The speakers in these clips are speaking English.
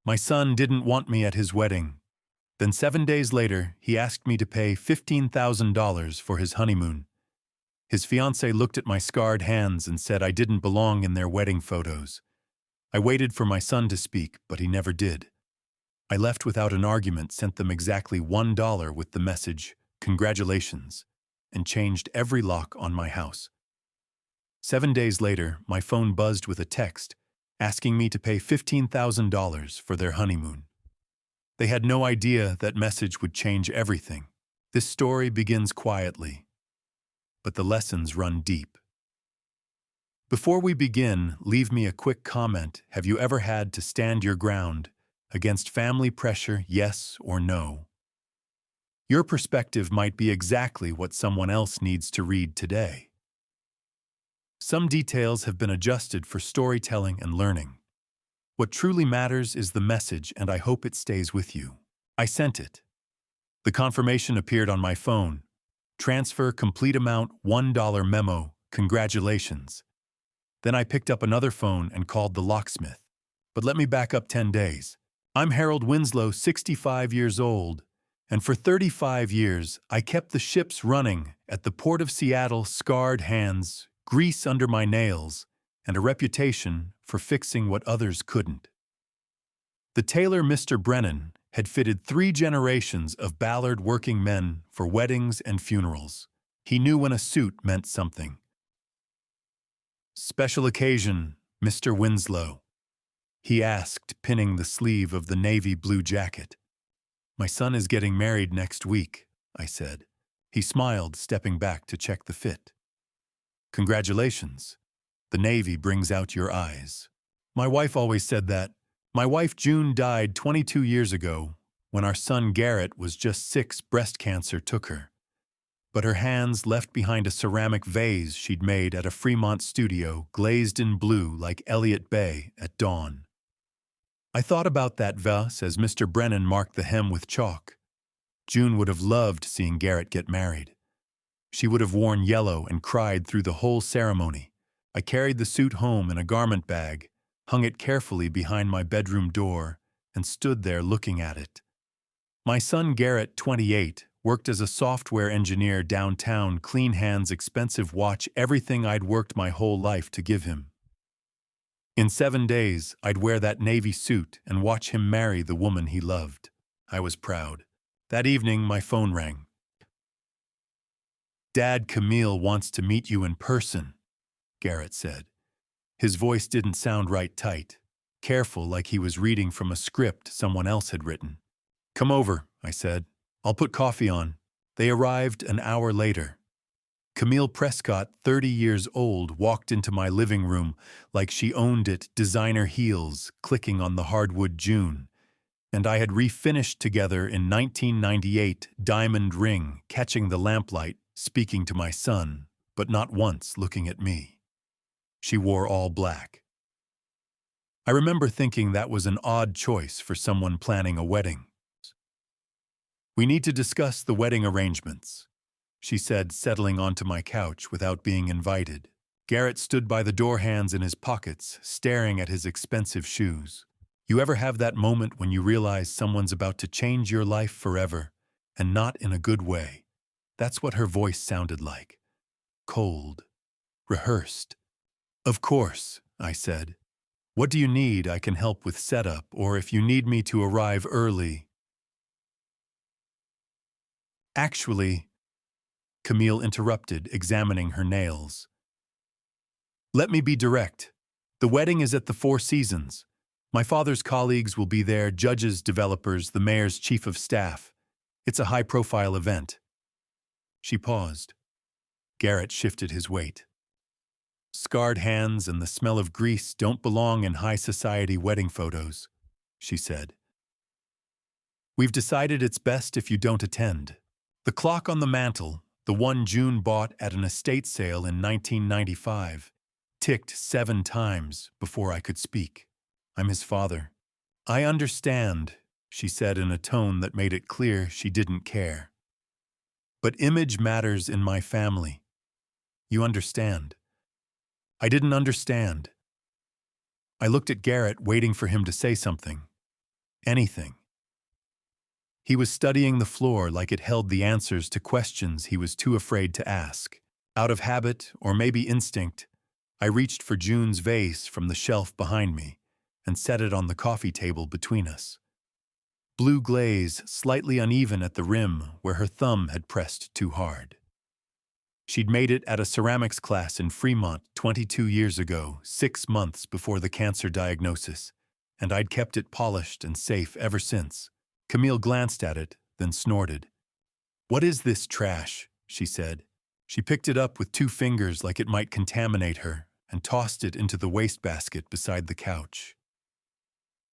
My son didn't want me at his wedding. Then 7 days later, he asked me to pay $15,000 for his honeymoon. His fiancée looked at my scarred hands and said I didn't belong in their wedding photos. I waited for my son to speak, but he never did. I left without an argument, sent them exactly $1 with the message, "Congratulations," and changed every lock on my house. 7 days later, my phone buzzed with a text asking me to pay $15,000 for their honeymoon. They had no idea that message would change everything. This story begins quietly, but the lessons run deep. Before we begin, leave me a quick comment. Have you ever had to stand your ground against family pressure, yes or no? Your perspective might be exactly what someone else needs to read today. Some details have been adjusted for storytelling and learning. What truly matters is the message, and I hope it stays with you. I sent it. The confirmation appeared on my phone. Transfer complete amount $1 memo, congratulations. Then I picked up another phone and called the locksmith. But let me back up 10 days. I'm Harold Winslow, 65 years old, and for 35 years I kept the ships running at the Port of Seattle, scarred hands, grease under my nails, and a reputation for fixing what others couldn't. The tailor Mr. Brennan had fitted 3 generations of Ballard working men for weddings and funerals. He knew when a suit meant something. "Special occasion, Mr. Winslow?" he asked, pinning the sleeve of the navy blue jacket. "My son is getting married next week," I said. He smiled, stepping back to check the fit. "Congratulations. The Navy brings out your eyes." My wife always said that. My wife June died 22 years ago. When our son Garrett was just 6, breast cancer took her. But her hands left behind a ceramic vase she'd made at a Fremont studio, glazed in blue like Elliott Bay at dawn. I thought about that vase as Mr. Brennan marked the hem with chalk. June would have loved seeing Garrett get married. She would have worn yellow and cried through the whole ceremony. I carried the suit home in a garment bag, hung it carefully behind my bedroom door, and stood there looking at it. My son Garrett, 28, worked as a software engineer downtown, clean hands, expensive watch, everything I'd worked my whole life to give him. In 7 days, I'd wear that navy suit and watch him marry the woman he loved. I was proud. That evening, my phone rang. "Dad, Camille wants to meet you in person," Garrett said. His voice didn't sound right, tight, careful, like he was reading from a script someone else had written. "Come over," I said. "I'll put coffee on." They arrived an hour later. Camille Prescott, 30 years old, walked into my living room like she owned it, designer heels clicking on the hardwood June. And I had refinished together in 1998, diamond ring, catching the lamplight, speaking to my son, but not once looking at me. She wore all black. I remember thinking that was an odd choice for someone planning a wedding. "We need to discuss the wedding arrangements," she said, settling onto my couch without being invited. Garrett stood by the door, hands in his pockets, staring at his expensive shoes. You ever have that moment when you realize someone's about to change your life forever, and not in a good way? That's what her voice sounded like. Cold. Rehearsed. "Of course," I said. "What do you need? I can help with setup, or if you need me to arrive early." "Actually," Camille interrupted, examining her nails. "Let me be direct. The wedding is at the Four Seasons. My father's colleagues will be there, judges, developers, the mayor's chief of staff. It's a high-profile event." She paused. Garrett shifted his weight. "Scarred hands and the smell of grease don't belong in high-society wedding photos," she said. "We've decided it's best if you don't attend." The clock on the mantel, the one June bought at an estate sale in 1995, ticked 7 times before I could speak. "I'm his father." "I understand," she said in a tone that made it clear she didn't care. "But image matters in my family. You understand." I didn't understand. I looked at Garrett, waiting for him to say something. anything. He was studying the floor like it held the answers to questions he was too afraid to ask. Out of habit, or maybe instinct, I reached for June's vase from the shelf behind me and set it on the coffee table between us. Blue glaze slightly uneven at the rim where her thumb had pressed too hard. She'd made it at a ceramics class in Fremont 22 years ago, 6 months before the cancer diagnosis, and I'd kept it polished and safe ever since. Camille glanced at it, then snorted. "What is this trash?" she said. She picked it up with 2 fingers like it might contaminate her and tossed it into the wastebasket beside the couch.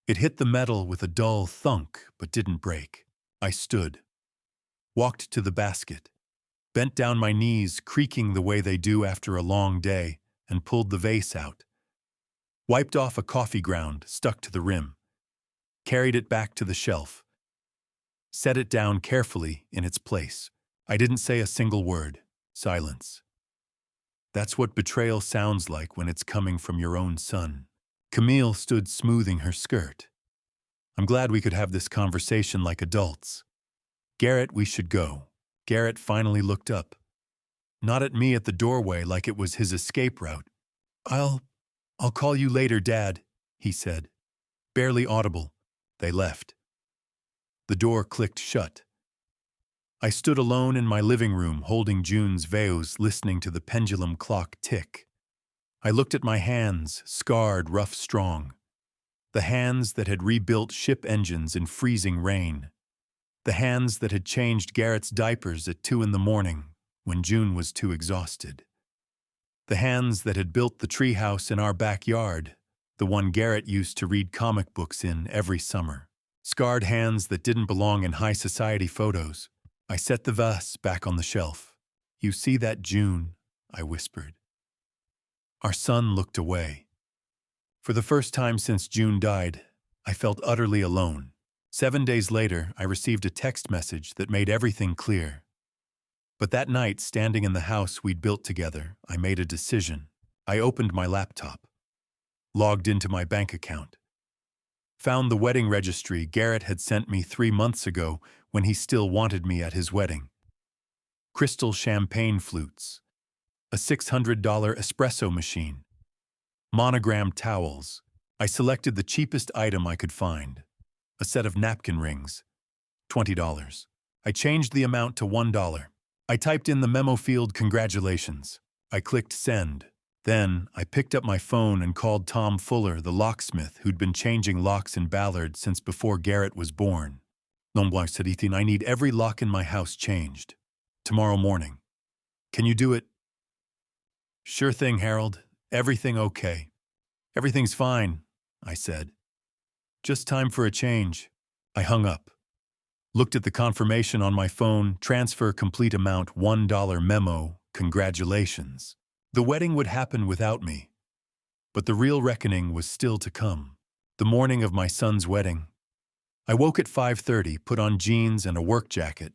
It hit the metal with a dull thunk but didn't break. I stood, walked to the basket, bent down my knees, creaking the way they do after a long day, and pulled the vase out. Wiped off a coffee ground stuck to the rim, carried it back to the shelf, set it down carefully in its place. I didn't say a single word. Silence. That's what betrayal sounds like when it's coming from your own son. Camille stood smoothing her skirt. "I'm glad we could have this conversation like adults. Garrett, we should go." Garrett finally looked up. Not at me at the doorway like it was his escape route. I'll call you later, Dad," he said. Barely audible. They left. The door clicked shut. I stood alone in my living room holding June's vase, listening to the pendulum clock tick. I looked at my hands, scarred, rough, strong. The hands that had rebuilt ship engines in freezing rain. The hands that had changed Garrett's diapers at 2 in the morning when June was too exhausted. The hands that had built the treehouse in our backyard, the one Garrett used to read comic books in every summer. Scarred hands that didn't belong in high society photos. I set the vase back on the shelf. "You see that, June?" I whispered. Our son looked away. For the first time since June died, I felt utterly alone. 7 days later, I received a text message that made everything clear. But that night, standing in the house we'd built together, I made a decision. I opened my laptop, logged into my bank account, found the wedding registry Garrett had sent me 3 months ago when he still wanted me at his wedding. Crystal champagne flutes, a $600 espresso machine, monogrammed towels. I selected the cheapest item I could find, a set of napkin rings, $20. I changed the amount to $1. I typed in the memo field, "Congratulations." I clicked send. Then, I picked up my phone and called Tom Fuller, the locksmith who'd been changing locks in Ballard since before Garrett was born. "I need every lock in my house changed. Tomorrow morning. Can you do it?" "Sure thing, Harold. Everything okay?" "Everything's fine," I said. "Just time for a change." I hung up. Looked at the confirmation on my phone, transfer complete amount $1 memo, "Congratulations." The wedding would happen without me. But the real reckoning was still to come. The morning of my son's wedding. I woke at 5:30, put on jeans and a work jacket,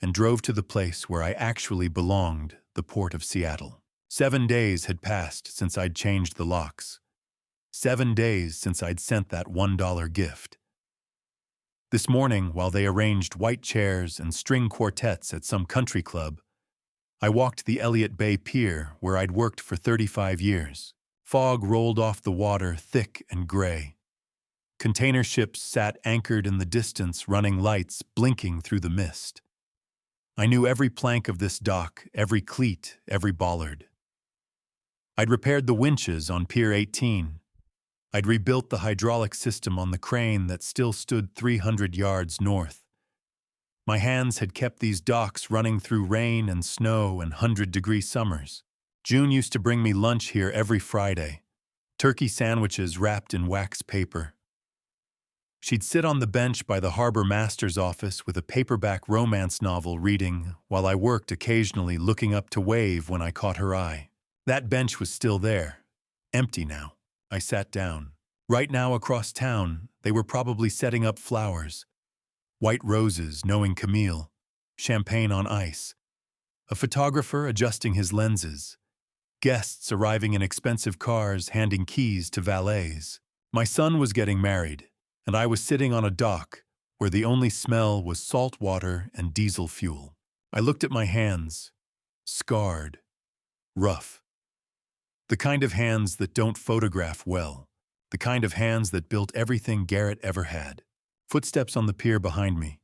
and drove to the place where I actually belonged, the port of Seattle. 7 days had passed since I'd changed the locks. 7 days since I'd sent that $1 gift. This morning, while they arranged white chairs and string quartets at some country club, I walked the Elliott Bay Pier where I'd worked for 35 years. Fog rolled off the water, thick and gray. Container ships sat anchored in the distance, running lights blinking through the mist. I knew every plank of this dock, every cleat, every bollard. I'd repaired the winches on Pier 18. I'd rebuilt the hydraulic system on the crane that still stood 300 yards north. My hands had kept these docks running through rain and snow and 100-degree summers. June used to bring me lunch here every Friday, turkey sandwiches wrapped in wax paper. She'd sit on the bench by the harbor master's office with a paperback romance novel reading while I worked, occasionally looking up to wave when I caught her eye. That bench was still there, empty now. I sat down. Right now across town, they were probably setting up flowers. White roses, knowing Camille, champagne on ice, a photographer adjusting his lenses, guests arriving in expensive cars handing keys to valets. My son was getting married, and I was sitting on a dock where the only smell was salt water and diesel fuel. I looked at my hands, scarred, rough. The kind of hands that don't photograph well. The kind of hands that built everything Garrett ever had. Footsteps on the pier behind me.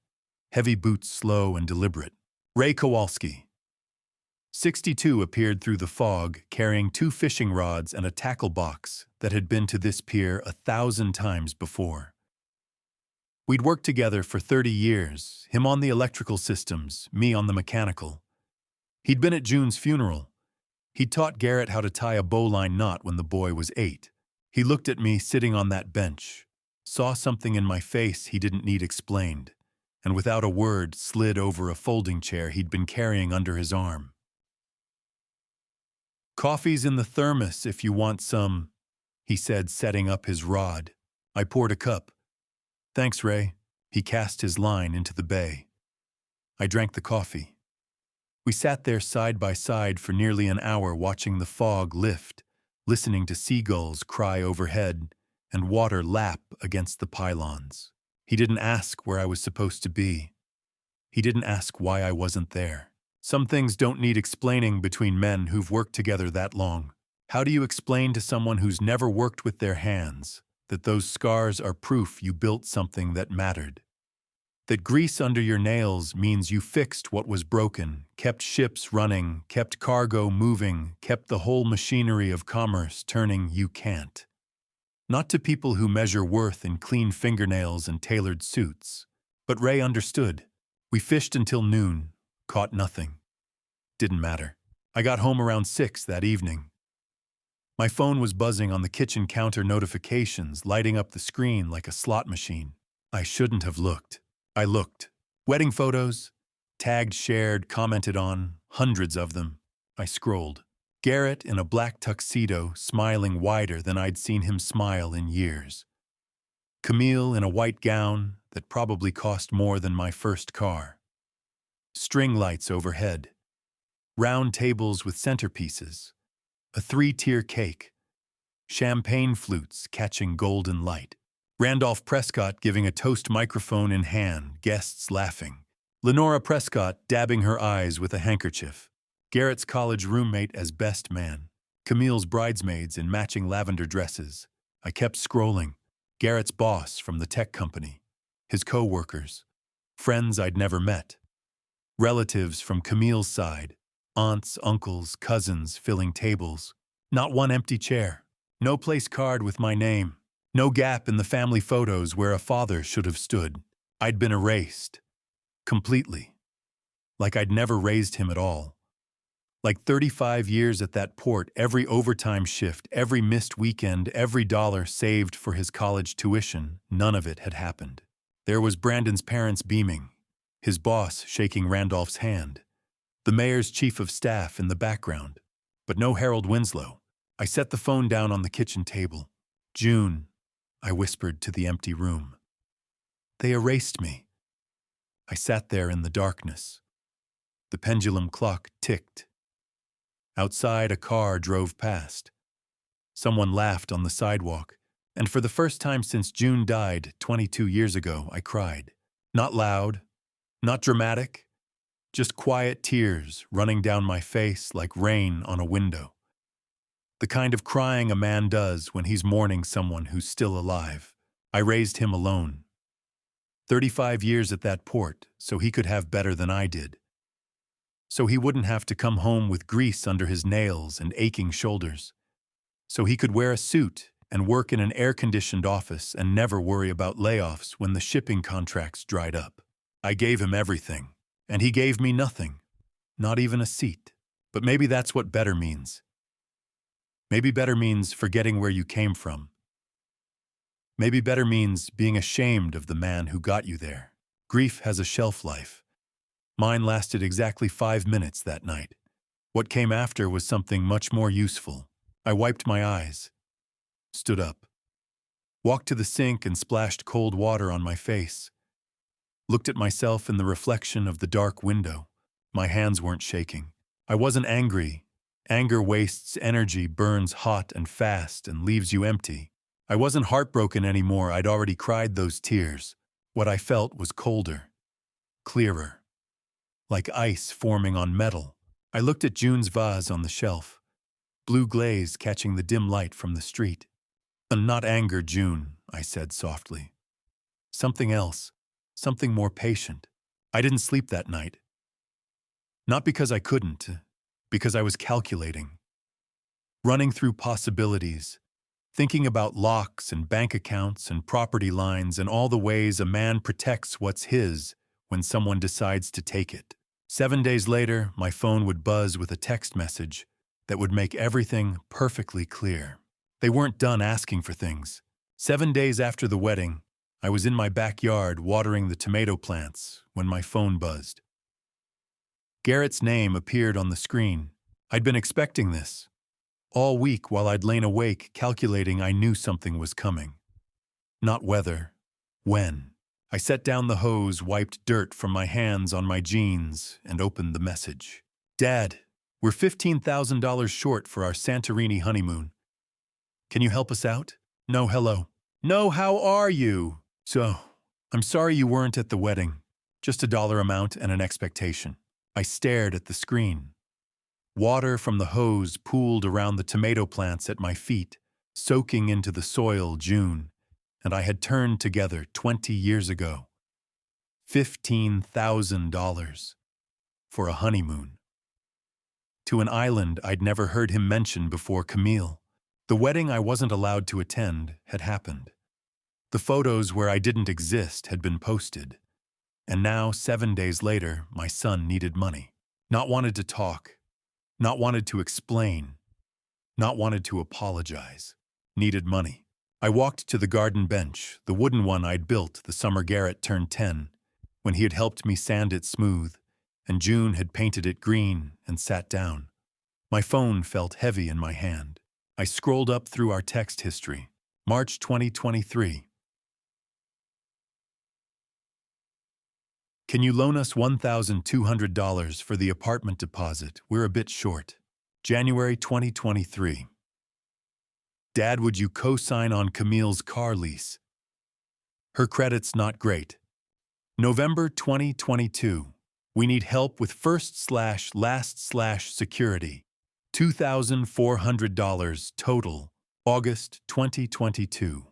Heavy boots slow and deliberate. Ray Kowalski. 62 appeared through the fog, carrying 2 fishing rods and a tackle box that had been to this pier 1,000 times before. We'd worked together for 30 years, him on the electrical systems, me on the mechanical. He'd been at June's funeral. He'd taught Garrett how to tie a bowline knot when the boy was 8. He looked at me sitting on that bench, saw something in my face he didn't need explained, and without a word slid over a folding chair he'd been carrying under his arm. "Coffee's in the thermos if you want some," he said, setting up his rod. I poured a cup. "Thanks, Ray." He cast his line into the bay. I drank the coffee. We sat there side by side for nearly an hour watching the fog lift, listening to seagulls cry overhead and water lap against the pylons. He didn't ask where I was supposed to be. He didn't ask why I wasn't there. Some things don't need explaining between men who've worked together that long. How do you explain to someone who's never worked with their hands that those scars are proof you built something that mattered? That grease under your nails means you fixed what was broken, kept ships running, kept cargo moving, kept the whole machinery of commerce turning. You can't. Not to people who measure worth in clean fingernails and tailored suits. But Ray understood. We fished until noon, caught nothing. Didn't matter. I got home around 6 that evening. My phone was buzzing on the kitchen counter, notifications lighting up the screen like a slot machine. I shouldn't have looked. I looked. Wedding photos, tagged, shared, commented on, hundreds of them. I scrolled. Garrett in a black tuxedo, smiling wider than I'd seen him smile in years. Camille in a white gown that probably cost more than my first car. String lights overhead. Round tables with centerpieces. A 3-tier cake. Champagne flutes catching golden light. Randolph Prescott giving a toast microphone in hand, guests laughing. Lenora Prescott dabbing her eyes with a handkerchief. Garrett's college roommate as best man. Camille's bridesmaids in matching lavender dresses. I kept scrolling. Garrett's boss from the tech company. His co-workers. Friends I'd never met. Relatives from Camille's side. Aunts, uncles, cousins filling tables. Not one empty chair. No place card with my name. No gap in the family photos where a father should have stood. I'd been erased. Completely. Like I'd never raised him at all. Like 35 years at that port, every overtime shift, every missed weekend, every dollar saved for his college tuition, none of it had happened. There was Brandon's parents beaming, his boss shaking Randolph's hand, the mayor's chief of staff in the background, but no Harold Winslow. I set the phone down on the kitchen table. "June," I whispered to the empty room. They erased me. I sat there in the darkness. The pendulum clock ticked. Outside, a car drove past. Someone laughed on the sidewalk, and for the first time since June died 22 years ago, I cried. Not loud, not dramatic, just quiet tears running down my face like rain on a window. The kind of crying a man does when he's mourning someone who's still alive. I raised him alone. 35 years at that port, so he could have better than I did. So he wouldn't have to come home with grease under his nails and aching shoulders. So he could wear a suit and work in an air-conditioned office and never worry about layoffs when the shipping contracts dried up. I gave him everything, and he gave me nothing, not even a seat. But maybe that's what better means. Maybe better means forgetting where you came from. Maybe better means being ashamed of the man who got you there. Grief has a shelf life. Mine lasted exactly 5 minutes that night. What came after was something much more useful. I wiped my eyes, stood up, walked to the sink and splashed cold water on my face, looked at myself in the reflection of the dark window. My hands weren't shaking. I wasn't angry. Anger wastes energy, burns hot and fast, and leaves you empty. I wasn't heartbroken anymore. I'd already cried those tears. What I felt was colder, clearer, like ice forming on metal. I looked at June's vase on the shelf, blue glaze catching the dim light from the street. Not anger, June, I said softly. Something else, something more patient. I didn't sleep that night. Not because I couldn't, because I was calculating. Running through possibilities, thinking about locks and bank accounts and property lines and all the ways a man protects what's his when someone decides to take it. 7 days later, my phone would buzz with a text message that would make everything perfectly clear. They weren't done asking for things. 7 days after the wedding, I was in my backyard watering the tomato plants when my phone buzzed. Garrett's name appeared on the screen. I'd been expecting this. All week while I'd lain awake calculating, I knew something was coming. Not whether, when. I set down the hose, wiped dirt from my hands on my jeans, and opened the message. Dad, we're $15,000 short for our Santorini honeymoon. Can you help us out? No, hello. No, how are you? So, I'm sorry you weren't at the wedding. Just a dollar amount and an expectation. I stared at the screen. Water from the hose pooled around the tomato plants at my feet, soaking into the soil, June, and I had turned together 20 years ago. $15,000 for a honeymoon. To an island I'd never heard him mention before Camille. The wedding I wasn't allowed to attend had happened. The photos where I didn't exist had been posted. And now, 7 days later, my son needed money. Not wanted to talk. Not wanted to explain. Not wanted to apologize. Needed money. I walked to the garden bench, the wooden one I'd built the summer Garrett turned 10, when he had helped me sand it smooth, and June had painted it green, and sat down. My phone felt heavy in my hand. I scrolled up through our text history. March 2023. Can you loan us $1,200 for the apartment deposit? We're a bit short. January 2023. Dad, would you co-sign on Camille's car lease? Her credit's not great. November 2022. We need help with first/last/security. $2,400 total. August 2022.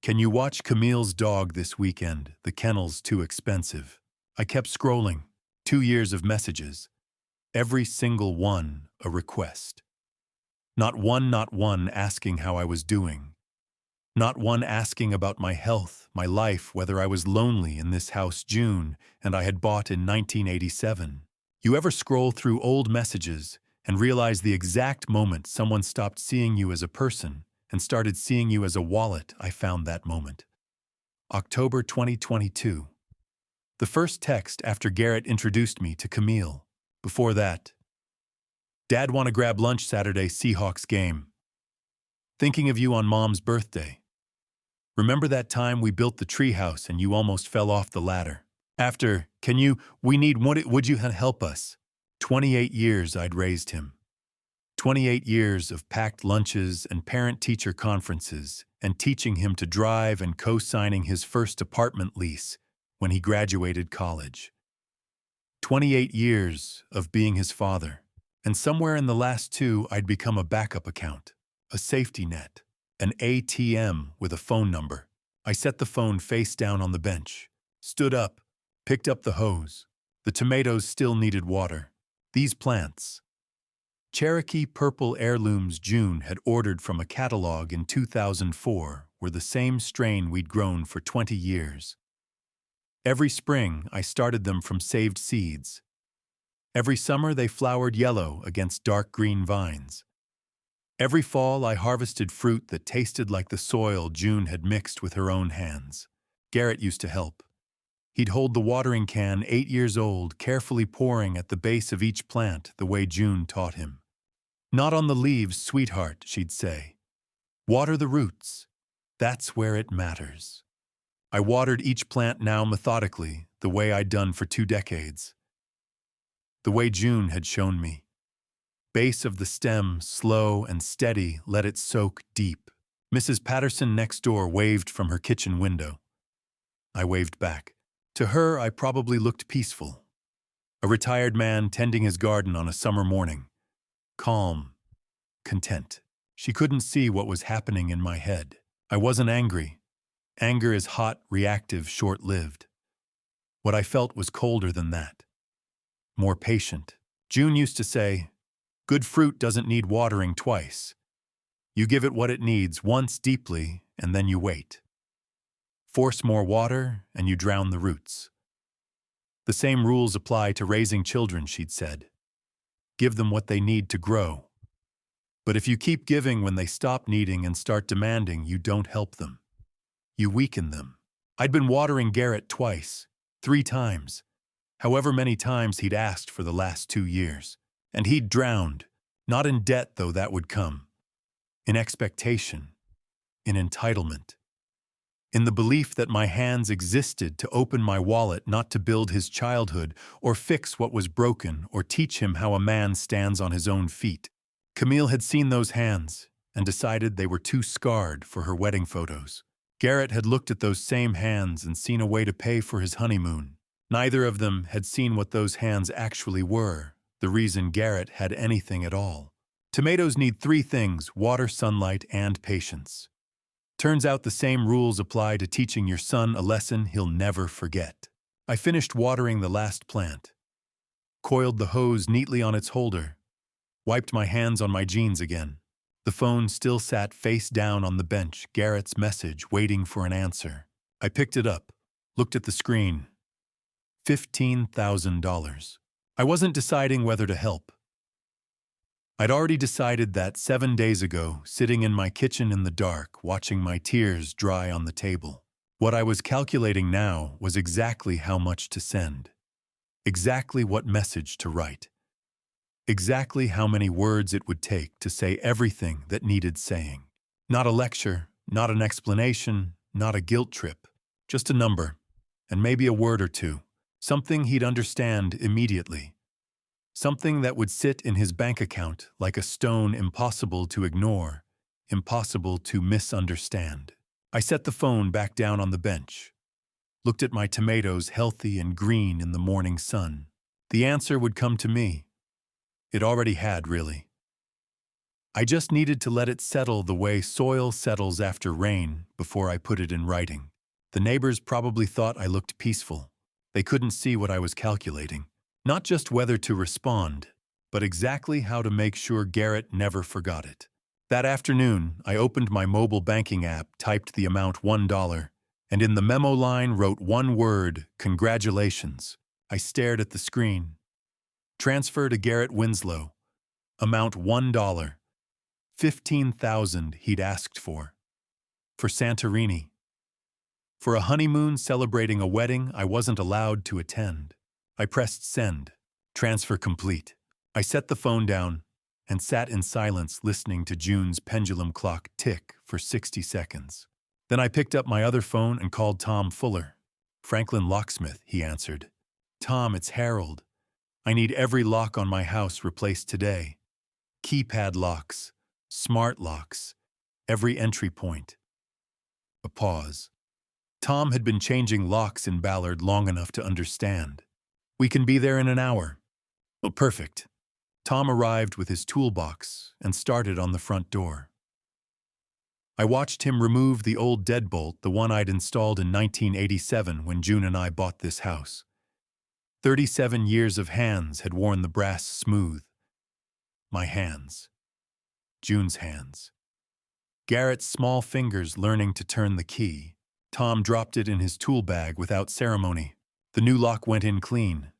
Can you watch Camille's dog this weekend? The kennel's too expensive. I kept scrolling. 2 years of messages. Every single one a request. Not one asking how I was doing. Not one asking about my health, my life, whether I was lonely in this house June and I had bought in 1987. You ever scroll through old messages and realize the exact moment someone stopped seeing you as a person and started seeing you as a wallet? I found that moment. October 2022. The first text after Garrett introduced me to Camille. Before that, Dad, want to grab lunch Saturday, Seahawks game. Thinking of you on Mom's birthday. Remember that time we built the treehouse and you almost fell off the ladder? After, would you help us? 28 years I'd raised him. 28 years of packed lunches and parent-teacher conferences and teaching him to drive and co-signing his first apartment lease when he graduated college. 28 years of being his father, and somewhere in the last 2 I'd become a backup account, a safety net, an ATM with a phone number. I set the phone face down on the bench, stood up, picked up the hose. The tomatoes still needed water. These plants. Cherokee purple heirlooms June had ordered from a catalog in 2004 were the same strain we'd grown for 20 years. Every spring, I started them from saved seeds. Every summer, they flowered yellow against dark green vines. Every fall, I harvested fruit that tasted like the soil June had mixed with her own hands. Garrett used to help. He'd hold the watering can, 8 years old, carefully pouring at the base of each plant the way June taught him. Not on the leaves, sweetheart, she'd say. Water the roots. That's where it matters. I watered each plant now methodically, the way I'd done for 2 decades. The way June had shown me. Base of the stem, slow and steady, let it soak deep. Mrs. Patterson next door waved from her kitchen window. I waved back. To her, I probably looked peaceful. A retired man tending his garden on a summer morning. Calm, content. She couldn't see what was happening in my head. I wasn't angry. Anger is hot, reactive, short-lived. What I felt was colder than that. More patient. June used to say, "Good fruit doesn't need watering twice. You give it what it needs once deeply, and then you wait. Force more water, and you drown the roots." The same rules apply to raising children, she'd said. Give them what they need to grow. But if you keep giving when they stop needing and start demanding, you don't help them. You weaken them. I'd been watering Garrett twice, 3 times, however many times he'd asked for the last 2 years. And he'd drowned, not in debt though that would come, in expectation, in entitlement, in the belief that my hands existed to open my wallet, not to build his childhood or fix what was broken or teach him how a man stands on his own feet. Camille had seen those hands and decided they were too scarred for her wedding photos. Garrett had looked at those same hands and seen a way to pay for his honeymoon. Neither of them had seen what those hands actually were, the reason Garrett had anything at all. Tomatoes need 3 things: water, sunlight, and patience. Turns out the same rules apply to teaching your son a lesson he'll never forget. I finished watering the last plant, coiled the hose neatly on its holder, wiped my hands on my jeans again. The phone still sat face down on the bench, Garrett's message waiting for an answer. I picked it up, looked at the screen. $15,000. I wasn't deciding whether to help. I'd already decided that 7 days ago, sitting in my kitchen in the dark, watching my tears dry on the table. What I was calculating now was exactly how much to send, exactly what message to write, exactly how many words it would take to say everything that needed saying. Not a lecture, not an explanation, not a guilt trip, just a number, and maybe a word or two, something he'd understand immediately. Something that would sit in his bank account like a stone impossible to ignore, impossible to misunderstand. I set the phone back down on the bench, looked at my tomatoes healthy and green in the morning sun. The answer would come to me. It already had, really. I just needed to let it settle the way soil settles after rain before I put it in writing. The neighbors probably thought I looked peaceful. They couldn't see what I was calculating. Not just whether to respond, but exactly how to make sure Garrett never forgot it. That afternoon, I opened my mobile banking app, typed the amount $1, and in the memo line wrote one word: congratulations. I stared at the screen. Transfer to Garrett Winslow. Amount $1. $15,000 he'd asked for. For Santorini. For a honeymoon celebrating a wedding I wasn't allowed to attend. I pressed send. Transfer complete. I set the phone down and sat in silence listening to June's pendulum clock tick for 60 seconds. Then I picked up my other phone and called Tom Fuller. "Franklin Locksmith," he answered. "Tom, it's Harold. I need every lock on my house replaced today. Keypad locks, smart locks, every entry point." A pause. Tom had been changing locks in Ballard long enough to understand. "We can be there in an hour." "Oh, perfect." Tom arrived with his toolbox and started on the front door. I watched him remove the old deadbolt, the one I'd installed in 1987 when June and I bought this house. 37 years of hands had worn the brass smooth. My hands. June's hands. Garrett's small fingers learning to turn the key. Tom dropped it in his tool bag without ceremony. The new lock went in clean.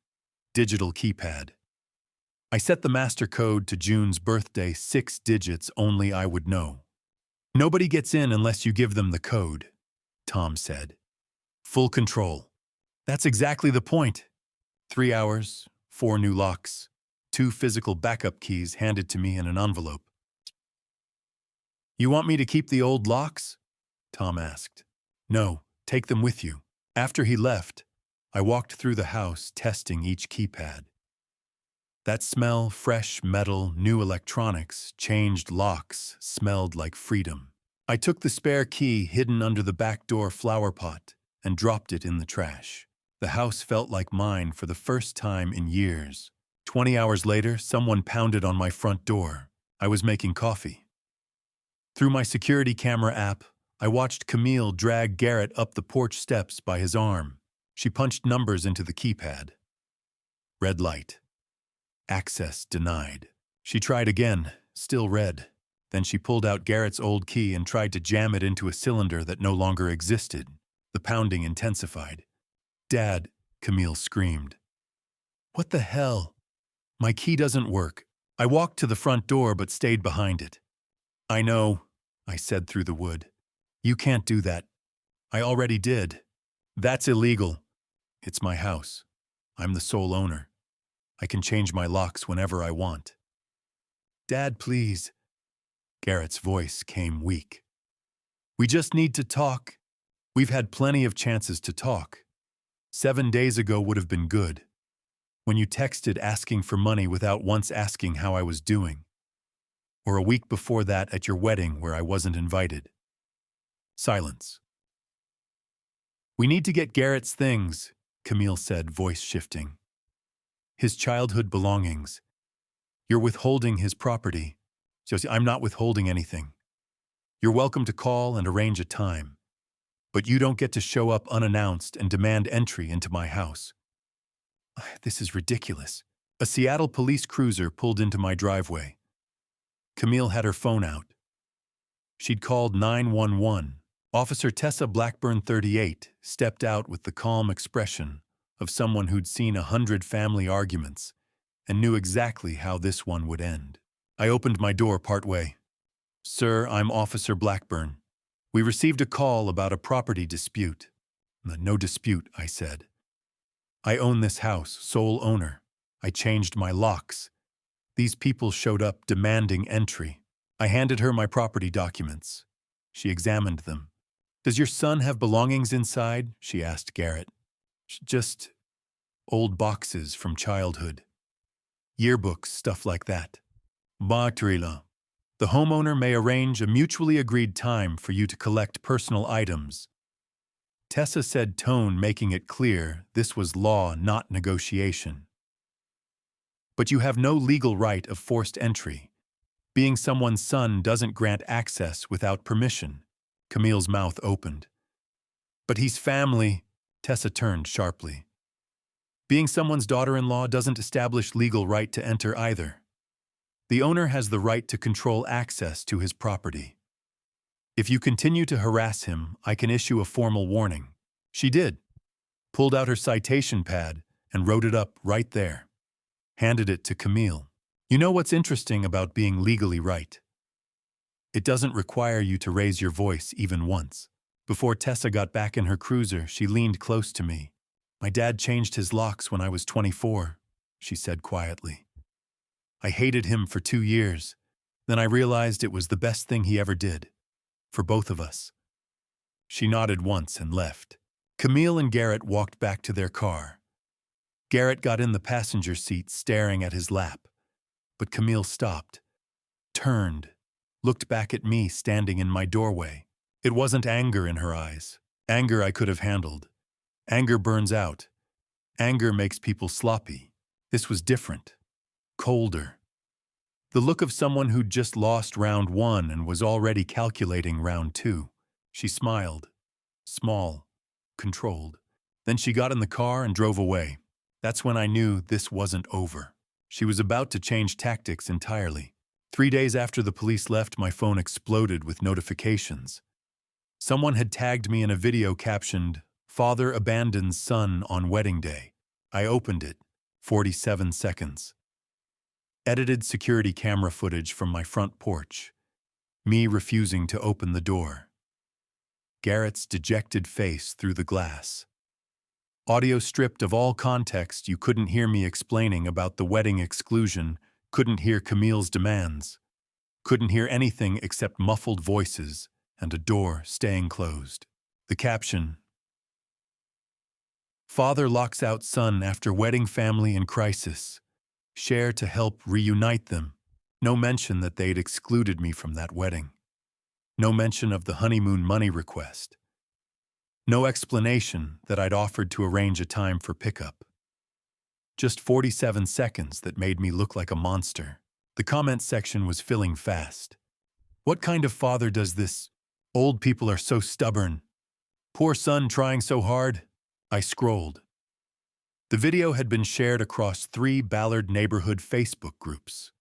Digital keypad. I set the master code to June's birthday, 6 digits only I would know. "Nobody gets in unless you give them the code," Tom said. "Full control." That's exactly the point. 3 hours, 4 new locks, 2 physical backup keys handed to me in an envelope. "You want me to keep the old locks?" Tom asked. "No, take them with you." After he left, I walked through the house testing each keypad. That smell, fresh metal, new electronics, changed locks, smelled like freedom. I took the spare key hidden under the back door flower pot and dropped it in the trash. The house felt like mine for the first time in years. 20 hours later, someone pounded on my front door. I was making coffee. Through my security camera app, I watched Camille drag Garrett up the porch steps by his arm. She punched numbers into the keypad. Red light. Access denied. She tried again, still red. Then she pulled out Garrett's old key and tried to jam it into a cylinder that no longer existed. The pounding intensified. "Dad," Camille screamed. "What the hell? My key doesn't work." I walked to the front door but stayed behind it. "I know," I said through the wood. "You can't do that. I already did. That's illegal. It's my house. I'm the sole owner. I can change my locks whenever I want." "Dad, please." Garrett's voice came weak. "We just need to talk. We've had plenty of chances to talk. 7 days ago would have been good. When you texted asking for money without once asking how I was doing. Or a week before that at your wedding where I wasn't invited." Silence. "We need to get Garrett's things," Camille said, voice shifting. "His childhood belongings. You're withholding his property." Josie, "I'm not withholding anything. You're welcome to call and arrange a time. But you don't get to show up unannounced and demand entry into my house." This is ridiculous. A Seattle police cruiser pulled into my driveway. Camille had her phone out. She'd called 911. Officer Tessa Blackburn, 38, stepped out with the calm expression of someone who'd seen 100 family arguments and knew exactly how this one would end. I opened my door partway. "Sir, I'm Officer Blackburn. We received a call about a property dispute." "No dispute," I said. "I own this house, sole owner. I changed my locks. These people showed up demanding entry." I handed her my property documents. She examined them. "Does your son have belongings inside?" she asked Garrett. "Just old boxes from childhood. Yearbooks, stuff like that." "Betrayal. The homeowner may arrange a mutually agreed time for you to collect personal items." Tessa said, tone making it clear this was law, not negotiation. "But you have no legal right of forced entry. Being someone's son doesn't grant access without permission." Camille's mouth opened. "But he's family," Tessa turned sharply. "Being someone's daughter-in-law doesn't establish legal right to enter either. The owner has the right to control access to his property. If you continue to harass him, I can issue a formal warning." She did. Pulled out her citation pad and wrote it up right there. Handed it to Camille. "You know what's interesting about being legally right? It doesn't require you to raise your voice even once." Before Tessa got back in her cruiser, she leaned close to me. "My dad changed his locks when I was 24, she said quietly. "I hated him for 2 years. Then I realized it was the best thing he ever did. For both of us." She nodded once and left. Camille and Garrett walked back to their car. Garrett got in the passenger seat staring at his lap. But Camille stopped, turned, looked back at me standing in my doorway. It wasn't anger in her eyes. Anger I could have handled. Anger burns out. Anger makes people sloppy. This was different. Colder. The look of someone who'd just lost round 1 and was already calculating round 2. She smiled. Small. Controlled. Then she got in the car and drove away. That's when I knew this wasn't over. She was about to change tactics entirely. 3 days after the police left, my phone exploded with notifications. Someone had tagged me in a video captioned, "Father abandons son on wedding day." I opened it. 47 seconds. Edited security camera footage from my front porch. Me refusing to open the door. Garrett's dejected face through the glass. Audio stripped of all context, you couldn't hear me explaining about the wedding exclusion, couldn't hear Camille's demands, couldn't hear anything except muffled voices and a door staying closed. The caption: "Father locks out son after wedding family in crisis. share to help reunite them. No mention that they'd excluded me from that wedding. No mention of the honeymoon money request. No explanation that I'd offered to arrange a time for pickup. Just 47 seconds that made me look like a monster. The comment section was filling fast. What kind of father does this? Old people are so stubborn. Poor son trying so hard. I scrolled. The video had been shared across 3 Ballard neighborhood Facebook groups.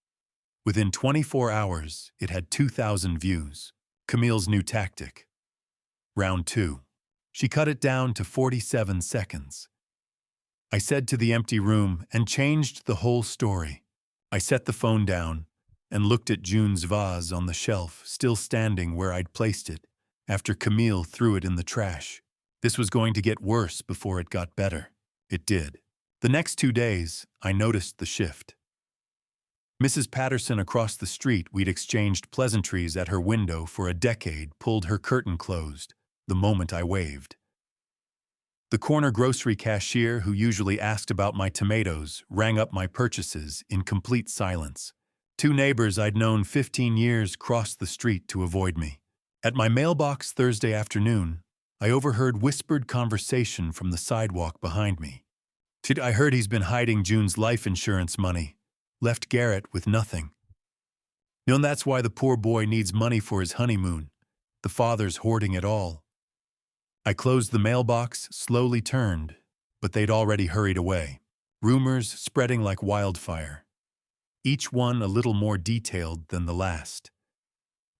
Within 24 hours, it had 2,000 views. Camille's new tactic. Round 2. She cut it down to 47 seconds. I said to the empty room and changed the whole story. I set the phone down and looked at June's vase on the shelf, still standing where I'd placed it, after Camille threw it in the trash. This was going to get worse before it got better. It did. The next 2 days, I noticed the shift. Mrs. Patterson across the street we'd exchanged pleasantries at her window for a decade pulled her curtain closed the moment I waved. The corner grocery cashier who usually asked about my tomatoes rang up my purchases in complete silence. 2 neighbors I'd known 15 years crossed the street to avoid me. At my mailbox Thursday afternoon, I overheard whispered conversation from the sidewalk behind me. I heard he's been hiding June's life insurance money, left Garrett with nothing. And that's why the poor boy needs money for his honeymoon. The father's hoarding it all. I closed the mailbox, slowly turned, but they'd already hurried away. Rumors spreading like wildfire. Each one a little more detailed than the last.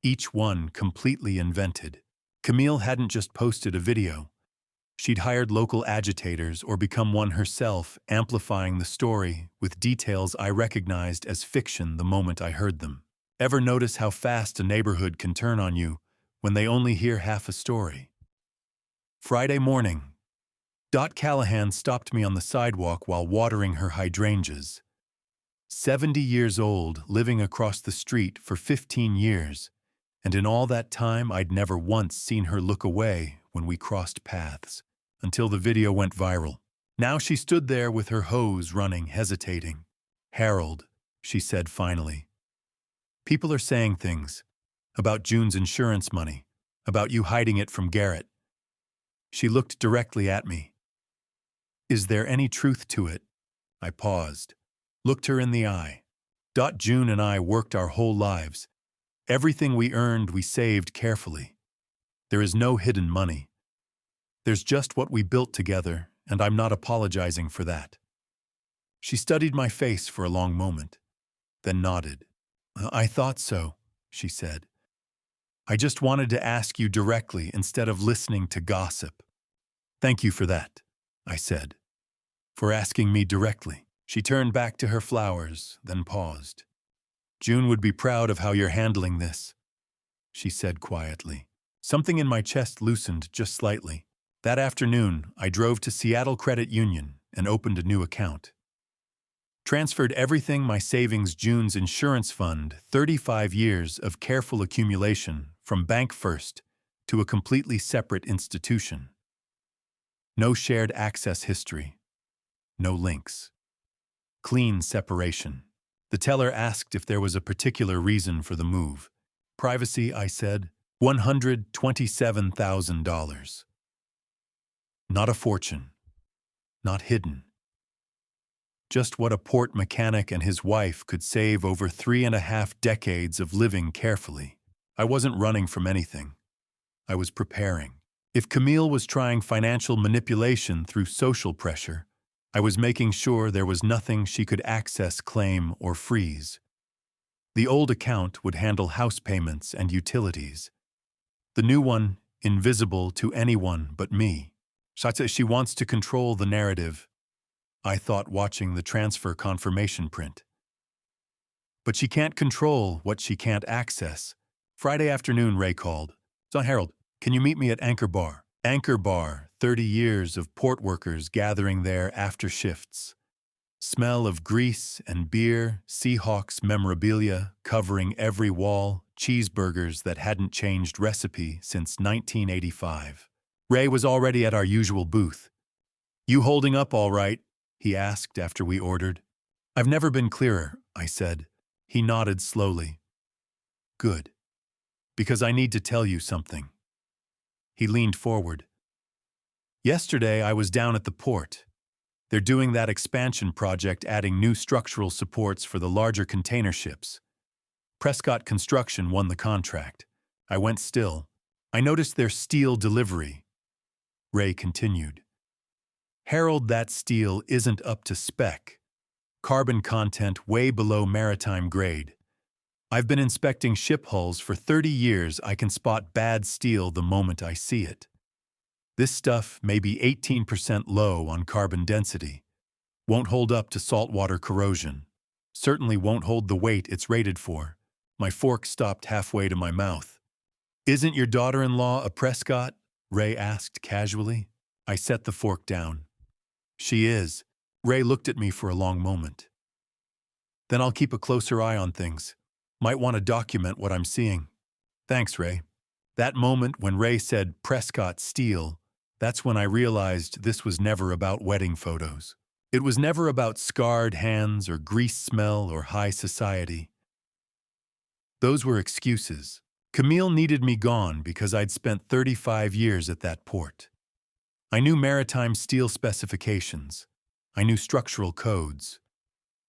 Each one completely invented. Camille hadn't just posted a video. She'd hired local agitators or become one herself, amplifying the story with details I recognized as fiction the moment I heard them. Ever notice how fast a neighborhood can turn on you when they only hear half a story? Friday morning. Dot Callahan stopped me on the sidewalk while watering her hydrangeas. 70 years old, living across the street for 15 years, and in all that time I'd never once seen her look away when we crossed paths, until the video went viral. Now she stood there with her hose running, hesitating. "Harold," she said finally. "People are saying things about June's insurance money, about you hiding it from Garrett." She looked directly at me. "Is there any truth to it?" I paused, looked her in the eye. June and I worked our whole lives. Everything we earned we saved carefully. There is no hidden money. There's just what we built together, and I'm not apologizing for that. She studied my face for a long moment, then nodded. "I thought so," she said. "I just wanted to ask you directly instead of listening to gossip." "Thank you for that," I said. "For asking me directly." She turned back to her flowers, then paused. "June would be proud of how you're handling this," she said quietly. Something in my chest loosened just slightly. That afternoon, I drove to Seattle Credit Union and opened a new account. Transferred everything my savings June's insurance fund, 35 years of careful accumulation, from Bank First to a completely separate institution. No shared access history. No links. Clean separation. The teller asked if there was a particular reason for the move. "Privacy," I said. $127,000. Not a fortune. Not hidden. Just what a port mechanic and his wife could save over 3.5 decades of living carefully. I wasn't running from anything. I was preparing. If Camille was trying financial manipulation through social pressure, I was making sure there was nothing she could access, claim, or freeze. The old account would handle house payments and utilities. The new one, invisible to anyone but me. She wants to control the narrative, I thought, watching the transfer confirmation print. But she can't control what she can't access. Friday afternoon, Ray called. "So, Harold, can you meet me at Anchor Bar?" Anchor Bar, 30 years of port workers gathering there after shifts. Smell of grease and beer, Seahawks memorabilia covering every wall, cheeseburgers that hadn't changed recipe since 1985. Ray was already at our usual booth. "You holding up all right?" he asked after we ordered. I've never been clearer, I said. He nodded slowly. Good. Because I need to tell you something. He leaned forward. Yesterday I was down at the port. They're doing that expansion project, adding new structural supports for the larger container ships. Prescott Construction won the contract. I went still. I noticed their steel delivery. Ray continued. Harold, that steel isn't up to spec. Carbon content way below maritime grade. I've been inspecting ship hulls for 30 years. I can spot bad steel the moment I see it. This stuff may be 18% low on carbon density. Won't hold up to saltwater corrosion. Certainly won't hold the weight it's rated for. My fork stopped halfway to my mouth. Isn't your daughter-in-law a Prescott? Ray asked casually. I set the fork down. She is. Ray looked at me for a long moment. Then I'll keep a closer eye on things. Might want to document what I'm seeing. Thanks, Ray. That moment when Ray said Prescott Steel, that's when I realized this was never about wedding photos. It was never about scarred hands or grease smell or high society. Those were excuses. Camille needed me gone because I'd spent 35 years at that port. I knew maritime steel specifications. I knew structural codes.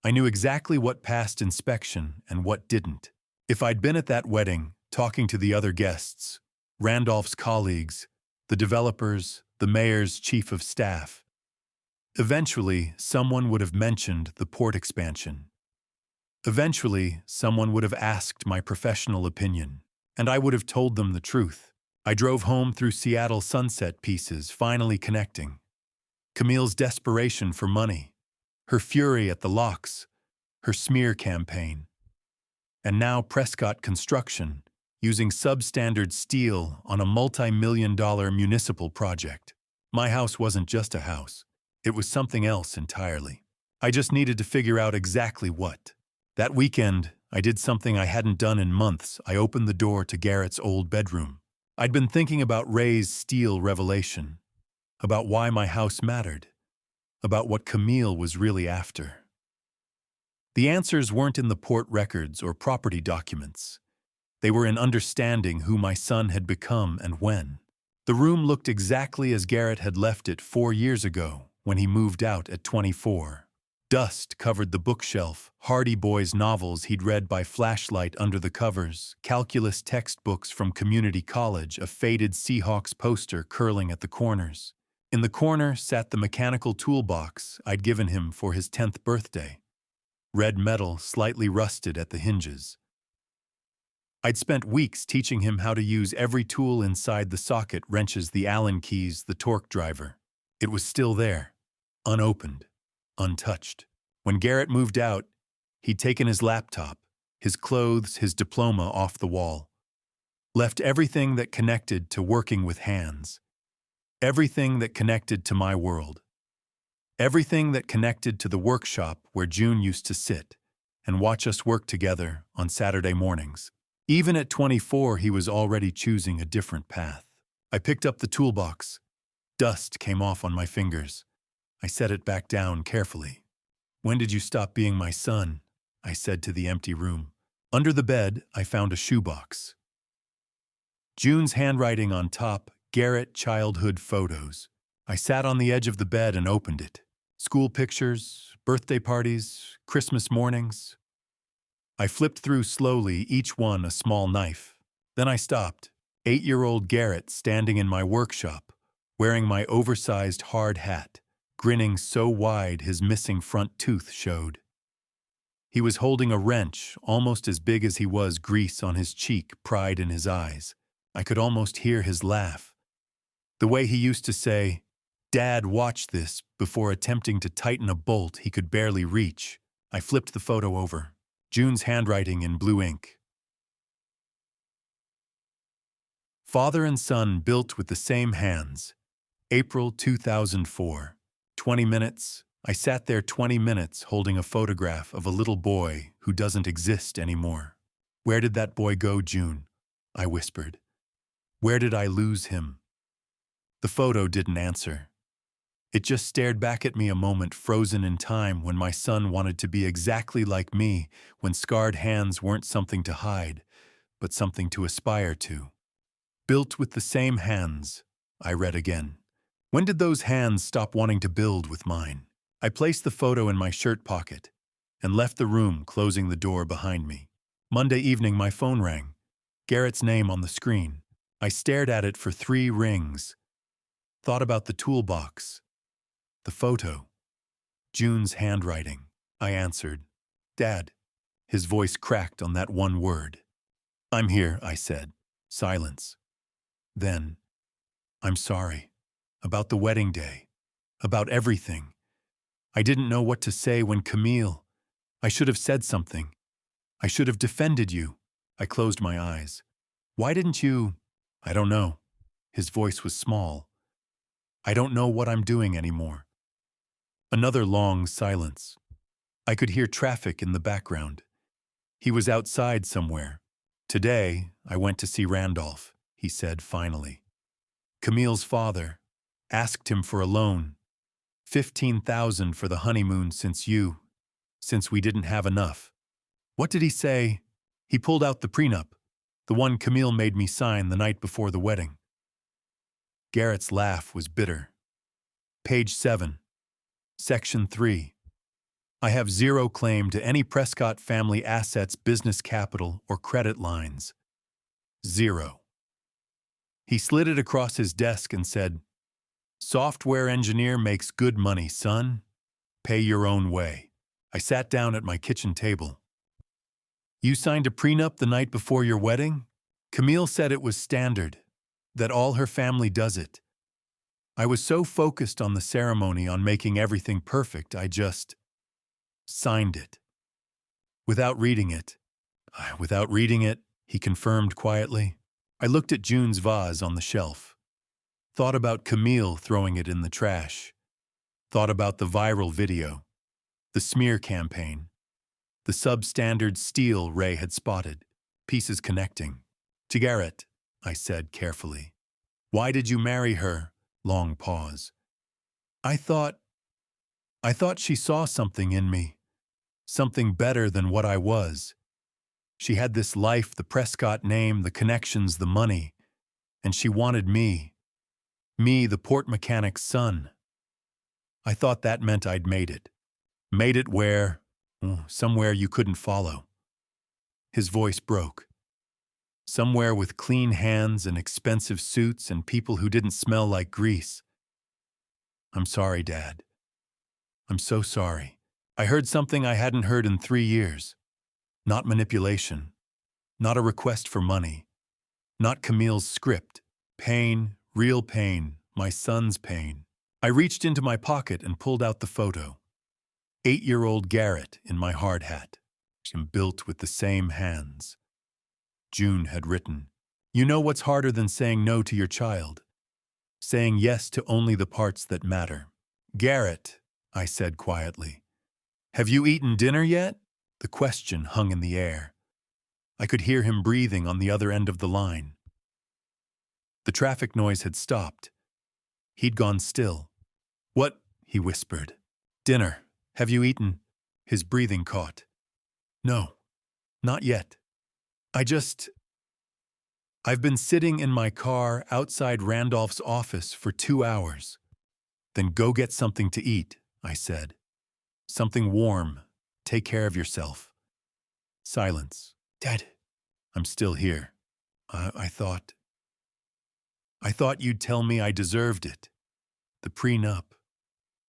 I knew exactly what passed inspection and what didn't. If I'd been at that wedding, talking to the other guests, Randolph's colleagues, the developers, the mayor's chief of staff, eventually someone would have mentioned the port expansion. Eventually, someone would have asked my professional opinion, and I would have told them the truth. I drove home through Seattle sunset pieces, finally connecting. Camille's desperation for money, her fury at the locks, her smear campaign. And now Prescott Construction, using substandard steel on a multi-million-dollar municipal project. My house wasn't just a house. It was something else entirely. I just needed to figure out exactly what. That weekend, I did something I hadn't done in months. I opened the door to Garrett's old bedroom. I'd been thinking about Ray's steel revelation, about why my house mattered, about what Camille was really after. The answers weren't in the port records or property documents. They were in understanding who my son had become and when. The room looked exactly as Garrett had left it 4 years ago when he moved out at 24. Dust covered the bookshelf, Hardy Boys novels he'd read by flashlight under the covers, calculus textbooks from community college, a faded Seahawks poster curling at the corners. In the corner sat the mechanical toolbox I'd given him for his 10th birthday. Red metal slightly rusted at the hinges. I'd spent weeks teaching him how to use every tool inside the socket, wrenches, the Allen keys, the torque driver. It was still there, unopened, untouched. When Garrett moved out, he'd taken his laptop, his clothes, his diploma off the wall. Left everything that connected to working with hands. Everything that connected to my world. Everything that connected to the workshop where June used to sit and watch us work together on Saturday mornings. Even at 24, he was already choosing a different path. I picked up the toolbox. Dust came off on my fingers. I set it back down carefully. When did you stop being my son? I said to the empty room. Under the bed, I found a shoebox. June's handwriting on top, Garrett childhood photos. I sat on the edge of the bed and opened it. School pictures, birthday parties, Christmas mornings. I flipped through slowly, each one a small knife. Then I stopped. 8-year-old Garrett standing in my workshop, wearing my oversized hard hat, grinning so wide his missing front tooth showed. He was holding a wrench, almost as big as he was, grease on his cheek, pride in his eyes. I could almost hear his laugh. The way he used to say, "Dad, watch this," before attempting to tighten a bolt he could barely reach. I flipped the photo over. June's handwriting in blue ink. Father and son built with the same hands. April 2004. 20 minutes. I sat there 20 minutes holding a photograph of a little boy who doesn't exist anymore. Where did that boy go, June? I whispered. Where did I lose him? The photo didn't answer. It just stared back at me, a moment frozen in time when my son wanted to be exactly like me, when scarred hands weren't something to hide, but something to aspire to. Built with the same hands, I read again. When did those hands stop wanting to build with mine? I placed the photo in my shirt pocket and left the room, closing the door behind me. Monday evening, my phone rang. Garrett's name on the screen. I stared at it for 3 rings. Thought about the toolbox. The photo. June's handwriting. I answered. "Dad." His voice cracked on that one word. "I'm here," I said. Silence. Then, "I'm sorry. About the wedding day. About everything. I didn't know what to say when Camille. I should have said something. I should have defended you." I closed my eyes. "Why didn't you?" "I don't know." His voice was small. "I don't know what I'm doing anymore." Another long silence. I could hear traffic in the background. He was outside somewhere. "Today, I went to see Randolph," he said finally. "Camille's father. Asked him for a loan. 15,000 for the honeymoon since we didn't have enough." "What did he say?" "He pulled out the prenup, the one Camille made me sign the night before the wedding." Garrett's laugh was bitter. Page 7. Section 3. "I have zero claim to any Prescott family assets, business capital, or credit lines. Zero." He slid it across his desk and said, "Software engineer makes good money, son. Pay your own way." I sat down at my kitchen table. "You signed a prenup the night before your wedding?" "Camille said it was standard, that all her family does it. I was so focused on the ceremony, on making everything perfect, I just signed it. Without reading it." "Without reading it," he confirmed quietly. I looked at June's vase on the shelf. Thought about Camille throwing it in the trash. Thought about the viral video, the smear campaign, the substandard steel Ray had spotted, pieces connecting. "To Garrett," I said carefully. "Why did you marry her?" Long pause. I thought she saw something in me, something better than what I was. She had this life, the Prescott name, the connections, the money, and she wanted me, the port mechanic's son. I thought that meant I'd made it. Made it where? Somewhere you couldn't follow." His voice broke. "Somewhere with clean hands and expensive suits and people who didn't smell like grease." "I'm sorry, Dad. I'm so sorry. I heard something I hadn't heard in 3 years. Not manipulation. Not a request for money. Not Camille's script. Pain, real pain, my son's pain." I reached into my pocket and pulled out the photo. 8-year-old Garrett in my hard hat, and built with the same hands. June had written, "You know what's harder than saying no to your child? Saying yes to only the parts that matter." "Garrett," I said quietly, "have you eaten dinner yet?" The question hung in the air. I could hear him breathing on the other end of the line. The traffic noise had stopped. He'd gone still. "What?" he whispered. "Dinner. Have you eaten?" His breathing caught. "No, not yet. I've been sitting in my car outside Randolph's office for 2 hours. Then go get something to eat," I said. "Something warm. Take care of yourself." Silence. "Dad." "I'm still here. I thought you'd tell me I deserved it. The prenup.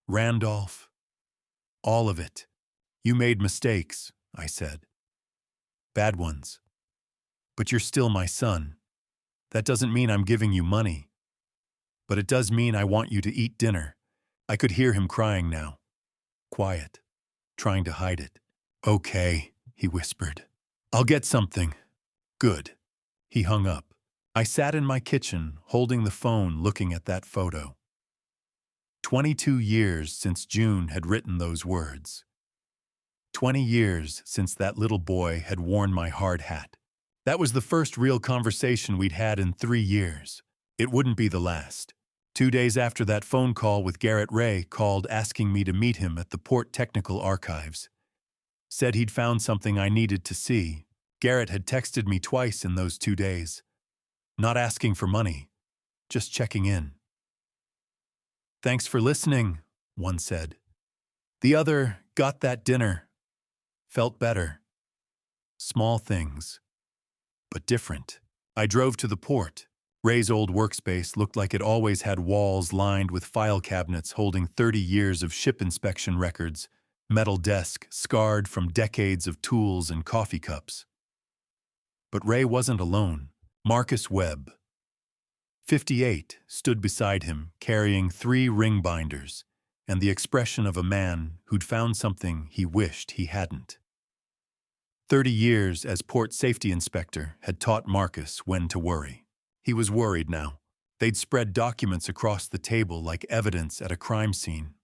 Randolph. All of it. You made mistakes," I said. "Bad ones. But you're still my son. That doesn't mean I'm giving you money. But it does mean I want you to eat dinner." I could hear him crying now. Quiet. Trying to hide it. "Okay," he whispered. "I'll get something." "Good." He hung up. I sat in my kitchen, holding the phone, looking at that photo. 22 years since June had written those words. 20 years since that little boy had worn my hard hat. That was the first real conversation we'd had in 3 years. It wouldn't be the last. 2 days after that phone call with Garrett, Ray called asking me to meet him at the Port Technical Archives. Said he'd found something I needed to see. Garrett had texted me twice in those 2 days. Not asking for money, just checking in. "Thanks for listening," one said. The other, "Got that dinner. Felt better." Small things, but different. I drove to the port. Ray's old workspace looked like it always had walls lined with file cabinets holding 30 years of ship inspection records, metal desk scarred from decades of tools and coffee cups. But Ray wasn't alone. Marcus Webb, 58, stood beside him, carrying 3 ring binders and the expression of a man who'd found something he wished he hadn't. 30 years as port safety inspector had taught Marcus when to worry. He was worried now. They'd spread documents across the table like evidence at a crime scene.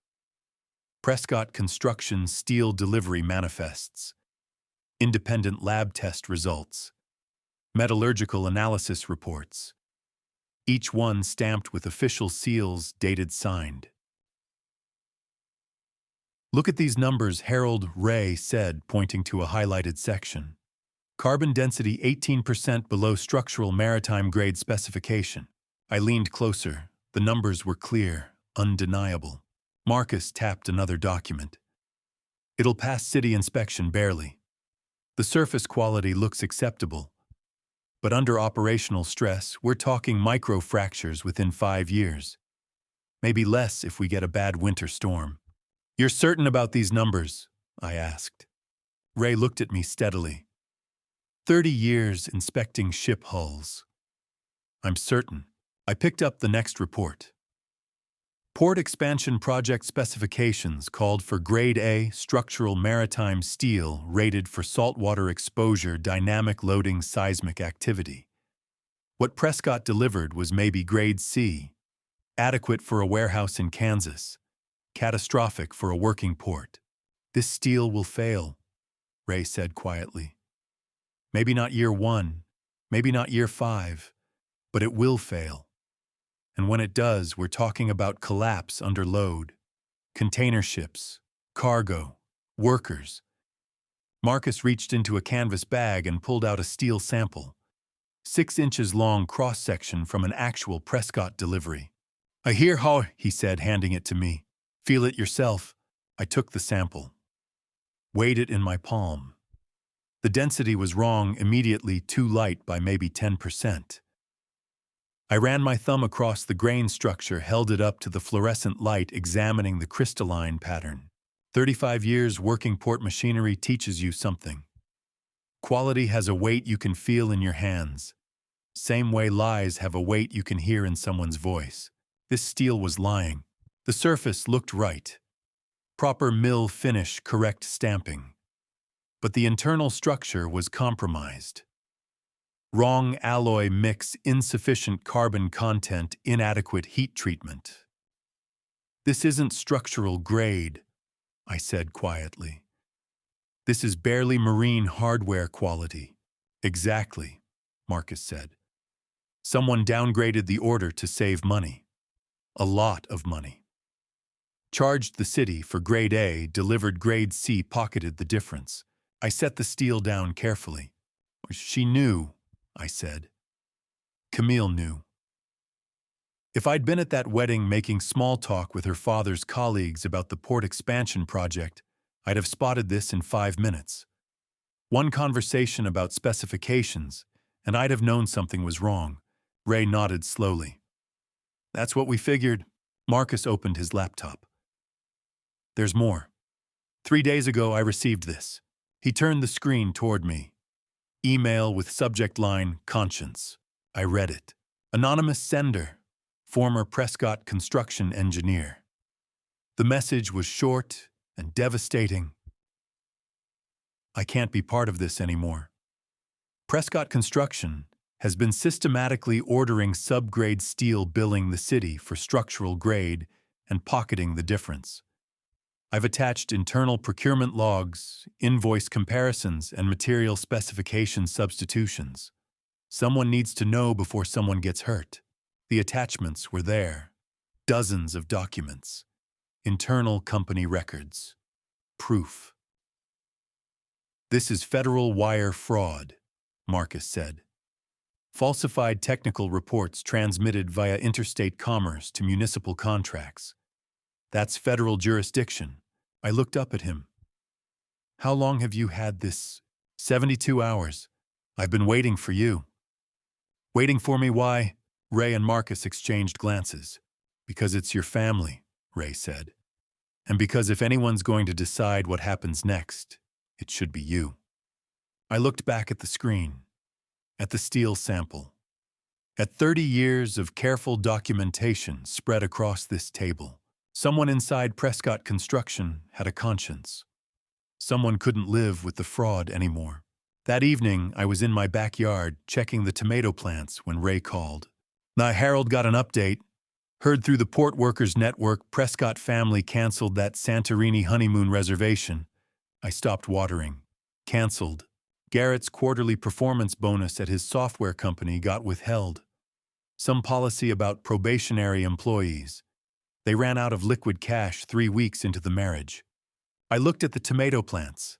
Prescott Construction steel delivery manifests, independent lab test results, metallurgical analysis reports, each one stamped with official seals dated signed. "Look at these numbers," Harold Ray said, pointing to a highlighted section. "Carbon density 18% below structural maritime grade specification." I leaned closer. The numbers were clear, undeniable. Marcus tapped another document. "It'll pass city inspection barely. The surface quality looks acceptable. But under operational stress, we're talking micro-fractures within 5 years. Maybe less if we get a bad winter storm." "You're certain about these numbers?" I asked. Ray looked at me steadily. 30 years inspecting ship hulls. "I'm certain." I picked up the next report. Port expansion project specifications called for Grade A structural maritime steel rated for saltwater exposure dynamic loading seismic activity. What Prescott delivered was maybe Grade C, adequate for a warehouse in Kansas, catastrophic for a working port. "This steel will fail," Ray said quietly. "Maybe not year 1, maybe not year 5, but it will fail. And when it does, we're talking about collapse under load. Container ships, cargo, workers." Marcus reached into a canvas bag and pulled out a steel sample. 6 inches long cross-section from an actual Prescott delivery. "I hear how," he said, handing it to me. "Feel it yourself." I took the sample. Weighed it in my palm. The density was wrong immediately, too light by maybe 10%. I ran my thumb across the grain structure, held it up to the fluorescent light, examining the crystalline pattern. 35 years working port machinery teaches you something. Quality has a weight you can feel in your hands. Same way lies have a weight you can hear in someone's voice. This steel was lying. The surface looked right. Proper mill finish, correct stamping. But the internal structure was compromised. Wrong alloy mix, insufficient carbon content, inadequate heat treatment. "This isn't structural grade," I said quietly. "This is barely marine hardware quality." "Exactly," Marcus said. "Someone downgraded the order to save money. A lot of money. Charged the city for Grade A, delivered Grade C, pocketed the difference." I set the steel down carefully. "She knew," I said. "Camille knew." If I'd been at that wedding making small talk with her father's colleagues about the port expansion project, I'd have spotted this in 5 minutes. One conversation about specifications, and I'd have known something was wrong. Ray nodded slowly. "That's what we figured." Marcus opened his laptop. "There's more. 3 days ago I received this." He turned the screen toward me. Email with subject line, "Conscience." I read it. Anonymous sender, former Prescott construction engineer. The message was short and devastating. "I can't be part of this anymore. Prescott Construction has been systematically ordering subgrade steel, billing the city for structural grade and pocketing the difference. I've attached internal procurement logs, invoice comparisons, and material specification substitutions. Someone needs to know before someone gets hurt." The attachments were there. Dozens of documents. Internal company records. Proof. "This is federal wire fraud," Marcus said. "Falsified technical reports transmitted via interstate commerce to municipal contracts. That's federal jurisdiction." I looked up at him. "How long have you had this?" 72 hours. "I've been waiting for you." "Waiting for me, why?" Ray and Marcus exchanged glances. "Because it's your family," Ray said. "And because if anyone's going to decide what happens next, it should be you." I looked back at the screen, at the steel sample, at 30 years of careful documentation spread across this table. Someone inside Prescott Construction had a conscience. Someone couldn't live with the fraud anymore. That evening, I was in my backyard checking the tomato plants when Ray called. "Harold got an update. Heard through the Port Workers Network Prescott family canceled that Santorini Honeymoon reservation." I stopped watering. Canceled. Garrett's quarterly performance bonus at his software company got withheld. Some policy about probationary employees. They ran out of liquid cash 3 weeks into the marriage. I looked at the tomato plants.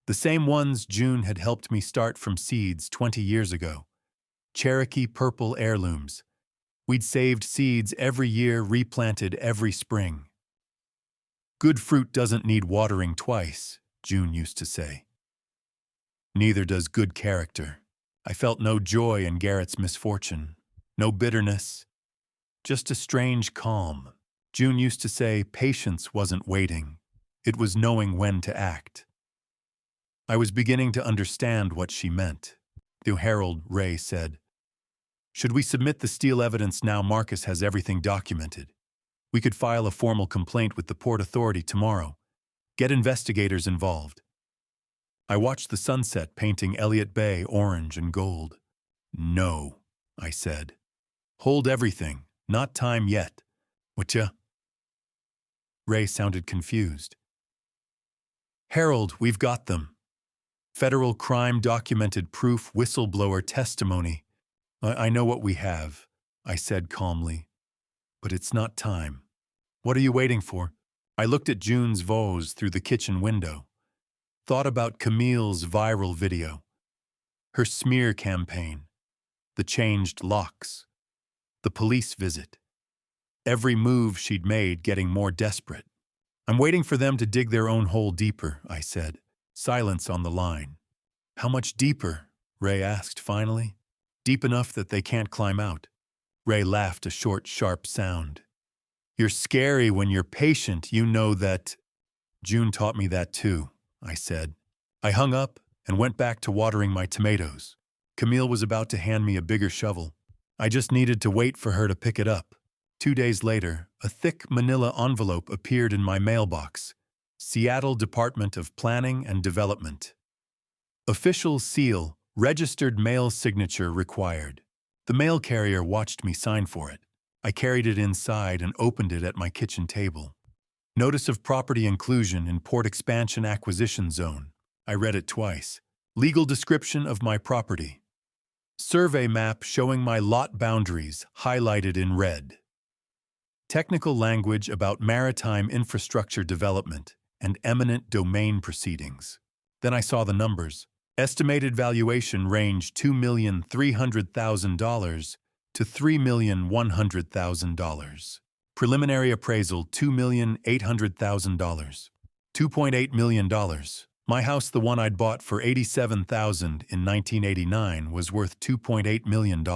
The same ones June had helped me start from seeds 20 years ago. Cherokee purple heirlooms. We'd saved seeds every year, replanted every spring. "Good fruit doesn't need watering twice," June used to say. Neither does good character. I felt no joy in Garrett's misfortune, no bitterness, just a strange calm. June used to say patience wasn't waiting, it was knowing when to act. I was beginning to understand what she meant. To Harold, Ray said, "Should we submit the steel evidence now Marcus has everything documented? We could file a formal complaint with the Port Authority tomorrow. Get investigators involved." I watched the sunset painting Elliott Bay orange and gold. "No," I said. "Hold everything. Not time yet. Whatcha?" Ray sounded confused. "Harold, we've got them. Federal crime documented proof, whistleblower testimony. I know what we have," I said calmly. "But it's not time. What are you waiting for?" I looked at June's vase through the kitchen window. Thought about Camille's viral video, her smear campaign, the changed locks, the police visit. Every move she'd made getting more desperate. "I'm waiting for them to dig their own hole deeper," I said. Silence on the line. "How much deeper?" Ray asked finally. "Deep enough that they can't climb out." Ray laughed a short, sharp sound. "You're scary when you're patient, you know that." "June taught me that too," I said. I hung up and went back to watering my tomatoes. Camille was about to hand me a bigger shovel. I just needed to wait for her to pick it up. 2 days later, a thick manila envelope appeared in my mailbox. Seattle Department of Planning and Development. Official seal, registered mail signature required. The mail carrier watched me sign for it. I carried it inside and opened it at my kitchen table. Notice of property inclusion in Port Expansion Acquisition Zone. I read it twice. Legal description of my property. Survey map showing my lot boundaries, highlighted in red. Technical language about maritime infrastructure development and eminent domain proceedings. Then I saw the numbers. Estimated valuation range $2,300,000 to $3,100,000. Preliminary appraisal $2,800,000. $2.8 million. My house, the one I'd bought for $87,000 in 1989, was worth $2.8 million.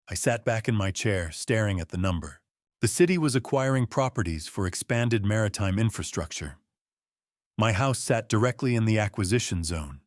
I sat back in my chair, staring at the number. The city was acquiring properties for expanded maritime infrastructure. My house sat directly in the acquisition zone.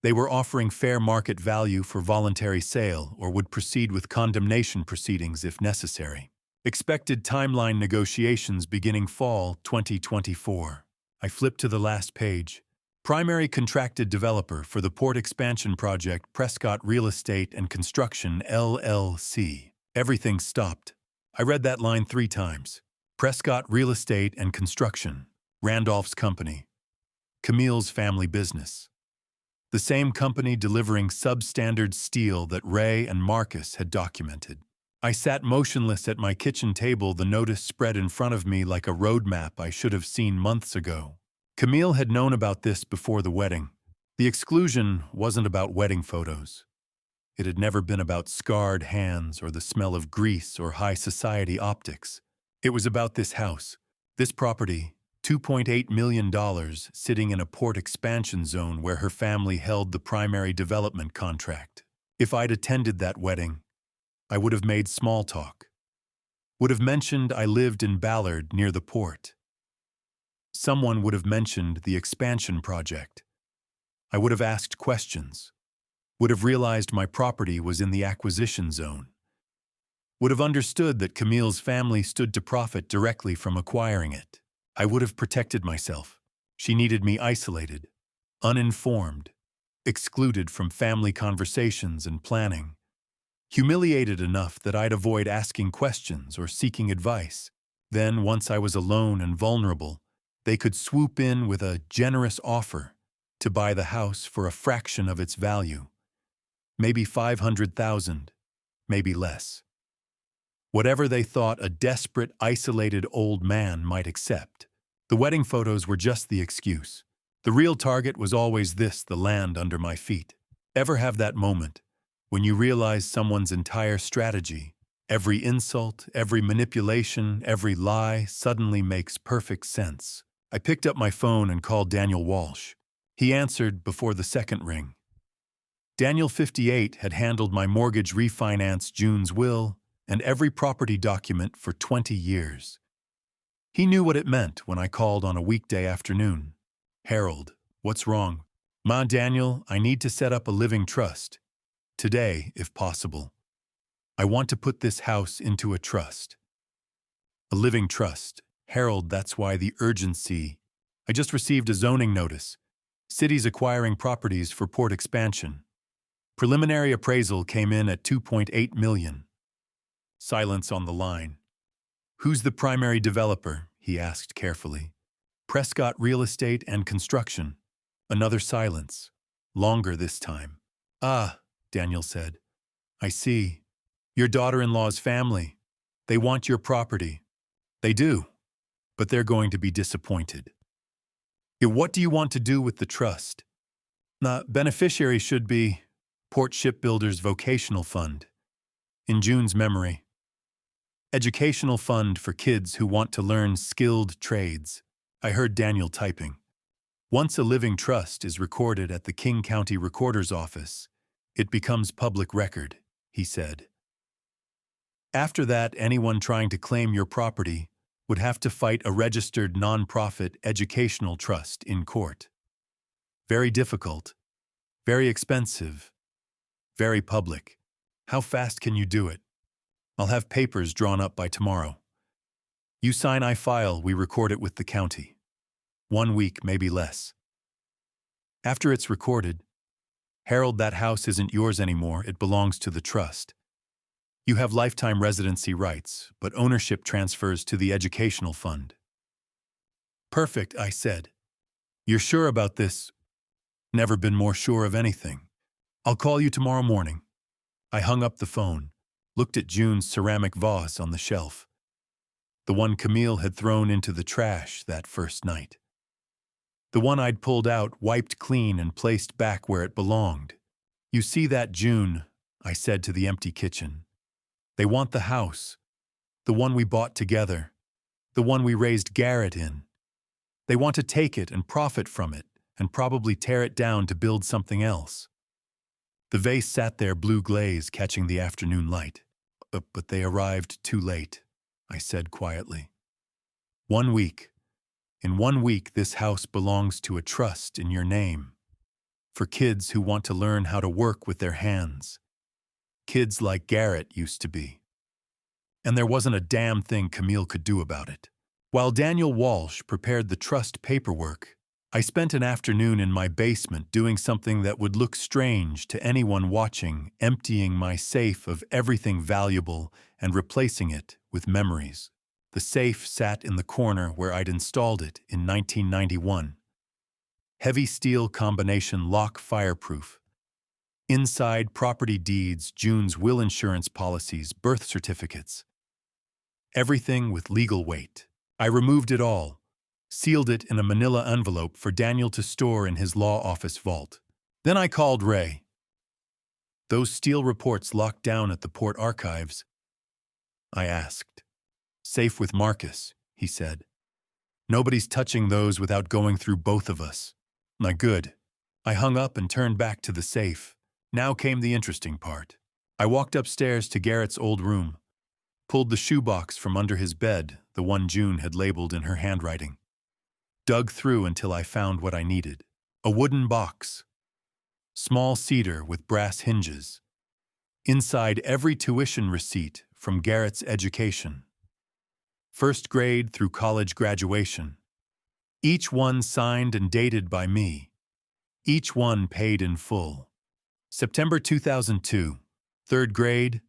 They were offering fair market value for voluntary sale or would proceed with condemnation proceedings if necessary. Expected timeline negotiations beginning fall 2024. I flipped to the last page. Primary contracted developer for the port expansion project, Prescott Real Estate and Construction, LLC. Everything stopped. I read that line 3 times. Prescott Real Estate and Construction. Randolph's company. Camille's family business. The same company delivering substandard steel that Ray and Marcus had documented. I sat motionless at my kitchen table, the notice spread in front of me like a roadmap I should have seen months ago. Camille had known about this before the wedding. The exclusion wasn't about wedding photos. It had never been about scarred hands or the smell of grease or high society optics. It was about this house, this property, $2.8 million sitting in a port expansion zone where her family held the primary development contract. If I'd attended that wedding, I would have made small talk. Would have mentioned I lived in Ballard near the port. Someone would have mentioned the expansion project. I would have asked questions. Would have realized my property was in the acquisition zone. Would have understood that Camille's family stood to profit directly from acquiring it. I would have protected myself. She needed me isolated, uninformed, excluded from family conversations and planning, humiliated enough that I'd avoid asking questions or seeking advice. Then, once I was alone and vulnerable, they could swoop in with a generous offer to buy the house for a fraction of its value. Maybe $500,000, maybe less. Whatever they thought a desperate, isolated old man might accept. The wedding photos were just the excuse. The real target was always this, the land under my feet. Ever have that moment when you realize someone's entire strategy, every insult, every manipulation, every lie suddenly makes perfect sense? I picked up my phone and called Daniel Walsh. He answered before the second ring. Daniel, 58, had handled my mortgage refinance, June's will, and every property document for 20 years. He knew what it meant when I called on a weekday afternoon. "Harold, what's wrong?" "Ma, Daniel, I need to set up a living trust. Today, if possible. I want to put this house into a trust." A living trust. Harold, that's why the urgency. I just received a zoning notice. City's acquiring properties for port expansion. Preliminary appraisal came in at $2.8 million. Silence on the line. "Who's the primary developer?" he asked carefully. "Prescott Real Estate and Construction." Another silence. Longer this time. "Ah," Daniel said. "I see. Your daughter-in-law's family. They want your property." "They do, but they're going to be disappointed." "What do you want to do with the trust?" Beneficiary should be Port Shipbuilders Vocational Fund. In June's memory. Educational fund for kids who want to learn skilled trades. I heard Daniel typing. "Once a living trust is recorded at the King County Recorder's Office, it becomes public record," he said. "After that, anyone trying to claim your property would have to fight a registered nonprofit educational trust in court. Very difficult, very expensive, very public. How fast can you do it?" "I'll have papers drawn up by tomorrow. You sign, I file, we record it with the county. 1 week, maybe less. After it's recorded, Harold, that house isn't yours anymore, it belongs to the trust. You have lifetime residency rights, but ownership transfers to the educational fund." "Perfect," I said. "You're sure about this?" "Never been more sure of anything. I'll call you tomorrow morning." I hung up the phone, looked at June's ceramic vase on the shelf. The one Camille had thrown into the trash that first night. The one I'd pulled out, wiped clean, and placed back where it belonged. "You see that, June?" I said to the empty kitchen. "They want the house. The one we bought together. The one we raised Garrett in. They want to take it and profit from it, and probably tear it down to build something else." The vase sat there, blue glaze catching the afternoon light. But they arrived too late," I said quietly. 1 week. In 1 week, this house belongs to a trust in your name. For kids who want to learn how to work with their hands. Kids like Garrett used to be. And there wasn't a damn thing Camille could do about it. While Daniel Walsh prepared the trust paperwork, I spent an afternoon in my basement doing something that would look strange to anyone watching, emptying my safe of everything valuable and replacing it with memories. The safe sat in the corner where I'd installed it in 1991. Heavy steel combination lock, fireproof. Inside, property deeds, June's will, insurance policies, birth certificates. Everything with legal weight. I removed it all, sealed it in a manila envelope for Daniel to store in his law office vault. Then I called Ray. "Those steel reports locked down at the port archives?" I asked. "Safe with Marcus," he said. "Nobody's touching those without going through both of us." "My good." I hung up and turned back to the safe. Now came the interesting part. I walked upstairs to Garrett's old room, pulled the shoebox from under his bed, the one June had labeled in her handwriting, dug through until I found what I needed. A wooden box. Small cedar with brass hinges. Inside, every tuition receipt from Garrett's education. First grade through college graduation. Each one signed and dated by me. Each one paid in full. September 2002, third grade,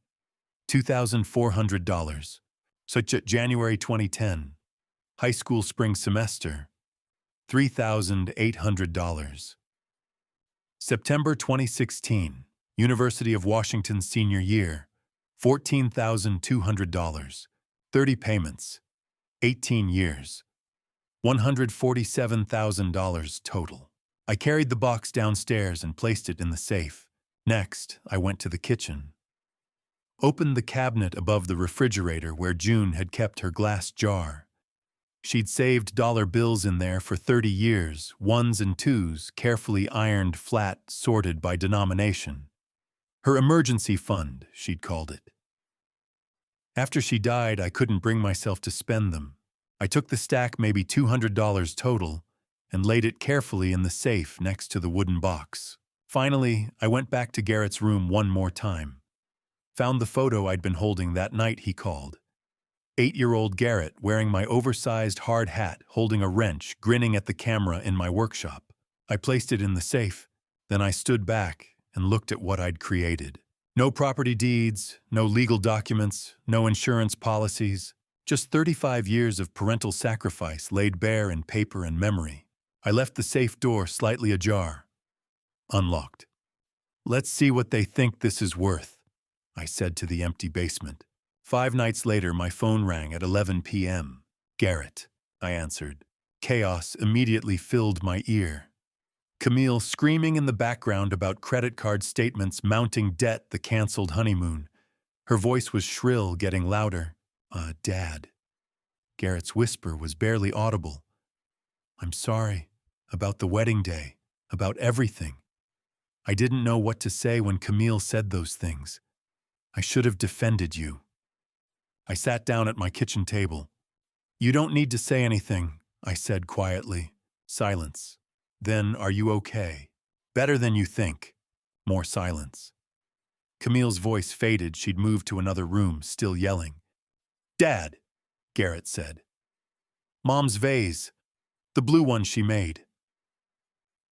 $2,400. Such at January 2010, high school spring semester, $3,800. September 2016, University of Washington senior year, $14,200, 30 payments, 18 years, $147,000 total. I carried the box downstairs and placed it in the safe. Next, I went to the kitchen. Opened the cabinet above the refrigerator where June had kept her glass jar. She'd saved dollar bills in there for 30 years, ones and twos, carefully ironed, flat, sorted by denomination. Her emergency fund, she'd called it. After she died, I couldn't bring myself to spend them. I took the stack, maybe $200 total, and laid it carefully in the safe next to the wooden box. Finally, I went back to Garrett's room one more time. Found the photo I'd been holding that night he called. 8-year-old Garrett wearing my oversized hard hat, holding a wrench, grinning at the camera in my workshop. I placed it in the safe. Then I stood back and looked at what I'd created. No property deeds, no legal documents, no insurance policies, just 35 years of parental sacrifice laid bare in paper and memory. I left the safe door slightly ajar. Unlocked. "Let's see what they think this is worth," I said to the empty basement. 5 nights later, my phone rang at 11 p.m. "Garrett," I answered. Chaos immediately filled my ear. Camille screaming in the background about credit card statements, mounting debt, the canceled honeymoon. Her voice was shrill, getting louder. Dad." Garrett's whisper was barely audible. "I'm sorry. About the wedding day. About everything. I didn't know what to say when Camille said those things. I should have defended you." I sat down at my kitchen table. "You don't need to say anything," I said quietly. Silence. Then, "Are you okay?" "Better than you think." More silence. Camille's voice faded. She'd moved to another room, still yelling. "Dad," Garrett said. "Mom's vase. The blue one she made.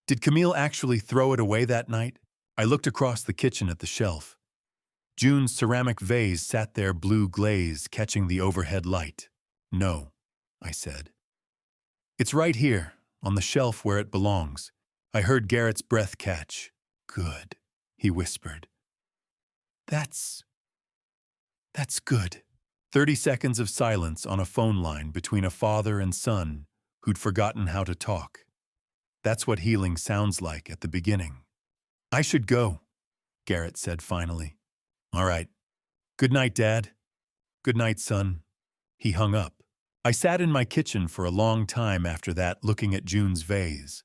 Did Camille actually throw it away that night?" I looked across the kitchen at the shelf. June's ceramic vase sat there, blue glaze catching the overhead light. "No," I said. "It's right here, on the shelf where it belongs." I heard Garrett's breath catch. "Good," he whispered. That's good." 30 seconds of silence on a phone line between a father and son who'd forgotten how to talk. That's what healing sounds like at the beginning. "I should go," Garrett said finally. "All right. Good night, Dad." "Good night, son." He hung up. I sat in my kitchen for a long time after that, looking at June's vase.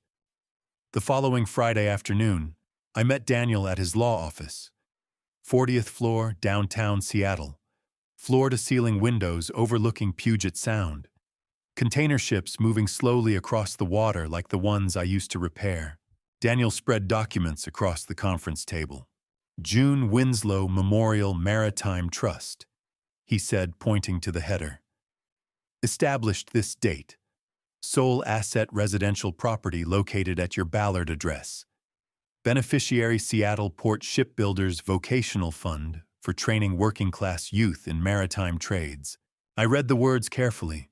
The following Friday afternoon, I met Daniel at his law office. 40th floor, downtown Seattle. Floor-to-ceiling windows overlooking Puget Sound. Container ships moving slowly across the water like the ones I used to repair. Daniel spread documents across the conference table. "June Winslow Memorial Maritime Trust," he said, pointing to the header. "Established this date. Sole asset residential property located at your Ballard address. Beneficiary Seattle Port Shipbuilders Vocational Fund for training working-class youth in maritime trades." I read the words carefully.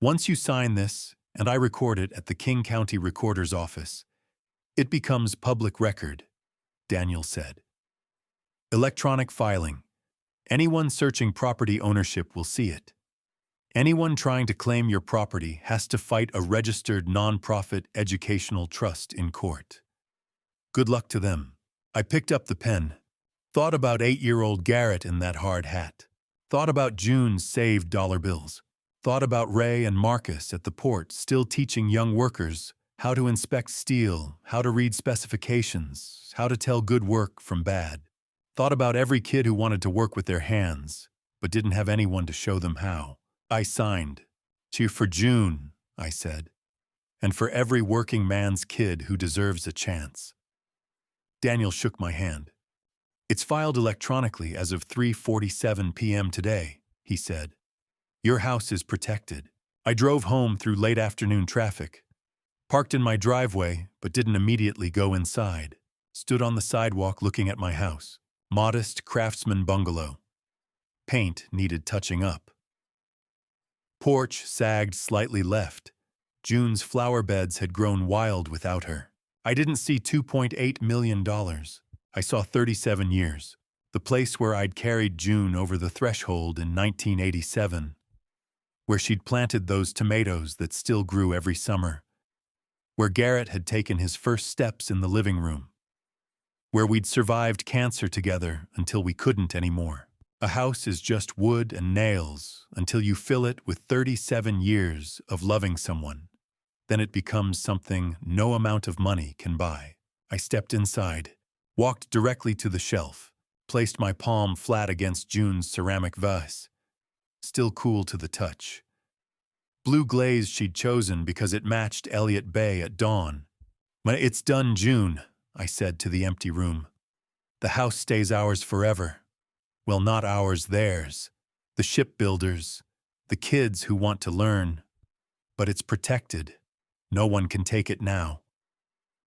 "Once you sign this, and I record it at the King County Recorder's Office, it becomes public record. Daniel said. Electronic filing. Anyone searching property ownership will see it. Anyone trying to claim your property has to fight a registered non-profit educational trust in court. Good luck to them. I picked up the pen. Thought about 8-year-old Garrett in that hard hat. Thought about June's saved dollar bills. Thought about Ray and Marcus at the port still teaching young workers how to inspect steel, how to read specifications, how to tell good work from bad. Thought about every kid who wanted to work with their hands, but didn't have anyone to show them how. I signed. Cheer for June, I said, and for every working man's kid who deserves a chance. Daniel shook my hand. It's filed electronically as of 3:47 p.m. today, he said. Your house is protected. I drove home through late afternoon traffic. Parked in my driveway, but didn't immediately go inside. Stood on the sidewalk looking at my house. Modest craftsman bungalow. Paint needed touching up. Porch sagged slightly left. June's flower beds had grown wild without her. I didn't see $2.8 million. I saw 37 years. The place where I'd carried June over the threshold in 1987. Where she'd planted those tomatoes that still grew every summer. Where Garrett had taken his first steps in the living room. Where we'd survived cancer together until we couldn't anymore. A house is just wood and nails until you fill it with 37 years of loving someone. Then it becomes something no amount of money can buy. I stepped inside, walked directly to the shelf, placed my palm flat against June's ceramic vase. Still cool to the touch. Blue glaze she'd chosen because it matched Elliott Bay at dawn. It's done, June, I said to the empty room. The house stays ours forever. Well, not ours, theirs. The shipbuilders, the kids who want to learn. But it's protected. No one can take it now.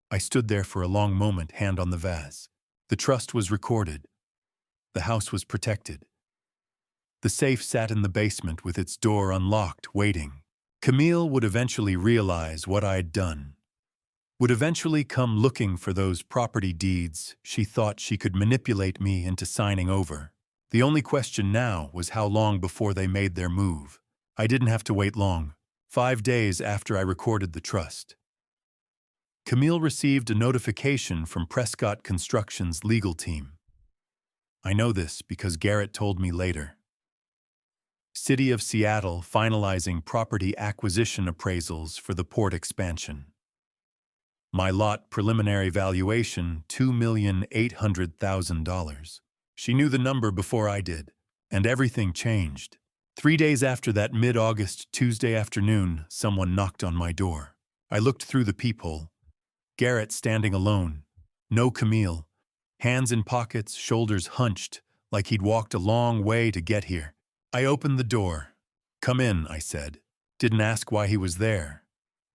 I stood there for a long moment, hand on the vase. The trust was recorded. The house was protected. The safe sat in the basement with its door unlocked, waiting. Camille would eventually realize what I'd done. Would eventually come looking for those property deeds she thought she could manipulate me into signing over. The only question now was how long before they made their move. I didn't have to wait long. 5 days after I recorded the trust. Camille received a notification from Prescott Construction's legal team. I know this because Garrett told me later. City of Seattle finalizing property acquisition appraisals for the port expansion. My lot preliminary valuation, $2,800,000. She knew the number before I did, and everything changed. 3 days after that mid-August Tuesday afternoon, someone knocked on my door. I looked through the peephole. Garrett standing alone. No Camille. Hands in pockets, shoulders hunched, like he'd walked a long way to get here. I opened the door. Come in, I said. Didn't ask why he was there.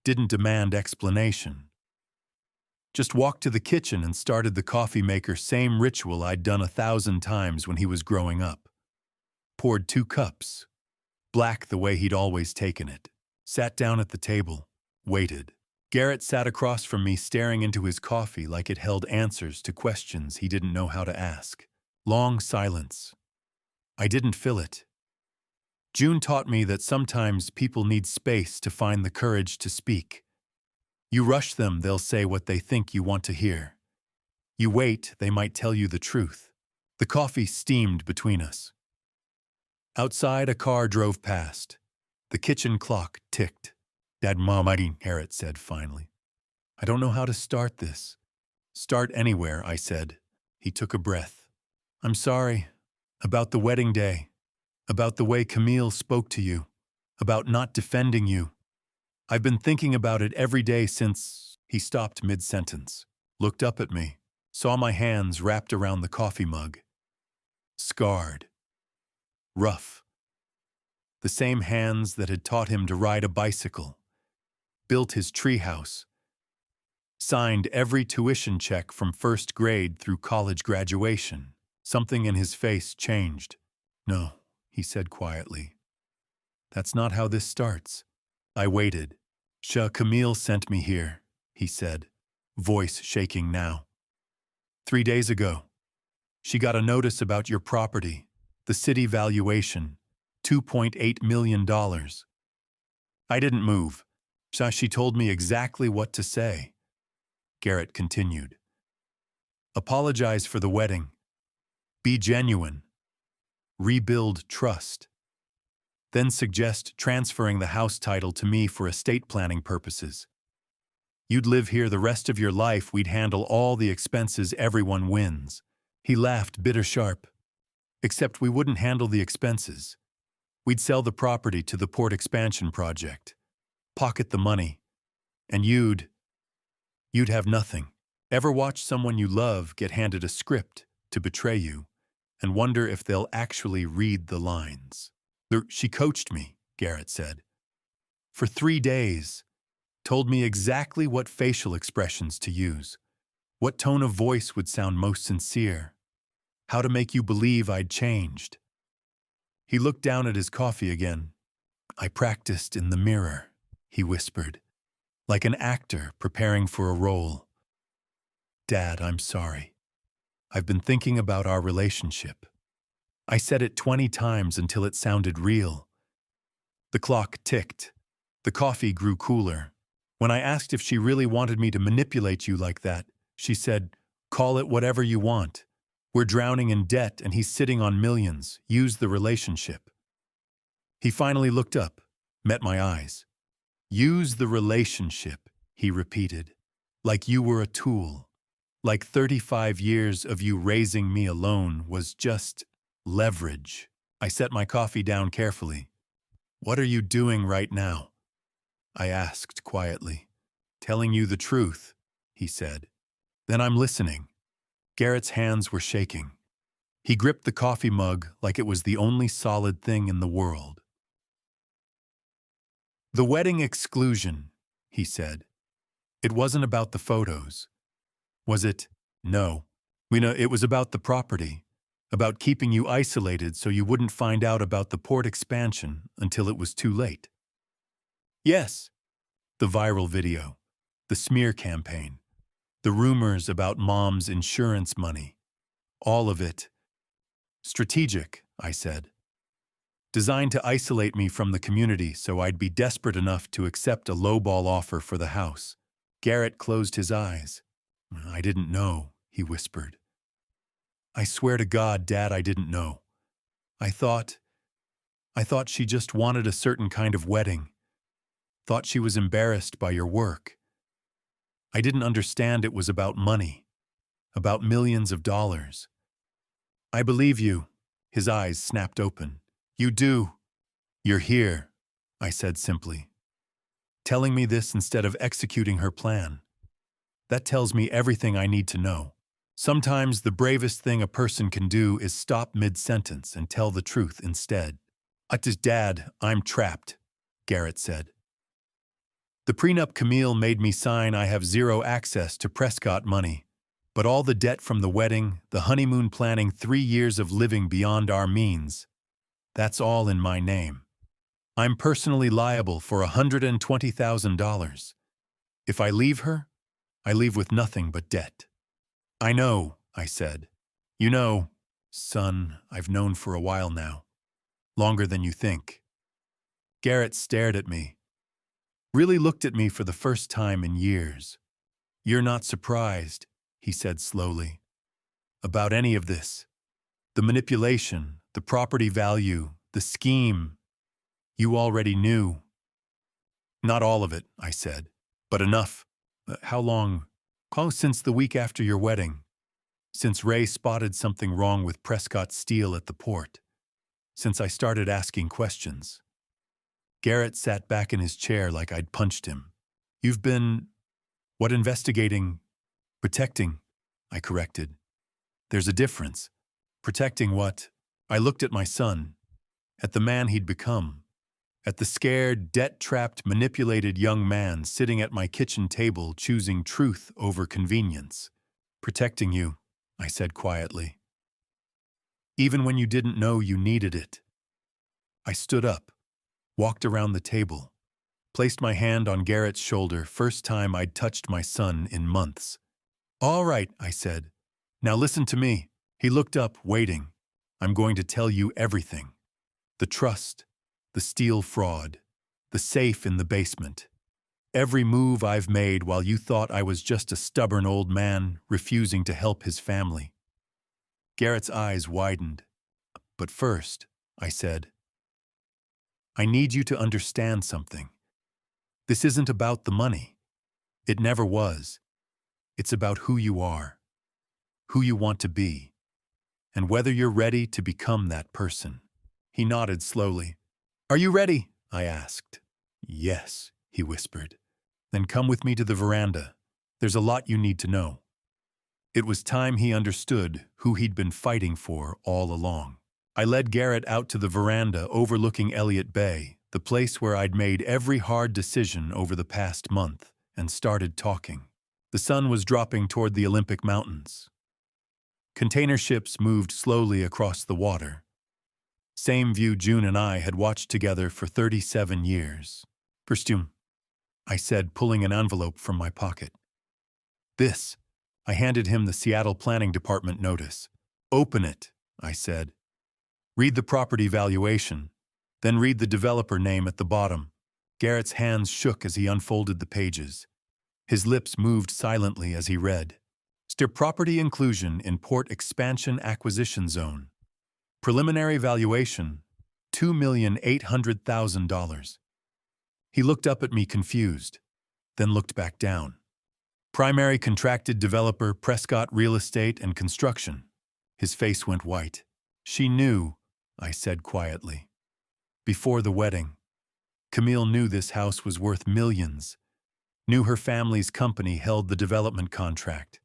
Didn't demand explanation. Just walked to the kitchen and started the coffee maker, same ritual I'd done 1,000 times when he was growing up. Poured 2 cups. Black the way he'd always taken it. Sat down at the table. Waited. Garrett sat across from me staring into his coffee like it held answers to questions he didn't know how to ask. Long silence. I didn't fill it. June taught me that sometimes people need space to find the courage to speak. You rush them, they'll say what they think you want to hear. You wait, they might tell you the truth. The coffee steamed between us. Outside, a car drove past. The kitchen clock ticked. Dad, Mom, Garrett said finally. I don't know how to start this. Start anywhere, I said. He took a breath. I'm sorry. About the wedding day. About the way Camille spoke to you. About not defending you. I've been thinking about it every day since... He stopped mid-sentence. Looked up at me. Saw my hands wrapped around the coffee mug. Scarred. Rough. The same hands that had taught him to ride a bicycle. Built his treehouse. Signed every tuition check from first grade through college graduation. Something in his face changed. No, he said quietly. That's not how this starts. I waited. Camille sent me here, he said, voice shaking now. 3 days ago. She got a notice about your property, the city valuation, $2.8 million. I didn't move. So she told me exactly what to say. Garrett continued. Apologize for the wedding. Be genuine. Rebuild trust. Then suggest transferring the house title to me for estate planning purposes. You'd live here the rest of your life, we'd handle all the expenses, everyone wins. He laughed bitter sharp. Except we wouldn't handle the expenses. We'd sell the property to the port expansion project. Pocket the money. And you'd have nothing. Ever watch someone you love get handed a script to betray you and wonder if they'll actually read the lines? She coached me, Garrett said. For 3 days. Told me exactly what facial expressions to use, what tone of voice would sound most sincere, how to make you believe I'd changed. He looked down at his coffee again. I practiced in the mirror, he whispered, like an actor preparing for a role. Dad, I'm sorry. I've been thinking about our relationship. I said it 20 times until it sounded real. The clock ticked. The coffee grew cooler. When I asked if she really wanted me to manipulate you like that, she said, call it whatever you want. We're drowning in debt and he's sitting on millions. Use the relationship. He finally looked up, met my eyes. Use the relationship, he repeated, like you were a tool. Like 35 years of you raising me alone was just leverage. I set my coffee down carefully. What are you doing right now? I asked quietly. Telling you the truth, he said. Then I'm listening. Garrett's hands were shaking. He gripped the coffee mug like it was the only solid thing in the world. The wedding exclusion, he said. It wasn't about the photos. Was it? No. It was about the property, about keeping you isolated so you wouldn't find out about the port expansion until it was too late. Yes. The viral video, the smear campaign, the rumors about Mom's insurance money, all of it. Strategic, I said. Designed to isolate me from the community so I'd be desperate enough to accept a lowball offer for the house. Garrett closed his eyes. I didn't know, he whispered. I swear to God, Dad, I didn't know. I thought she just wanted a certain kind of wedding. Thought she was embarrassed by your work. I didn't understand it was about money, about millions of dollars. I believe you. His eyes snapped open. You do. You're here, I said simply. Telling me this instead of executing her plan. That tells me everything I need to know. Sometimes the bravest thing a person can do is stop mid-sentence and tell the truth instead. Dad, I'm trapped, Garrett said. The prenup Camille made me sign, I have zero access to Prescott money, but all the debt from the wedding, the honeymoon planning, 3 years of living beyond our means, that's all in my name. I'm personally liable for $120,000. If I leave her, I leave with nothing but debt. I know, I said. You know, son, I've known for a while now. Longer than you think. Garrett stared at me. Really looked at me for the first time in years. You're not surprised, he said slowly, about any of this. The manipulation, the property value, the scheme. You already knew. Not all of it, I said, but enough. How long? Since the week after your wedding. Since Ray spotted something wrong with Prescott Steel at the port. Since I started asking questions. Garrett sat back in his chair like I'd punched him. You've been, investigating? Protecting, I corrected. There's a difference. Protecting what? I looked at my son, at the man he'd become, at the scared, debt-trapped, manipulated young man sitting at my kitchen table choosing truth over convenience. Protecting you, I said quietly. Even when you didn't know you needed it. I stood up. Walked around the table, placed my hand on Garrett's shoulder, first time I'd touched my son in months. All right, I said. Now listen to me. He looked up, waiting. I'm going to tell you everything. The trust, the steel fraud, the safe in the basement. Every move I've made while you thought I was just a stubborn old man refusing to help his family. Garrett's eyes widened. But first, I said, I need you to understand something. This isn't about the money. It never was. It's about who you are, who you want to be, and whether you're ready to become that person. He nodded slowly. Are you ready? I asked. Yes, he whispered. Then come with me to the veranda. There's a lot you need to know. It was time he understood who he'd been fighting for all along. I led Garrett out to the veranda overlooking Elliott Bay, the place where I'd made every hard decision over the past month, and started talking. The sun was dropping toward the Olympic Mountains. Container ships moved slowly across the water. Same view June and I had watched together for 37 years. Perstume, I said, pulling an envelope from my pocket. This. I handed him the Seattle Planning Department notice. Open it, I said. Read the property valuation, then read the developer name at the bottom. Garrett's hands shook as he unfolded the pages. His lips moved silently as he read. Steer property inclusion in Port Expansion Acquisition Zone. Preliminary valuation, $2,800,000. He looked up at me confused, then looked back down. Primary contracted developer, Prescott Real Estate and Construction. His face went white. She knew, I said quietly. Before the wedding, Camille knew this house was worth millions, knew her family's company held the development contract,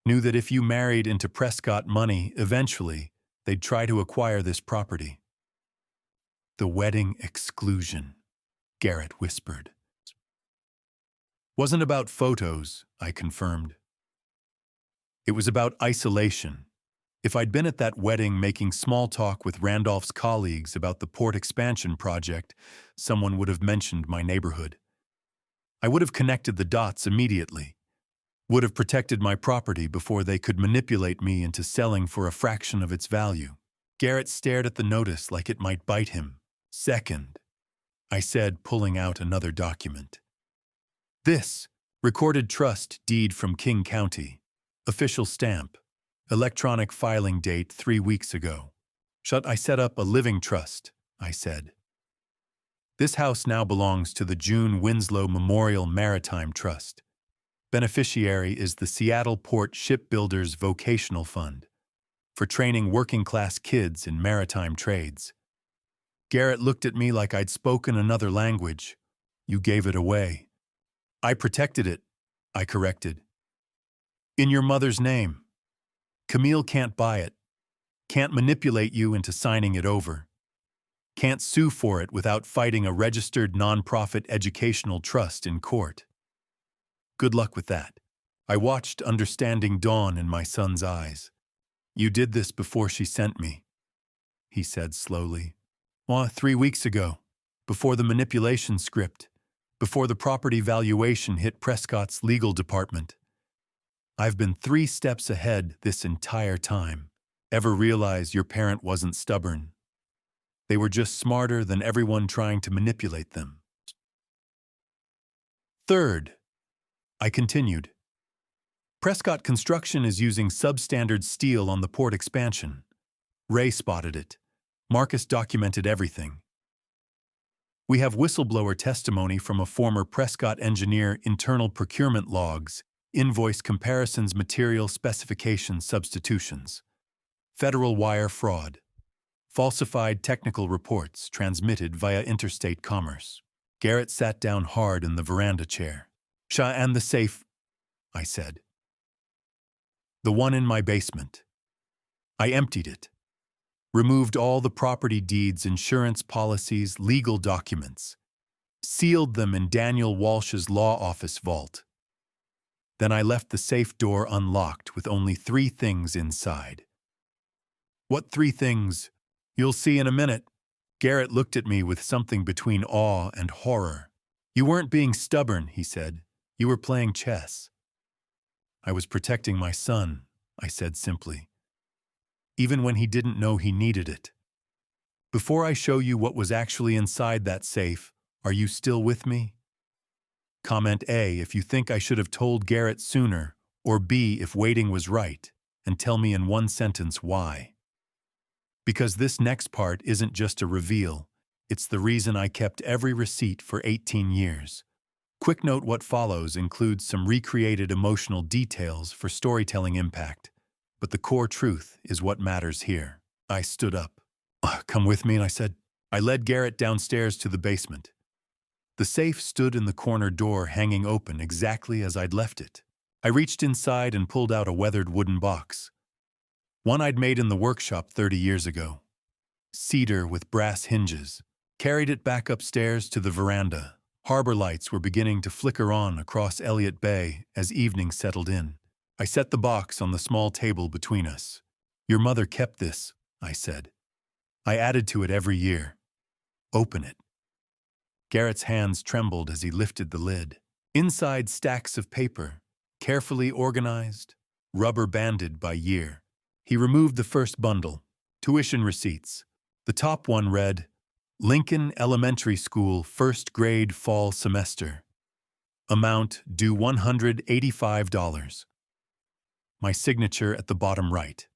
knew that if you married into Prescott money, eventually, they'd try to acquire this property. The wedding exclusion, Garrett whispered. Wasn't about photos, I confirmed. It was about isolation. If I'd been at that wedding making small talk with Randolph's colleagues about the port expansion project, someone would have mentioned my neighborhood. I would have connected the dots immediately, would have protected my property before they could manipulate me into selling for a fraction of its value. Garrett stared at the notice like it might bite him. Second, I said, pulling out another document. This, recorded trust deed from King County, official stamp, electronic filing date 3 weeks ago. I set up a living trust, I said. This house now belongs to the June Winslow Memorial Maritime Trust. Beneficiary is the Seattle Port Shipbuilders Vocational Fund for training working-class kids in maritime trades. Garrett looked at me like I'd spoken another language. You gave it away. I protected it, I corrected. In your mother's name. Camille can't buy it, can't manipulate you into signing it over, can't sue for it without fighting a registered nonprofit educational trust in court. Good luck with that. I watched understanding dawn in my son's eyes. You did this before she sent me, he said slowly. 3 weeks ago, before the manipulation script, before the property valuation hit Prescott's legal department. I've been 3 steps ahead this entire time. Ever realize your parent wasn't stubborn? They were just smarter than everyone trying to manipulate them. Third, I continued. Prescott Construction is using substandard steel on the port expansion. Ray spotted it. Marcus documented everything. We have whistleblower testimony from a former Prescott engineer, internal procurement logs, invoice comparisons, material specification substitutions, federal wire fraud, falsified technical reports transmitted via interstate commerce. Garrett sat down hard in the veranda chair. And the safe, I said. The one in my basement. I emptied it. Removed all the property deeds, insurance policies, legal documents. Sealed them in Daniel Walsh's law office vault. Then I left the safe door unlocked with only 3 things inside. What 3 things? You'll see in a minute. Garrett looked at me with something between awe and horror. You weren't being stubborn, he said. You were playing chess. I was protecting my son, I said simply, even when he didn't know he needed it. Before I show you what was actually inside that safe, are you still with me? Comment A if you think I should have told Garrett sooner, or B if waiting was right, and tell me in one sentence why. Because this next part isn't just a reveal, it's the reason I kept every receipt for 18 years. Quick note: what follows includes some recreated emotional details for storytelling impact, but the core truth is what matters here. I stood up. Come with me, and I said. I led Garrett downstairs to the basement. The safe stood in the corner door hanging open exactly as I'd left it. I reached inside and pulled out a weathered wooden box. One I'd made in the workshop 30 years ago. Cedar with brass hinges. Carried it back upstairs to the veranda. Harbor lights were beginning to flicker on across Elliott Bay as evening settled in. I set the box on the small table between us. Your mother kept this, I said. I added to it every year. Open it. Garrett's hands trembled as he lifted the lid. Inside, stacks of paper, carefully organized, rubber banded by year. He removed the first bundle, tuition receipts. The top one read, Lincoln Elementary School first grade fall semester. Amount due $185. My signature at the bottom right.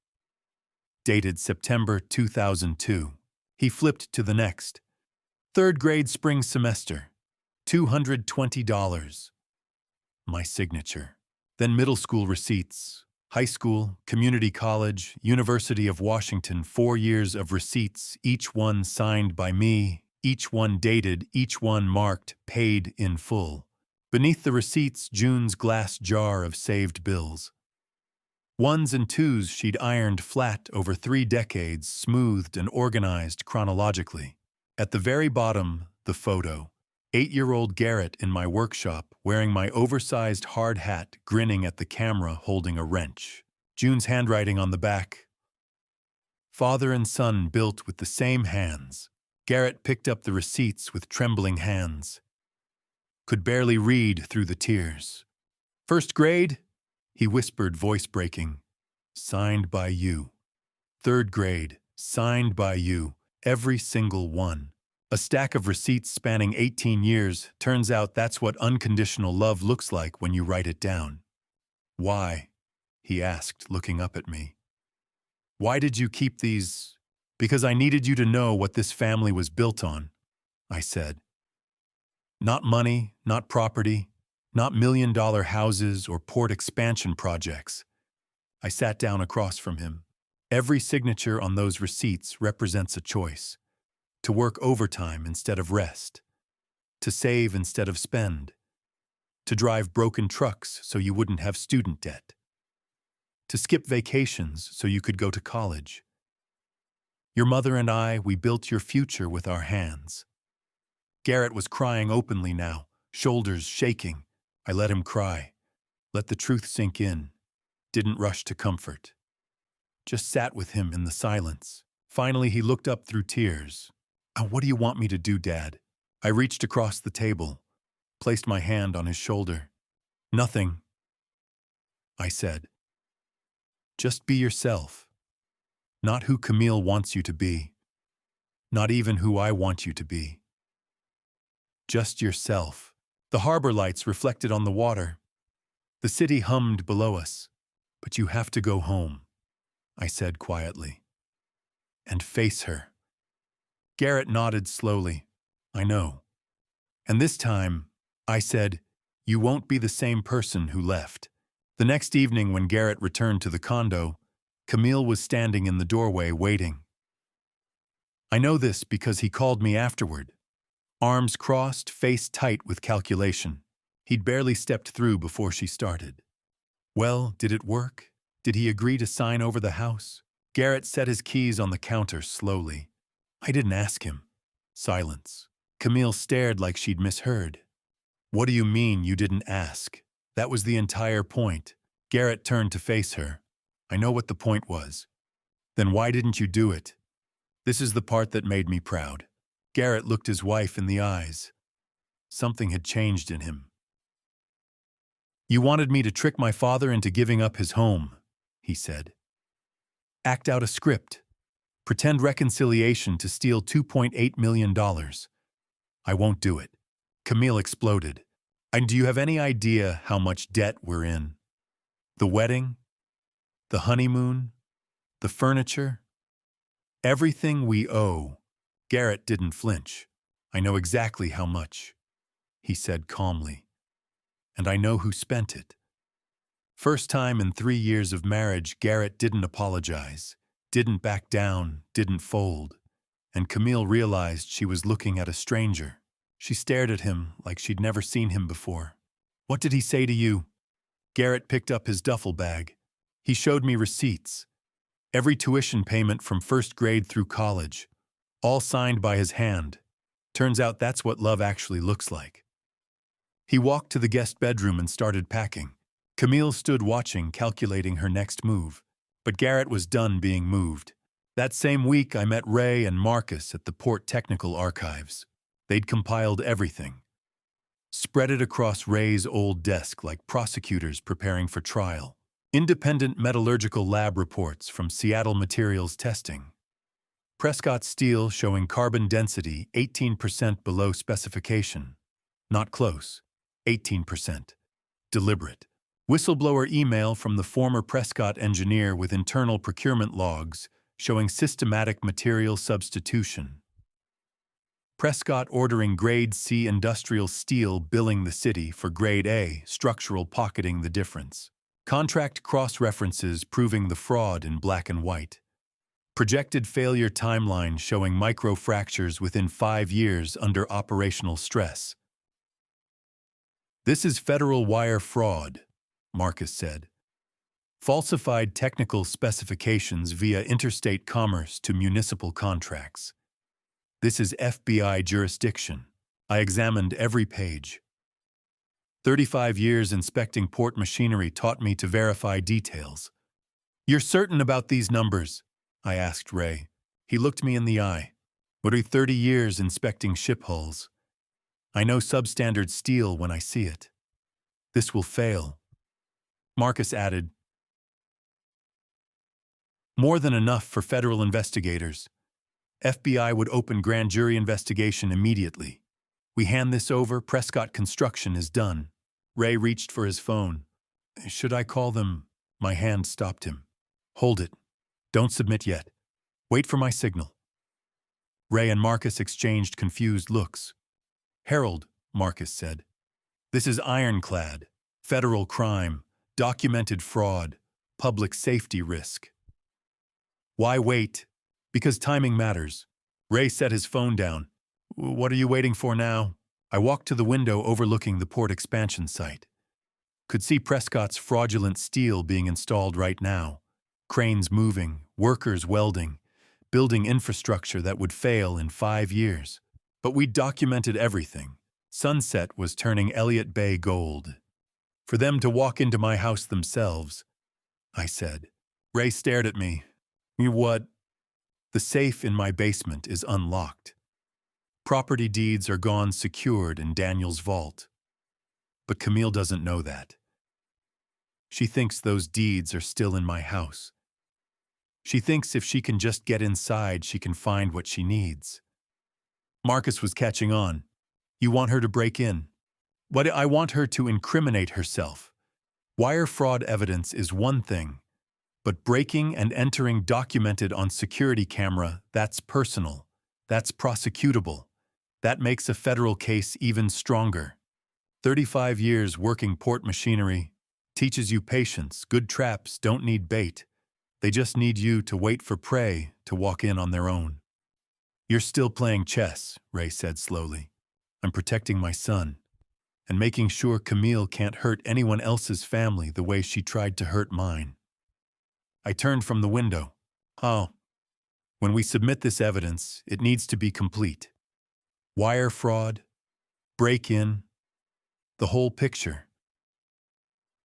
Dated September 2002. He flipped to the next. Third grade spring semester. $220. My signature. Then middle school receipts. High school, community college, University of Washington, 4 years of receipts, each one signed by me, each one dated, each one marked, paid in full. Beneath the receipts, June's glass jar of saved bills. Ones and twos she'd ironed flat over 3 decades, smoothed and organized chronologically. At the very bottom, the photo. 8-year-old Garrett in my workshop, wearing my oversized hard hat, grinning at the camera, holding a wrench. June's handwriting on the back. Father and son built with the same hands. Garrett picked up the receipts with trembling hands. Could barely read through the tears. First grade? He whispered, voice breaking. Signed by you. Third grade. Signed by you. Every single one. A stack of receipts spanning 18 years. Turns out that's what unconditional love looks like when you write it down. Why? He asked, looking up at me. Why did you keep these? Because I needed you to know what this family was built on, I said. Not money, not property, not million-dollar houses or port expansion projects. I sat down across from him. Every signature on those receipts represents a choice. To work overtime instead of rest. To save instead of spend. To drive broken trucks so you wouldn't have student debt. To skip vacations so you could go to college. Your mother and I, we built your future with our hands. Garrett was crying openly now, shoulders shaking. I let him cry. Let the truth sink in. Didn't rush to comfort. Just sat with him in the silence. Finally, he looked up through tears. What do you want me to do, Dad? I reached across the table, placed my hand on his shoulder. Nothing, I said. Just be yourself. Not who Camille wants you to be. Not even who I want you to be. Just yourself. The harbor lights reflected on the water. The city hummed below us. But you have to go home, I said quietly. And face her. Garrett nodded slowly. I know. And this time, I said, you won't be the same person who left. The next evening when Garrett returned to the condo, Camille was standing in the doorway waiting. I know this because he called me afterward. Arms crossed, face tight with calculation. He'd barely stepped through before she started. Well, did it work? Did he agree to sign over the house? Garrett set his keys on the counter slowly. I didn't ask him. Silence. Camille stared like she'd misheard. What do you mean you didn't ask? That was the entire point. Garrett turned to face her. I know what the point was. Then why didn't you do it? This is the part that made me proud. Garrett looked his wife in the eyes. Something had changed in him. You wanted me to trick my father into giving up his home, he said. Act out a script. Pretend reconciliation to steal $2.8 million. I won't do it. Camille exploded. And do you have any idea how much debt we're in? The wedding? The honeymoon? The furniture? Everything we owe. Garrett didn't flinch. I know exactly how much, he said calmly. And I know who spent it. First time in 3 years of marriage, Garrett didn't apologize, didn't back down, didn't fold. And Camille realized she was looking at a stranger. She stared at him like she'd never seen him before. What did he say to you? Garrett picked up his duffel bag. He showed me receipts. Every tuition payment from first grade through college. All signed by his hand. Turns out that's what love actually looks like. He walked to the guest bedroom and started packing. Camille stood watching, calculating her next move. But Garrett was done being moved. That same week, I met Ray and Marcus at the Port Technical Archives. They'd compiled everything. Spread it across Ray's old desk like prosecutors preparing for trial. Independent metallurgical lab reports from Seattle materials testing. Prescott steel showing carbon density 18% below specification. Not close. 18%. Deliberate. Whistleblower email from the former Prescott engineer with internal procurement logs showing systematic material substitution. Prescott ordering Grade C industrial steel, billing the city for Grade A, structural pocketing the difference. Contract cross-references proving the fraud in black and white. Projected failure timeline showing microfractures within 5 years under operational stress. This is federal wire fraud, Marcus said. Falsified technical specifications via interstate commerce to municipal contracts. This is FBI jurisdiction. I examined every page. 35 years inspecting port machinery taught me to verify details. You're certain about these numbers? I asked Ray. He looked me in the eye. What are 30 years inspecting ship hulls? I know substandard steel when I see it. This will fail. Marcus added, more than enough for federal investigators. FBI would open grand jury investigation immediately. We hand this over, Prescott construction is done. Ray reached for his phone. Should I call them? My hand stopped him. Hold it. Don't submit yet. Wait for my signal. Ray and Marcus exchanged confused looks. Harold, Marcus said. This is ironclad. Federal crime. Documented fraud. Public safety risk. Why wait? Because timing matters. Ray set his phone down. What are you waiting for now? I walked to the window overlooking the port expansion site. Could see Prescott's fraudulent steel being installed right now. Cranes moving, workers welding, building infrastructure that would fail in 5 years. But we documented everything. Sunset was turning Elliott Bay gold. For them to walk into my house themselves, I said. Ray stared at me. What? The safe in my basement is unlocked. Property deeds are gone secured in Daniel's vault. But Camille doesn't know that. She thinks those deeds are still in my house. She thinks if she can just get inside, she can find what she needs. Marcus was catching on. You want her to break in? But I want her to incriminate herself. Wire fraud evidence is one thing. But breaking and entering documented on security camera, that's personal. That's prosecutable. That makes a federal case even stronger. 35 years working port machinery teaches you patience. Good traps don't need bait. They just need you to wait for prey to walk in on their own. You're still playing chess, Ray said slowly. I'm protecting my son and making sure Camille can't hurt anyone else's family the way she tried to hurt mine. I turned from the window. Oh, when we submit this evidence, it needs to be complete. Wire fraud, break-in, the whole picture.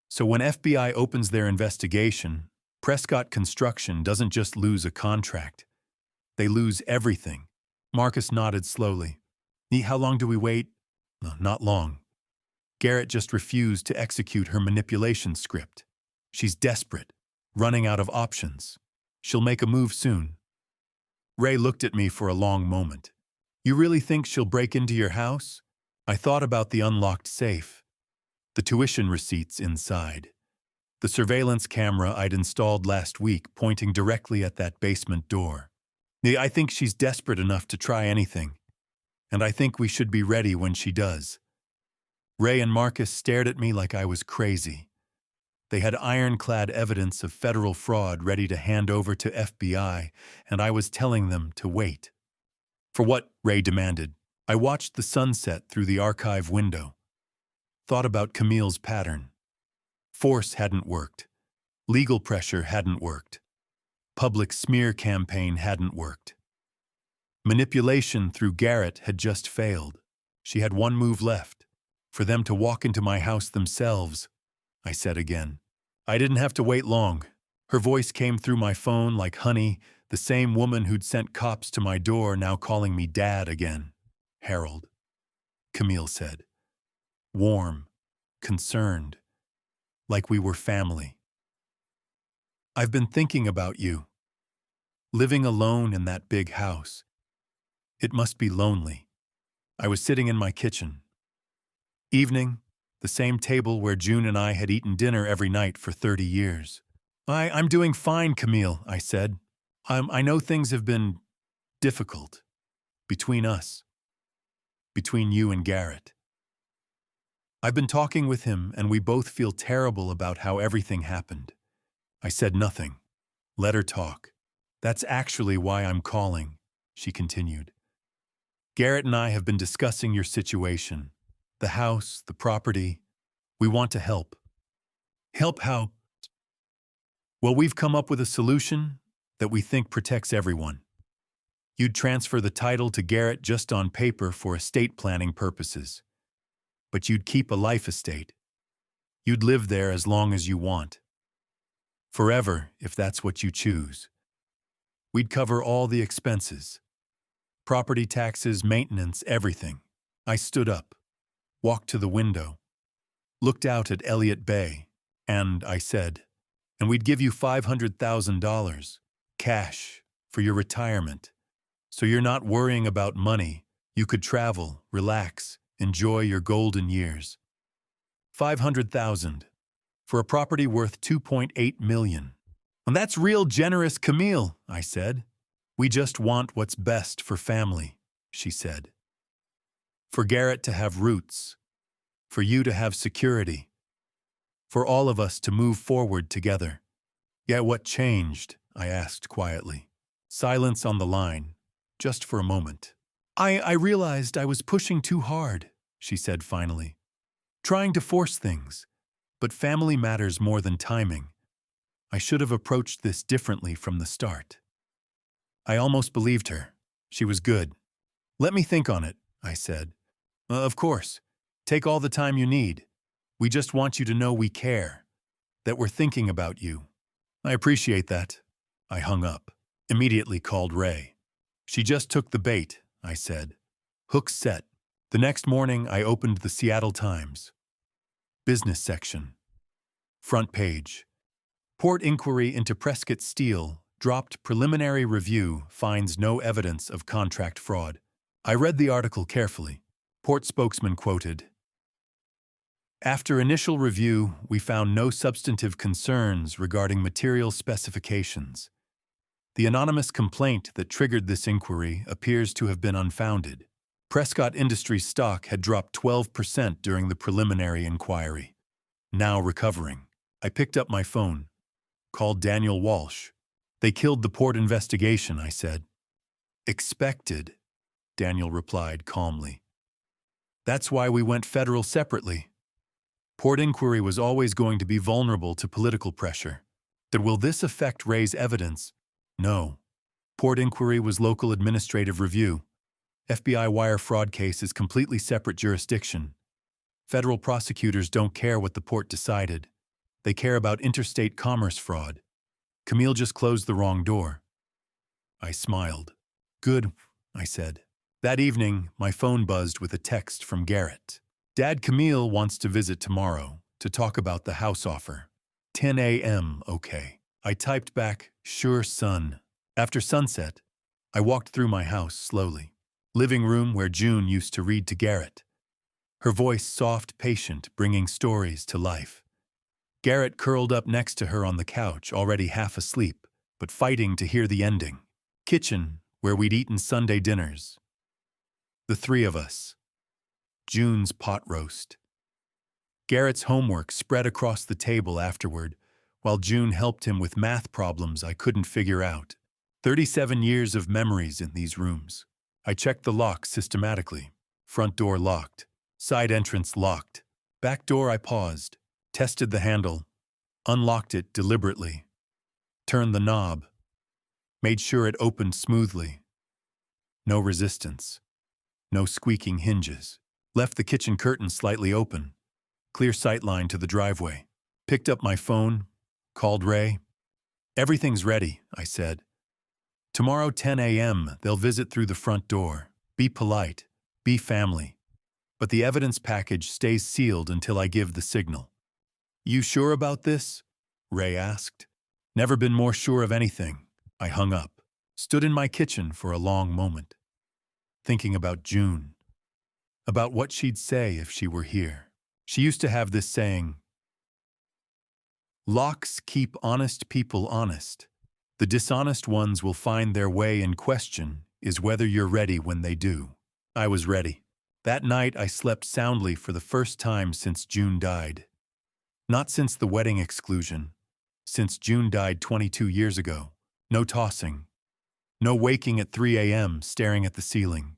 So when FBI opens their investigation, Prescott Construction doesn't just lose a contract. They lose everything. Marcus nodded slowly. How long do we wait? No, not long. Garrett just refused to execute her manipulation script. She's desperate. running out of options. She'll make a move soon. Ray looked at me for a long moment. You really think she'll break into your house? I thought about the unlocked safe, the tuition receipts inside, the surveillance camera I'd installed last week pointing directly at that basement door. I think she's desperate enough to try anything, and I think we should be ready when she does. Ray and Marcus stared at me like I was crazy. They had ironclad evidence of federal fraud ready to hand over to FBI, and I was telling them to wait. For what? Ray demanded. I watched the sunset through the archive window. Thought about Camille's pattern. Force hadn't worked. Legal pressure hadn't worked. Public smear campaign hadn't worked. Manipulation through Garrett had just failed. She had one move left. For them to walk into my house themselves, I said again. I didn't have to wait long. Her voice came through my phone like honey, the same woman who'd sent cops to my door now calling me Dad again. Harold, Camille said. Warm, concerned, like we were family. I've been thinking about you. Living alone in that big house. It must be lonely. I was sitting in my kitchen. Evening, the same table where June and I had eaten dinner every night for 30 years. I'm doing fine, Camille, I said. I know things have been difficult. Between us. Between you and Garrett. I've been talking with him, and we both feel terrible about how everything happened. I said nothing. Let her talk. That's actually why I'm calling, she continued. Garrett and I have been discussing your situation. The house, the property. We want to help. Help how? Well, we've come up with a solution that we think protects everyone. You'd transfer the title to Garrett just on paper for estate planning purposes. But you'd keep a life estate. You'd live there as long as you want. Forever, if that's what you choose. We'd cover all the expenses. Property taxes, maintenance, everything. I stood up, walked to the window, looked out at Elliott Bay, and I said, and we'd give you $500,000, cash, for your retirement. So you're not worrying about money. You could travel, relax, enjoy your golden years. $500,000 for a property worth $2.8 million. And that's real generous, Camille, I said. We just want what's best for family, she said. For Garrett to have roots. For you to have security. For all of us to move forward together. Yet what changed? I asked quietly. Silence on the line, just for a moment. I realized I was pushing too hard, she said finally. Trying to force things. But family matters more than timing. I should have approached this differently from the start. I almost believed her. She was good. Let me think on it, I said. Of course. Take all the time you need. We just want you to know we care. That we're thinking about you. I appreciate that. I hung up. Immediately called Ray. She just took the bait, I said. Hook set. The next morning, I opened the Seattle Times. Business section. Front page. Port inquiry into Prescott Steel dropped preliminary review finds no evidence of contract fraud. I read the article carefully. Port spokesman quoted, "After initial review, we found no substantive concerns regarding material specifications. The anonymous complaint that triggered this inquiry appears to have been unfounded. Prescott Industries stock had dropped 12% during the preliminary inquiry. Now recovering. I picked up my phone. Called Daniel Walsh. They killed the port investigation, I said. Expected, Daniel replied calmly. That's why we went federal separately. Port inquiry was always going to be vulnerable to political pressure. But will this affect Ray's evidence? No. Port inquiry was local administrative review. FBI wire fraud case is completely separate jurisdiction. Federal prosecutors don't care what the port decided. They care about interstate commerce fraud. Camille just closed the wrong door. I smiled. Good, I said. That evening, my phone buzzed with a text from Garrett. Dad, Camille wants to visit tomorrow to talk about the house offer. 10 a.m., okay. I typed back, "Sure, son." After sunset, I walked through my house slowly. Living room where June used to read to Garrett. Her voice soft, patient, bringing stories to life. Garrett curled up next to her on the couch, already half asleep, but fighting to hear the ending. Kitchen, where we'd eaten Sunday dinners. The three of us. June's pot roast. Garrett's homework spread across the table afterward, while June helped him with math problems I couldn't figure out. 37 years of memories in these rooms. I checked the locks systematically. Front door locked. Side entrance locked. Back door I paused, tested the handle, unlocked it deliberately, turned the knob, made sure it opened smoothly. No resistance. No squeaking hinges. Left the kitchen curtain slightly open. Clear sightline to the driveway. Picked up my phone, called Ray. "Everything's ready," I said. "Tomorrow 10 a.m. they'll visit through the front door. Be polite. Be family. But the evidence package stays sealed until I give the signal." "You sure about this?" Ray asked. "Never been more sure of anything." I hung up. Stood in my kitchen for a long moment. Thinking about June. About what she'd say if she were here. She used to have this saying, "Locks keep honest people honest. The dishonest ones will find their way in question is whether you're ready when they do." I was ready. That night I slept soundly for the first time since June died. Not since the wedding exclusion. Since June died 22 years ago. No tossing. No waking at 3 a.m. staring at the ceiling.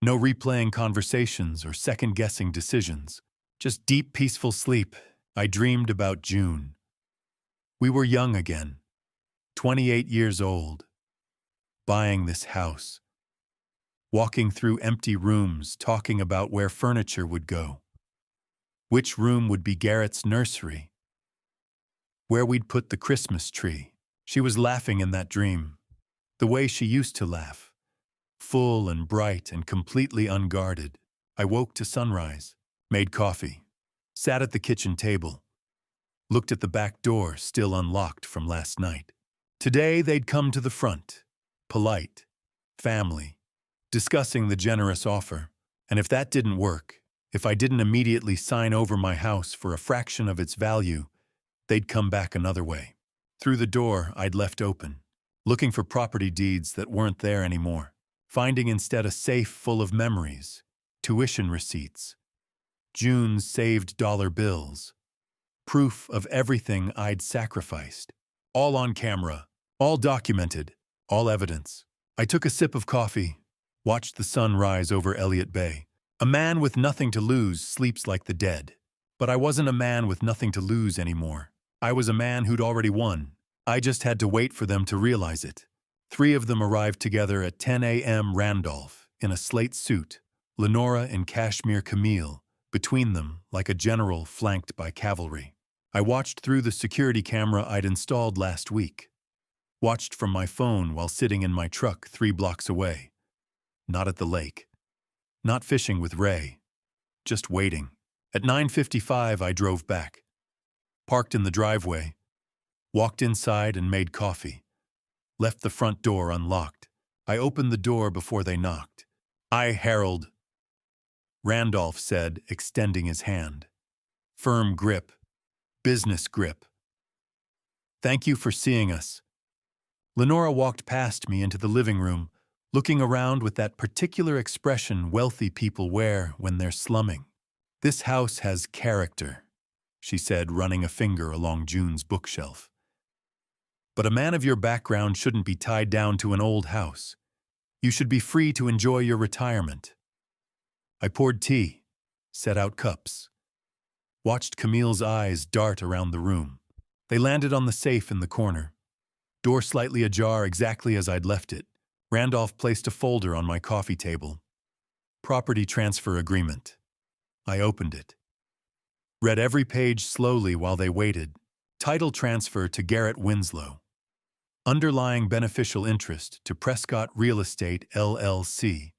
No replaying conversations or second-guessing decisions. Just deep, peaceful sleep. I dreamed about June. We were young again. 28 years old. Buying this house. Walking through empty rooms, talking about where furniture would go. Which room would be Garrett's nursery? Where we'd put the Christmas tree. She was laughing in that dream. The way she used to laugh. Full and bright and completely unguarded. I woke to sunrise. Made coffee. Sat at the kitchen table. Looked at the back door, still unlocked from last night. Today they'd come to the front. Polite. Family. Discussing the generous offer. And if that didn't work, if I didn't immediately sign over my house for a fraction of its value, they'd come back another way. Through the door I'd left open. Looking for property deeds that weren't there anymore. Finding instead a safe full of memories. Tuition receipts. June's saved dollar bills. Proof of everything I'd sacrificed. All on camera. All documented. All evidence. I took a sip of coffee. Watched the sun rise over Elliott Bay. A man with nothing to lose sleeps like the dead. But I wasn't a man with nothing to lose anymore. I was a man who'd already won. I just had to wait for them to realize it. 3 of them arrived together at 10 a.m. Randolph, in a slate suit. Lenora in cashmere camille, between them like a general flanked by cavalry. I watched through the security camera I'd installed last week. Watched from my phone while sitting in my truck 3 blocks away. Not at the lake. Not fishing with Ray. Just waiting. At 9:55 I drove back. Parked in the driveway. Walked inside and made coffee. Left the front door unlocked. I opened the door before they knocked. "I, Harold," Randolph said, extending his hand. Firm grip. Business grip. "Thank you for seeing us." Lenora walked past me into the living room, looking around with that particular expression wealthy people wear when they're slumming. "This house has character," she said, running a finger along June's bookshelf. "But a man of your background shouldn't be tied down to an old house. You should be free to enjoy your retirement." I poured tea, set out cups. Watched Camille's eyes dart around the room. They landed on the safe in the corner. Door slightly ajar exactly as I'd left it. Randolph placed a folder on my coffee table. Property transfer agreement. I opened it. Read every page slowly while they waited. Title transfer to Garrett Winslow. Underlying beneficial interest to Prescott Real Estate, LLC.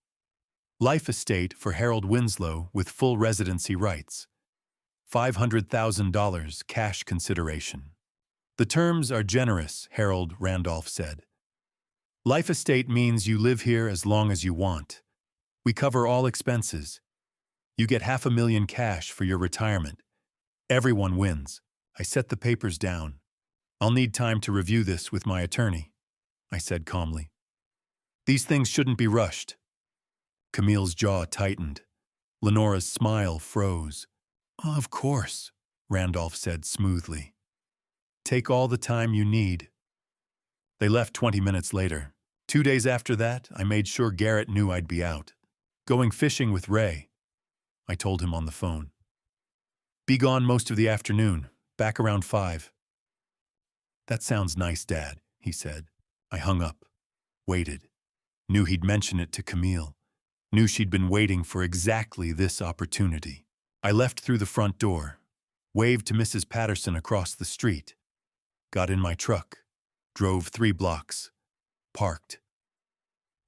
Life estate for Harold Winslow with full residency rights. $500,000 cash consideration. The terms are generous, Harold Randolph said. Life estate means you live here as long as you want. We cover all expenses. You get $500,000 cash for your retirement. Everyone wins. I set the papers down. I'll need time to review this with my attorney, I said calmly. These things shouldn't be rushed. Camille's jaw tightened. Lenora's smile froze. Of course, Randolph said smoothly. Take all the time you need. They left 20 minutes later. 2 days after that, I made sure Garrett knew I'd be out. Going fishing with Ray, I told him on the phone. Be gone most of the afternoon, back around 5. That sounds nice, Dad, he said. I hung up, waited. Knew he'd mention it to Camille. Knew she'd been waiting for exactly this opportunity. I left through the front door, waved to Mrs. Patterson across the street, got in my truck, drove 3 blocks, parked,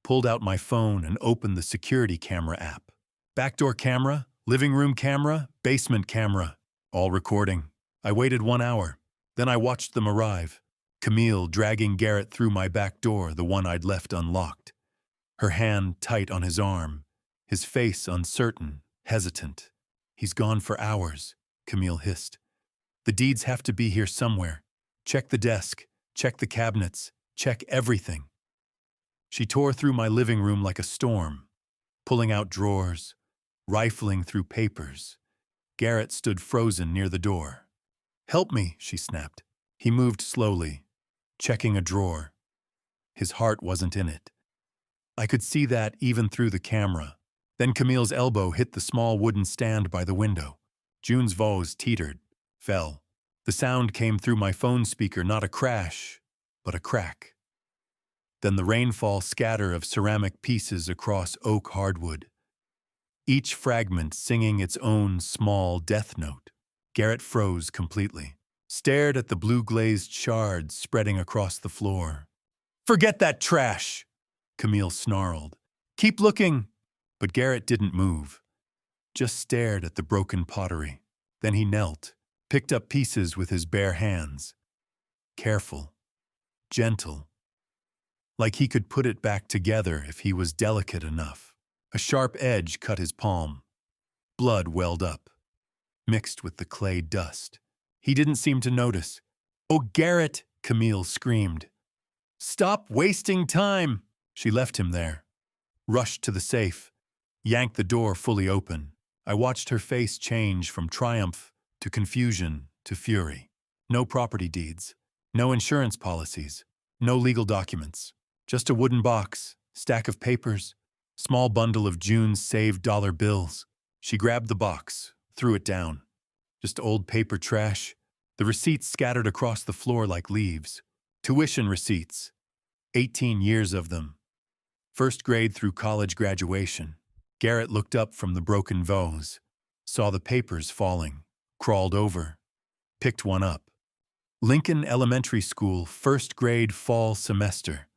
pulled out my phone and opened the security camera app. Backdoor camera, living room camera, basement camera, all recording. I waited 1 hour. Then I watched them arrive. Camille dragging Garrett through my back door, the one I'd left unlocked. Her hand tight on his arm, his face uncertain, hesitant. He's gone for hours, Camille hissed. The deeds have to be here somewhere. Check the desk, check the cabinets, check everything. She tore through my living room like a storm, pulling out drawers, rifling through papers. Garrett stood frozen near the door. Help me, she snapped. He moved slowly, checking a drawer. His heart wasn't in it. I could see that even through the camera. Then Camille's elbow hit the small wooden stand by the window. June's vase teetered, fell. The sound came through my phone speaker, not a crash, but a crack. Then the rainfall scatter of ceramic pieces across oak hardwood, each fragment singing its own small death note. Garrett froze completely, stared at the blue-glazed shards spreading across the floor. Forget that trash, Camille snarled. Keep looking. But Garrett didn't move, just stared at the broken pottery. Then he knelt, picked up pieces with his bare hands. Careful, gentle, like he could put it back together if he was delicate enough. A sharp edge cut his palm. Blood welled up, mixed with the clay dust. He didn't seem to notice. Oh, Garrett, Camille screamed. Stop wasting time. She left him there, rushed to the safe, yanked the door fully open. I watched her face change from triumph to confusion to fury. No property deeds, no insurance policies, no legal documents, just a wooden box, stack of papers, small bundle of June's saved dollar bills. She grabbed the box, threw it down. Just old paper trash, the receipts scattered across the floor like leaves. Tuition receipts, 18 years of them. First grade through college graduation. Garrett looked up from the broken vase, saw the papers falling, crawled over, picked one up. Lincoln Elementary School, first grade fall semester.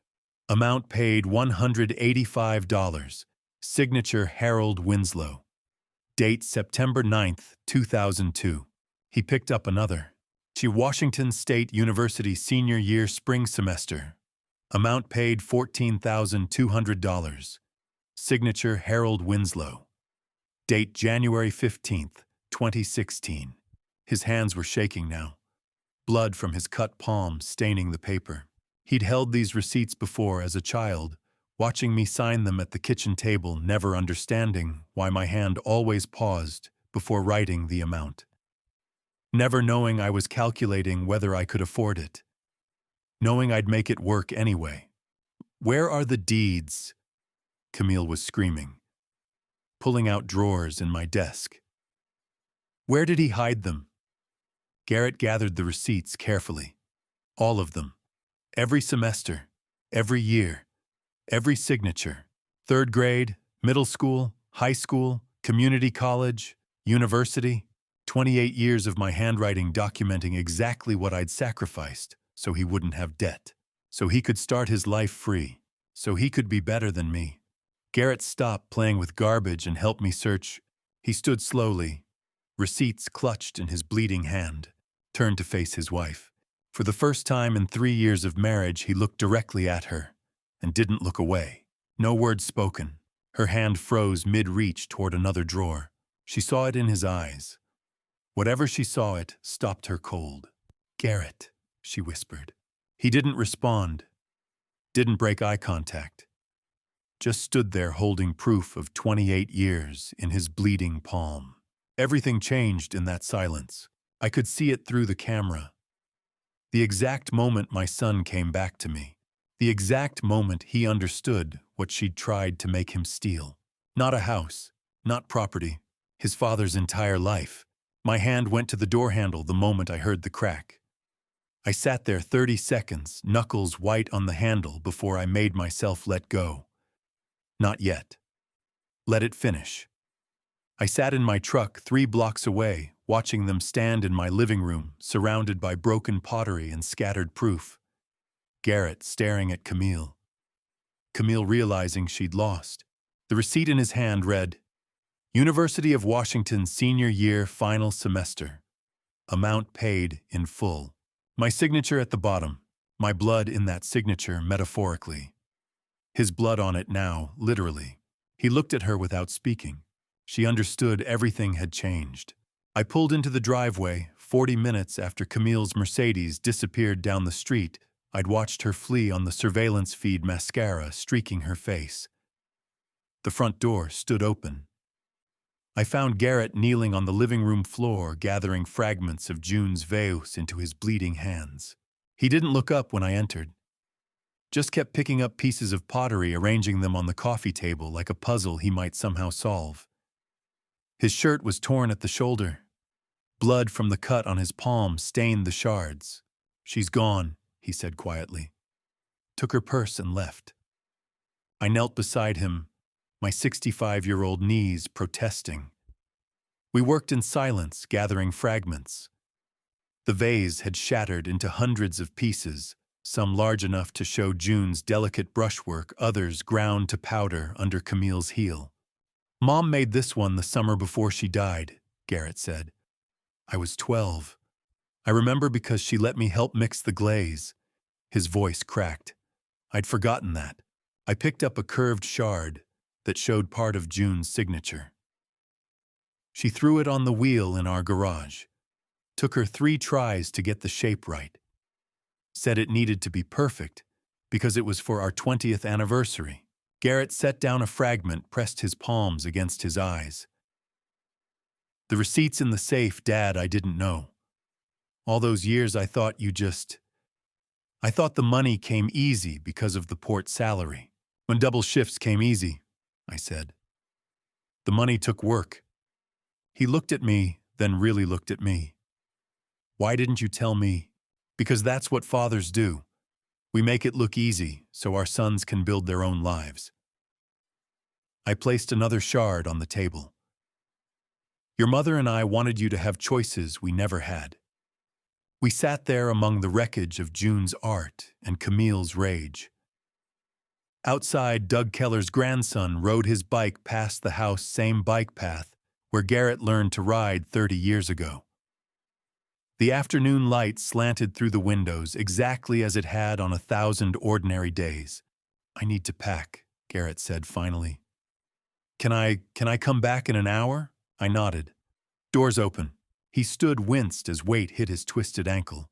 Amount paid $185. Signature Harold Winslow. Date September 9th, 2002. He picked up another. Washington State University senior year spring semester. Amount paid $14,200. Signature Harold Winslow. Date January 15th, 2016. His hands were shaking now. Blood from his cut palm staining the paper. He'd held these receipts before as a child, watching me sign them at the kitchen table, never understanding why my hand always paused before writing the amount. Never knowing I was calculating whether I could afford it. Knowing I'd make it work anyway. Where are the deeds? Camille was screaming, pulling out drawers in my desk. Where did he hide them? Garrett gathered the receipts carefully. All of them. Every semester, every year, every signature. 3rd grade, middle school, high school, community college, university. 28 years of my handwriting documenting exactly what I'd sacrificed so he wouldn't have debt, so he could start his life free, so he could be better than me. Garrett stopped playing with garbage and helped me search. He stood slowly, receipts clutched in his bleeding hand, turned to face his wife. For the first time in 3 years of marriage, he looked directly at her and didn't look away. No word spoken. Her hand froze mid-reach toward another drawer. She saw it in his eyes. Whatever she saw, it stopped her cold. "Garrett," she whispered. He didn't respond, didn't break eye contact. Just stood there holding proof of 28 years in his bleeding palm. Everything changed in that silence. I could see it through the camera. The exact moment my son came back to me. The exact moment he understood what she'd tried to make him steal. Not a house, not property, his father's entire life. My hand went to the door handle the moment I heard the crack. I sat there 30 seconds, knuckles white on the handle, before I made myself let go. Not yet. Let it finish. I sat in my truck 3 blocks away, watching them stand in my living room, surrounded by broken pottery and scattered proof. Garrett staring at Camille. Camille realizing she'd lost. The receipt in his hand read, "University of Washington Senior Year Final Semester. Amount paid in full." My signature at the bottom, my blood in that signature metaphorically. His blood on it now, literally. He looked at her without speaking. She understood everything had changed. I pulled into the driveway 40 minutes after Camille's Mercedes disappeared down the street. I'd watched her flee on the surveillance feed, mascara streaking her face. The front door stood open. I found Garrett kneeling on the living room floor, gathering fragments of June's vase into his bleeding hands. He didn't look up when I entered. Just kept picking up pieces of pottery, arranging them on the coffee table like a puzzle he might somehow solve. His shirt was torn at the shoulder. Blood from the cut on his palm stained the shards. "She's gone," he said quietly. Took her purse and left. I knelt beside him, my 65-year-old knees protesting. We worked in silence, gathering fragments. The vase had shattered into hundreds of pieces, some large enough to show June's delicate brushwork, others ground to powder under Camille's heel. "Mom made this one the summer before she died," Garrett said. "I was 12. I remember because she let me help mix the glaze." His voice cracked. I'd forgotten that. I picked up a curved shard that showed part of June's signature. She threw it on the wheel in our garage. Took her 3 tries to get the shape right. Said it needed to be perfect because it was for our 20th anniversary. Garrett set down a fragment, pressed his palms against his eyes. "The receipt's in the safe, Dad. I didn't know. All those years I thought I thought the money came easy because of the port salary. When double shifts came easy," I said. "The money took work." He looked at me, then really looked at me. "Why didn't you tell me?" "Because that's what fathers do. We make it look easy so our sons can build their own lives." I placed another shard on the table. "Your mother and I wanted you to have choices we never had." We sat there among the wreckage of June's art and Camille's rage. Outside, Doug Keller's grandson rode his bike past the house, same bike path where Garrett learned to ride 30 years ago. The afternoon light slanted through the windows exactly as it had on 1,000 ordinary days. "I need to pack," Garrett said finally. Can I come back in an hour?" I nodded. "Doors open." He stood, winced as weight hit his twisted ankle.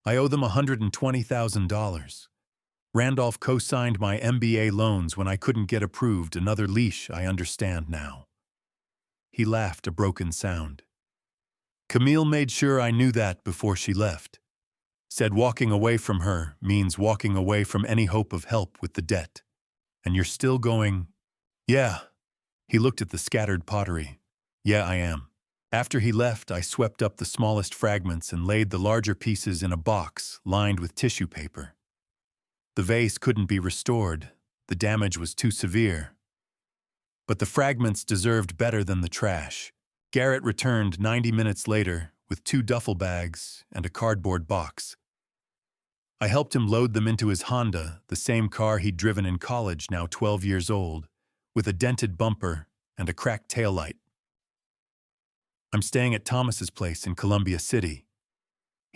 "I owe them $120,000. Randolph co-signed my MBA loans when I couldn't get approved. Another leash, I understand now." He laughed, a broken sound. "Camille made sure I knew that before she left. Said walking away from her means walking away from any hope of help with the debt. And you're still going?" "Yeah." He looked at the scattered pottery. "Yeah, I am." After he left, I swept up the smallest fragments and laid the larger pieces in a box lined with tissue paper. The vase couldn't be restored. The damage was too severe. But the fragments deserved better than the trash. Garrett returned 90 minutes later with 2 duffel bags and a cardboard box. I helped him load them into his Honda, the same car he'd driven in college, now 12 years old, with a dented bumper and a cracked taillight. "I'm staying at Thomas's place in Columbia City."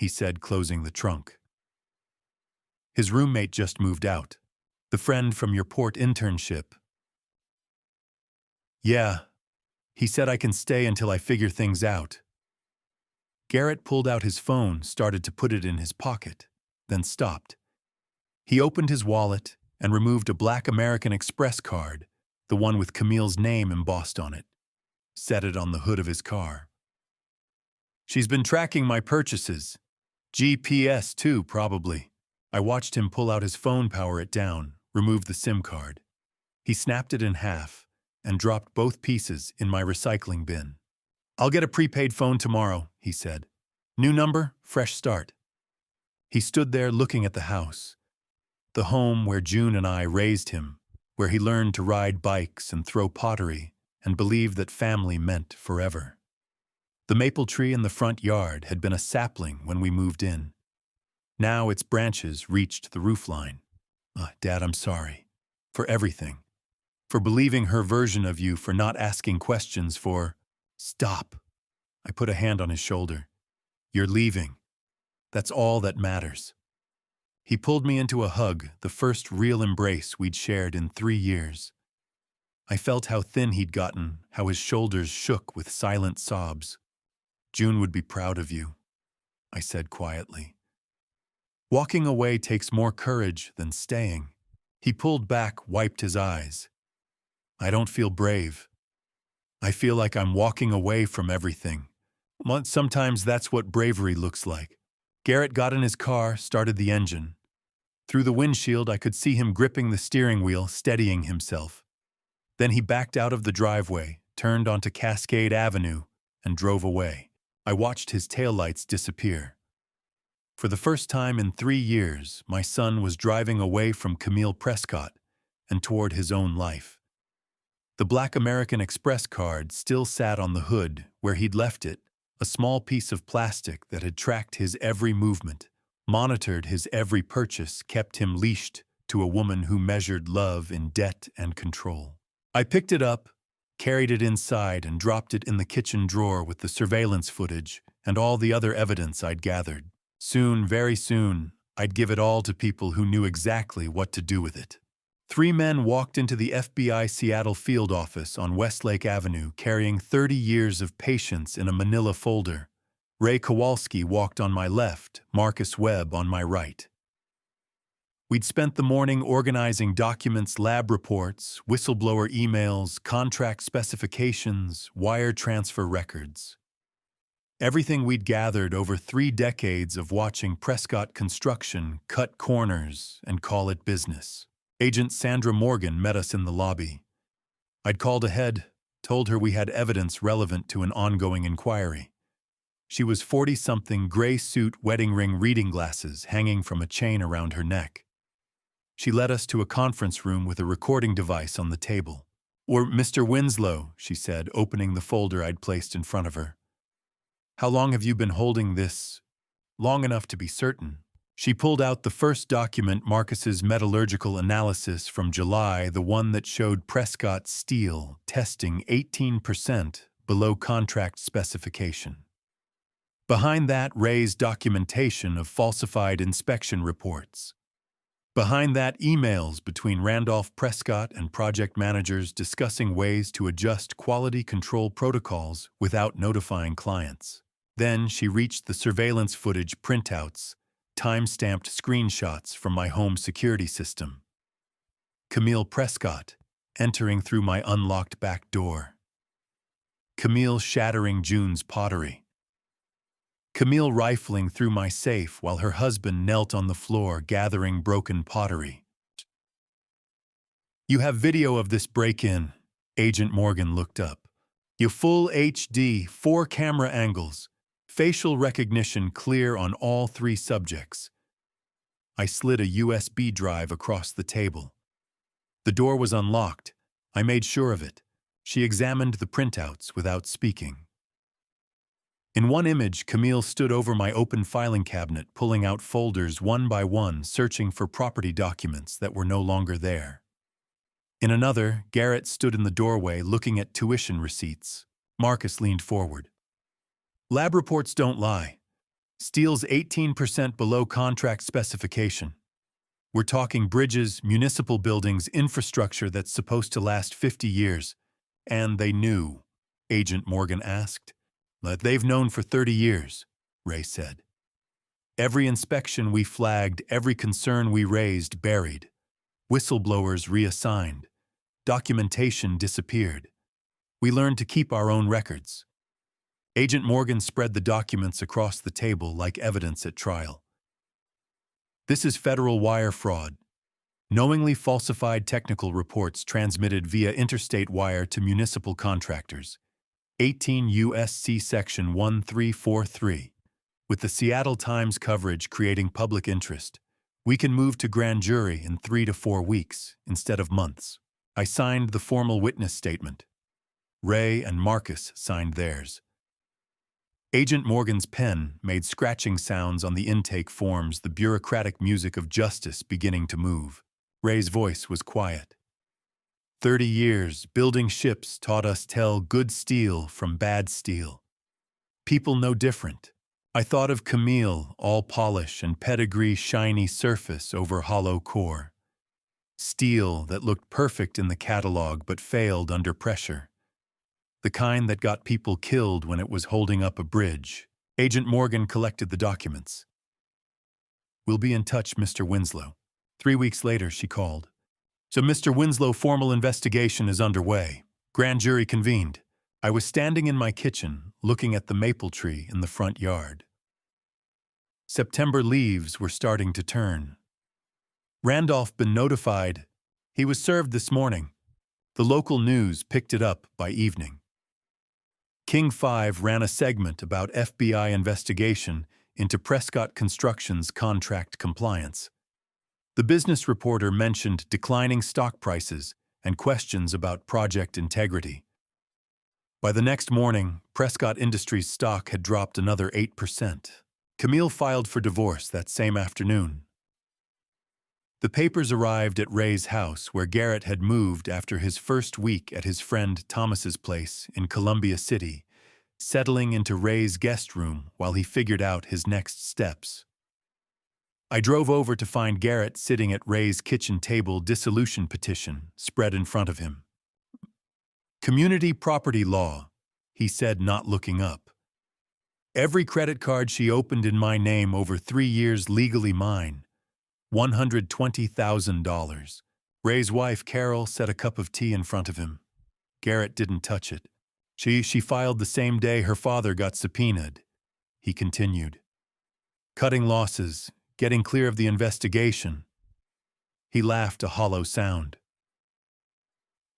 he said, closing the trunk. His roommate just moved out. The friend from your port internship. Yeah, he said I can stay until I figure things out. Garrett pulled out his phone, started to put it in his pocket, then stopped. He opened his wallet and removed a black American Express card, the one with Camille's name embossed on it, set it on the hood of his car. She's been tracking my purchases. GPS too, probably. I watched him pull out his phone, power it down, remove the SIM card. He snapped it in half and dropped both pieces in my recycling bin. I'll get a prepaid phone tomorrow, he said. New number, fresh start. He stood there looking at the house, the home where June and I raised him, where he learned to ride bikes and throw pottery and believed that family meant forever. The maple tree in the front yard had been a sapling when we moved in. Now its branches reached the roofline. Dad, I'm sorry. For everything. For believing her version of you, for not asking questions, for... Stop. I put a hand on his shoulder. You're leaving. That's all that matters. He pulled me into a hug, the first real embrace we'd shared in 3 years. I felt how thin he'd gotten, how his shoulders shook with silent sobs. June would be proud of you, I said quietly. Walking away takes more courage than staying. He pulled back, wiped his eyes. I don't feel brave. I feel like I'm walking away from everything. Sometimes that's what bravery looks like. Garrett got in his car, started the engine. Through the windshield, I could see him gripping the steering wheel, steadying himself. Then he backed out of the driveway, turned onto Cascade Avenue, and drove away. I watched his taillights disappear. For the first time in 3 years, my son was driving away from Camille Prescott and toward his own life. The black American Express card still sat on the hood where he'd left it, a small piece of plastic that had tracked his every movement, monitored his every purchase, kept him leashed to a woman who measured love in debt and control. I picked it up, carried it inside, and dropped it in the kitchen drawer with the surveillance footage and all the other evidence I'd gathered. Soon, very soon, I'd give it all to people who knew exactly what to do with it. 3 men walked into the FBI Seattle field office on Westlake Avenue carrying 30 years of patience in a manila folder. Ray Kowalski walked on my left, Marcus Webb on my right. We'd spent the morning organizing documents, lab reports, whistleblower emails, contract specifications, wire transfer records. Everything we'd gathered over 3 decades of watching Prescott Construction cut corners and call it business. Agent Sandra Morgan met us in the lobby. I'd called ahead, told her we had evidence relevant to an ongoing inquiry. She was 40-something, gray suit, wedding ring, reading glasses hanging from a chain around her neck. She led us to a conference room with a recording device on the table. Or Mr. Winslow, she said, opening the folder I'd placed in front of her. How long have you been holding this? Long enough to be certain. She pulled out the first document, Marcus's metallurgical analysis from July, the one that showed Prescott steel testing 18% below contract specification. Behind that, Ray's documentation of falsified inspection reports. Behind that, emails between Randolph Prescott and project managers discussing ways to adjust quality control protocols without notifying clients. Then she reached the surveillance footage printouts, time-stamped screenshots from my home security system. Camille Prescott, entering through my unlocked back door. Camille shattering June's pottery. Camille rifling through my safe while her husband knelt on the floor gathering broken pottery. You have video of this break-in, Agent Morgan looked up. You full HD, 4 camera angles. Facial recognition clear on all 3 subjects. I slid a USB drive across the table. The door was unlocked. I made sure of it. She examined the printouts without speaking. In one image, Camille stood over my open filing cabinet, pulling out folders one by one, searching for property documents that were no longer there. In another, Garrett stood in the doorway looking at tuition receipts. Marcus leaned forward. Lab reports don't lie. Steel's 18% below contract specification. We're talking bridges, municipal buildings, infrastructure that's supposed to last 50 years. And they knew, Agent Morgan asked. They've known for 30 years, Ray said. Every inspection we flagged, every concern we raised, buried. Whistleblowers reassigned. Documentation disappeared. We learned to keep our own records. Agent Morgan spread the documents across the table like evidence at trial. This is federal wire fraud. Knowingly falsified technical reports transmitted via interstate wire to municipal contractors. 18 U.S.C. Section 1343. With the Seattle Times coverage creating public interest, we can move to grand jury in 3 to 4 weeks instead of months. I signed the formal witness statement. Ray and Marcus signed theirs. Agent Morgan's pen made scratching sounds on the intake forms, the bureaucratic music of justice beginning to move. Ray's voice was quiet. 30 years building ships taught us tell good steel from bad steel. People no different. I thought of Camille, all polish and pedigree, shiny surface over hollow core. Steel that looked perfect in the catalog but failed under pressure. The kind that got people killed when it was holding up a bridge. Agent Morgan collected the documents. We'll be in touch, Mr. Winslow. 3 weeks later, she called. So, Mr. Winslow, formal investigation is underway. Grand jury convened. I was standing in my kitchen, looking at the maple tree in the front yard. September leaves were starting to turn. Randolph been notified. He was served this morning. The local news picked it up by evening. King 5 ran a segment about FBI investigation into Prescott Construction's contract compliance. The business reporter mentioned declining stock prices and questions about project integrity. By the next morning, Prescott Industries stock had dropped another 8%. Camille filed for divorce that same afternoon. The papers arrived at Ray's house, where Garrett had moved after his first week at his friend Thomas's place in Columbia City, settling into Ray's guest room while he figured out his next steps. I drove over to find Garrett sitting at Ray's kitchen table, dissolution petition spread in front of him. Community property law, he said, not looking up. Every credit card she opened in my name over 3 years legally mine. $120,000. Ray's wife, Carol, set a cup of tea in front of him. Garrett didn't touch it. She filed the same day her father got subpoenaed. He continued. Cutting losses, getting clear of the investigation. He laughed a hollow sound.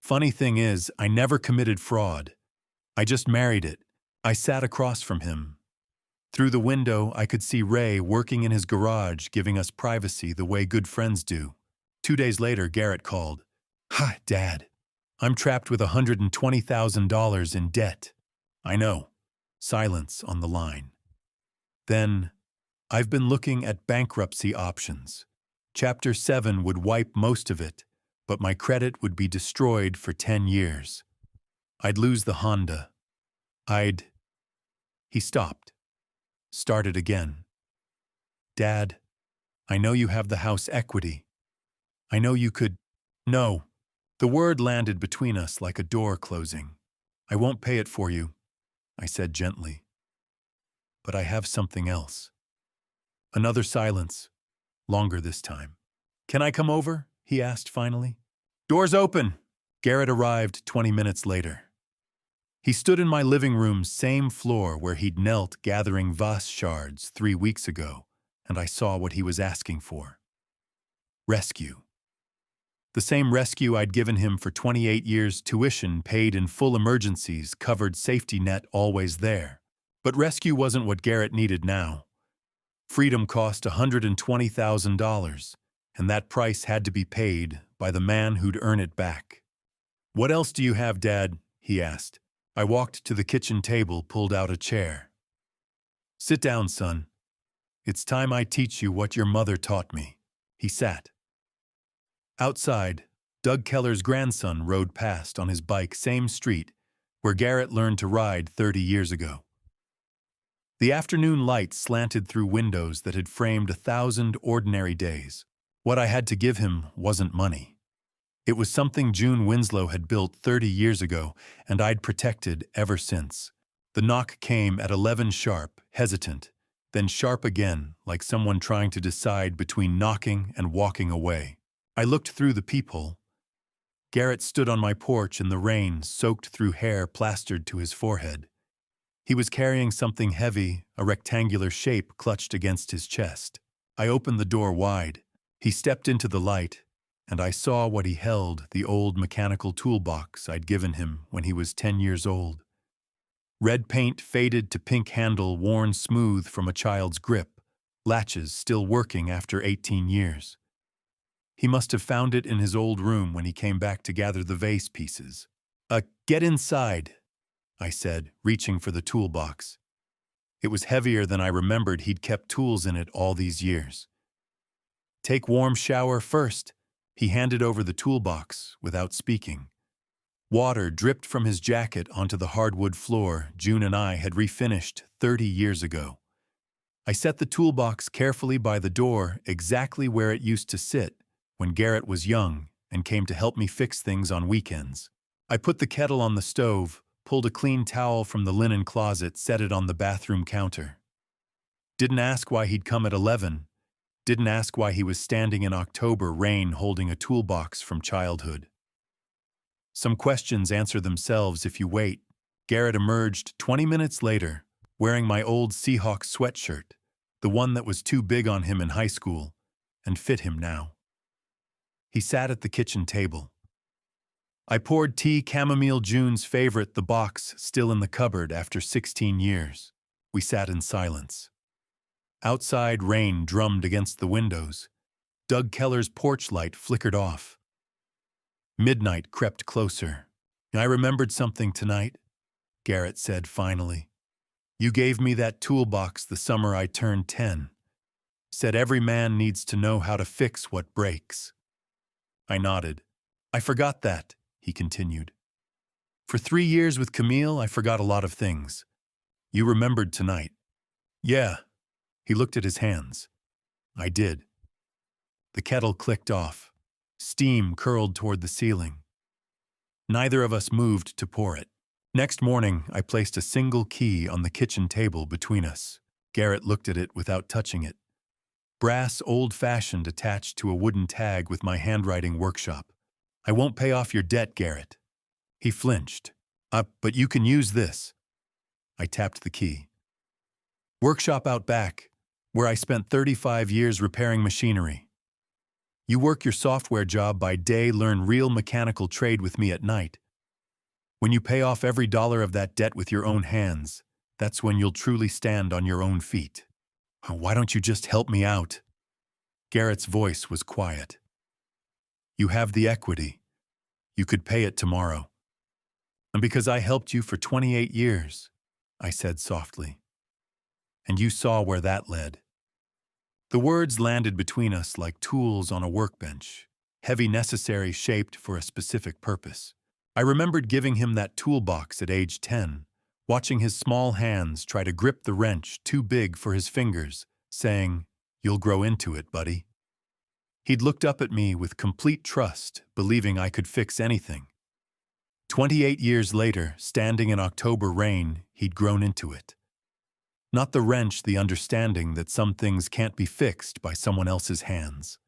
Funny thing is, I never committed fraud. I just married it. I sat across from him. Through the window, I could see Ray working in his garage, giving us privacy the way good friends do. 2 days later, Garrett called. Hi, Dad. I'm trapped with $120,000 in debt. I know. Silence on the line. Then, I've been looking at bankruptcy options. Chapter 7 would wipe most of it, but my credit would be destroyed for 10 years. I'd lose the Honda. He stopped. Started again. Dad, I know you have the house equity. I know you could... No. The word landed between us like a door closing. I won't pay it for you, I said gently. But I have something else. Another silence, longer this time. Can I come over? He asked finally. Doors open! Garrett arrived 20 minutes later. He stood in my living room's same floor where he'd knelt gathering vase shards 3 weeks ago, and I saw what he was asking for. Rescue. The same rescue I'd given him for 28 years, tuition paid in full, emergencies, covered, safety net always there. But rescue wasn't what Garrett needed now. Freedom cost $120,000, and that price had to be paid by the man who'd earn it back. What else do you have, Dad? He asked. I walked to the kitchen table, pulled out a chair. Sit down, son. It's time I teach you what your mother taught me. He sat. Outside, Doug Keller's grandson rode past on his bike, same street where Garrett learned to ride 30 years ago. The afternoon light slanted through windows that had framed 1,000 ordinary days. What I had to give him wasn't money. It was something June Winslow had built 30 years ago, and I'd protected ever since. The knock came at 11 sharp, hesitant, then sharp again, like someone trying to decide between knocking and walking away. I looked through the peephole. Garrett stood on my porch in the rain, soaked through hair plastered to his forehead. He was carrying something heavy, a rectangular shape clutched against his chest. I opened the door wide. He stepped into the light, and I saw what he held, the old mechanical toolbox I'd given him when he was 10 years old. Red paint faded to pink handle worn smooth from a child's grip, latches still working after 18 years. He must have found it in his old room when he came back to gather the vase pieces. Get inside," I said, reaching for the toolbox. It was heavier than I remembered. He'd kept tools in it all these years. "Take warm shower first." He handed over the toolbox without speaking. Water dripped from his jacket onto the hardwood floor June and I had refinished 30 years ago. I set the toolbox carefully by the door, exactly where it used to sit when Garrett was young and came to help me fix things on weekends. I put the kettle on the stove, pulled a clean towel from the linen closet, set it on the bathroom counter. Didn't ask why he'd come at 11. Didn't ask why he was standing in October rain holding a toolbox from childhood. Some questions answer themselves if you wait. Garrett emerged 20 minutes later, wearing my old Seahawks sweatshirt, the one that was too big on him in high school, and fit him now. He sat at the kitchen table. I poured tea, chamomile, June's favorite, the box still in the cupboard after 16 years. We sat in silence. Outside, rain drummed against the windows. Doug Keller's porch light flickered off. Midnight crept closer. "I remembered something tonight," Garrett said finally. "You gave me that toolbox the summer I turned 10. Said every man needs to know how to fix what breaks." I nodded. "I forgot that," he continued. "For 3 years with Camille, I forgot a lot of things. You remembered tonight." "Yeah." He looked at his hands. I did. The kettle clicked off. Steam curled toward the ceiling. Neither of us moved to pour it. Next morning, I placed a single key on the kitchen table between us. Garrett looked at it without touching it. Brass, old-fashioned, attached to a wooden tag with my handwriting workshop. "I won't pay off your debt, Garrett." He flinched. But you can use this." I tapped the key. "Workshop out back, where I spent 35 years repairing machinery. You work your software job by day, learn real mechanical trade with me at night. When you pay off every dollar of that debt with your own hands, that's when you'll truly stand on your own feet. Why don't you just help me out?" Garrett's voice was quiet. "You have the equity. You could pay it tomorrow. And because I helped you for 28 years, I said softly. And you saw where that led." The words landed between us like tools on a workbench, heavy, necessary, shaped for a specific purpose. I remembered giving him that toolbox at age 10, watching his small hands try to grip the wrench too big for his fingers, saying, "You'll grow into it, buddy." He'd looked up at me with complete trust, believing I could fix anything. 28 years later, standing in October rain, he'd grown into it. Not the wrench, the understanding that some things can't be fixed by someone else's hands.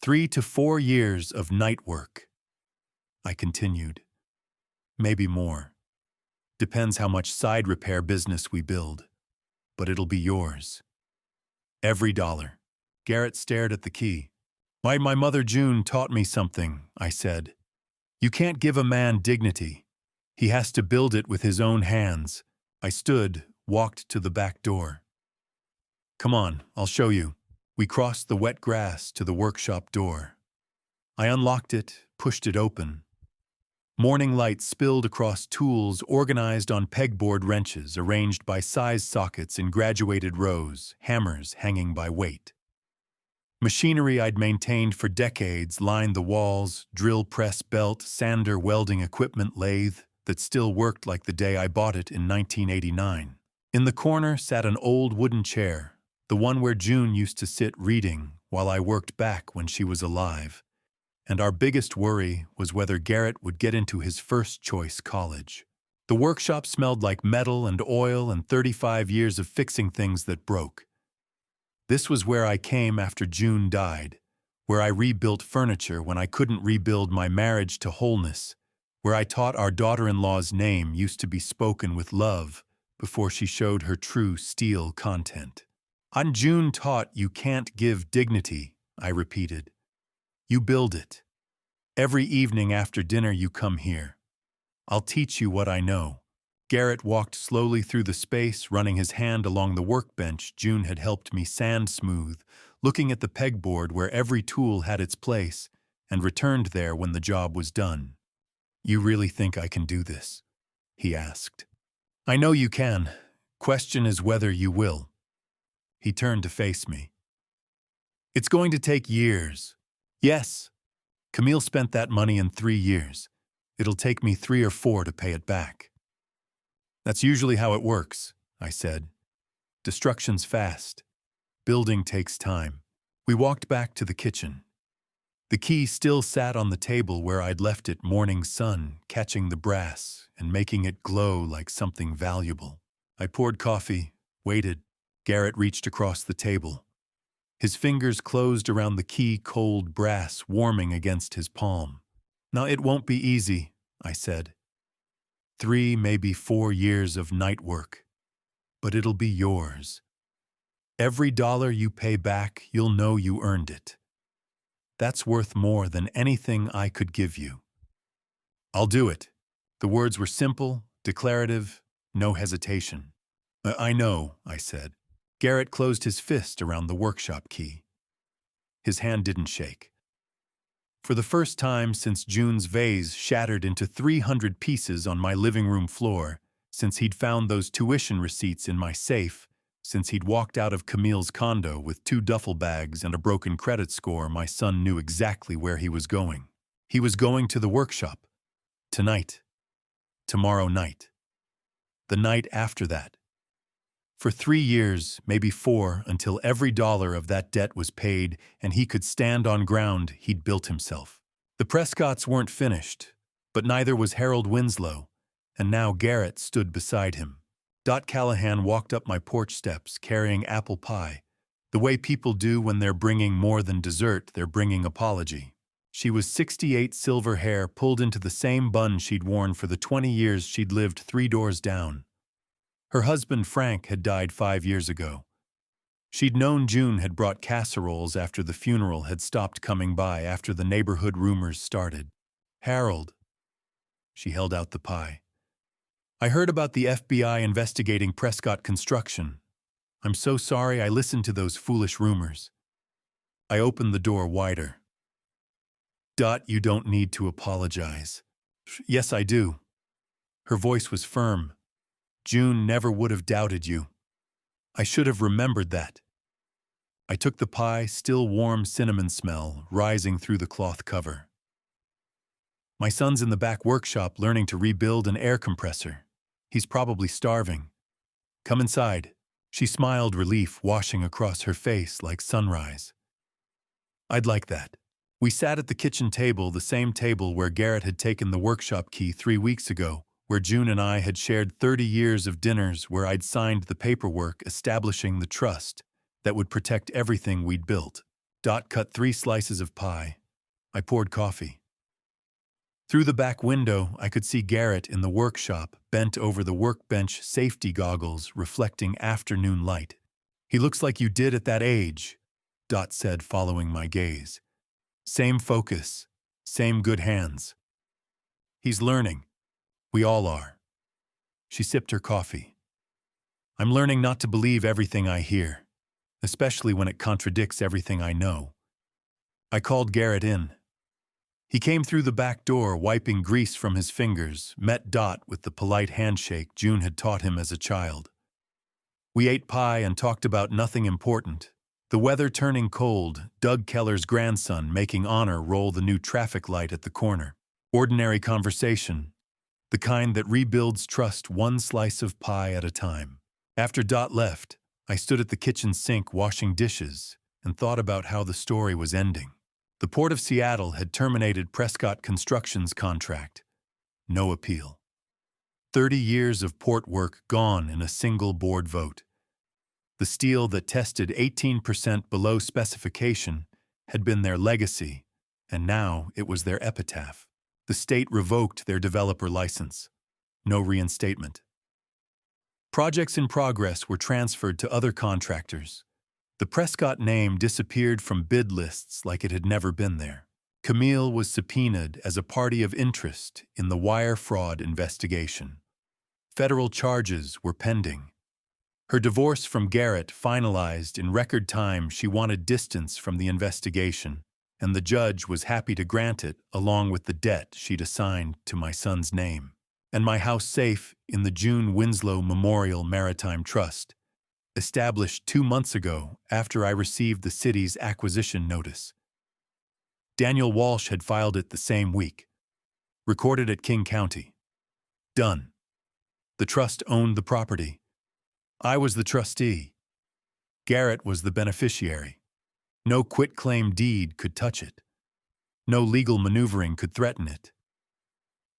3 to 4 years of night work, I continued. Maybe more. Depends how much side repair business we build. But it'll be yours. Every dollar. Garrett stared at the key. "My mother June taught me something," I said. "You can't give a man dignity. He has to build it with his own hands." I stood, walked to the back door. "Come on, I'll show you." We crossed the wet grass to the workshop door. I unlocked it, pushed it open. Morning light spilled across tools organized on pegboard wrenches arranged by size sockets in graduated rows, hammers hanging by weight. Machinery I'd maintained for decades lined the walls, drill press belt, sander welding equipment lathe that still worked like the day I bought it in 1989. In the corner sat an old wooden chair, the one where June used to sit reading while I worked back when she was alive. And our biggest worry was whether Garrett would get into his first choice college. The workshop smelled like metal and oil and 35 years of fixing things that broke. This was where I came after June died, where I rebuilt furniture when I couldn't rebuild my marriage to wholeness, where I taught our daughter-in-law's name used to be spoken with love before she showed her true steel content. On June taught you can't give dignity, I repeated. You build it. Every evening after dinner you come here. I'll teach you what I know. Garrett walked slowly through the space, running his hand along the workbench June had helped me sand smooth, looking at the pegboard where every tool had its place, and returned there when the job was done. You really think I can do this? He asked. I know you can. Question is whether you will. He turned to face me. It's going to take years. Yes. Camille spent that money in 3 years. It'll take me 3 or 4 to pay it back. That's usually how it works, I said. Destruction's fast. Building takes time. We walked back to the kitchen. The key still sat on the table where I'd left it, morning sun, catching the brass and making it glow like something valuable. I poured coffee, waited. Garrett reached across the table. His fingers closed around the key, cold brass warming against his palm. Now it won't be easy, I said. 3, maybe 4 years of night work. But it'll be yours. Every dollar you pay back, you'll know you earned it. That's worth more than anything I could give you. I'll do it. The words were simple, declarative, no hesitation. I know, I said. Garrett closed his fist around the workshop key. His hand didn't shake. For the first time since June's vase shattered into 300 pieces on my living room floor, since he'd found those tuition receipts in my safe, since he'd walked out of Camille's condo with 2 duffel bags and a broken credit score, my son knew exactly where he was going. He was going to the workshop. Tonight. Tomorrow night. The night after that. For 3 years, maybe 4, until every dollar of that debt was paid and he could stand on ground he'd built himself. The Prescotts weren't finished, but neither was Harold Winslow, and now Garrett stood beside him. Dot Callahan walked up my porch steps carrying apple pie, the way people do when they're bringing more than dessert, they're bringing apology. She was 68, silver hair pulled into the same bun she'd worn for the 20 years she'd lived 3 doors down. Her husband, Frank, had died 5 years ago. She'd known June had brought casseroles after the funeral had stopped coming by after the neighborhood rumors started. Harold. She held out the pie. I heard about the FBI investigating Prescott Construction. I'm so sorry I listened to those foolish rumors. I opened the door wider. Dot, you don't need to apologize. Yes, I do. Her voice was firm. June never would have doubted you. I should have remembered that. I took the pie, still warm cinnamon smell, rising through the cloth cover. My son's in the back workshop learning to rebuild an air compressor. He's probably starving. Come inside. She smiled, relief washing across her face like sunrise. I'd like that. We sat at the kitchen table, the same table where Garrett had taken the workshop key 3 weeks ago, where June and I had shared 30 years of dinners, where I'd signed the paperwork establishing the trust that would protect everything we'd built. Dot cut 3 slices of pie. I poured coffee. Through the back window, I could see Garrett in the workshop, bent over the workbench, safety goggles reflecting afternoon light. He looks like you did at that age, Dot said, following my gaze. Same focus, same good hands. He's learning. We all are. She sipped her coffee. I'm learning not to believe everything I hear, especially when it contradicts everything I know. I called Garrett in. He came through the back door, wiping grease from his fingers, met Dot with the polite handshake June had taught him as a child. We ate pie and talked about nothing important. The weather turning cold, Doug Keller's grandson making Honor roll the new traffic light at the corner. Ordinary conversation. The kind that rebuilds trust one slice of pie at a time. After Dot left, I stood at the kitchen sink washing dishes and thought about how the story was ending. The Port of Seattle had terminated Prescott Construction's contract. No appeal. 30 years of port work gone in a single board vote. The steel that tested 18% below specification had been their legacy, and now it was their epitaph. The state revoked their developer license. No reinstatement. Projects in progress were transferred to other contractors. The Prescott name disappeared from bid lists like it had never been there. Camille was subpoenaed as a party of interest in the wire fraud investigation. Federal charges were pending. Her divorce from Garrett finalized in record time. She wanted distance from the investigation, and the judge was happy to grant it along with the debt she'd assigned to my son's name, and my house safe in the June Winslow Memorial Maritime Trust, established 2 months ago after I received the city's acquisition notice. Daniel Walsh had filed it the same week. Recorded at King County. Done. The trust owned the property. I was the trustee. Garrett was the beneficiary. No quitclaim deed could touch it. No legal maneuvering could threaten it.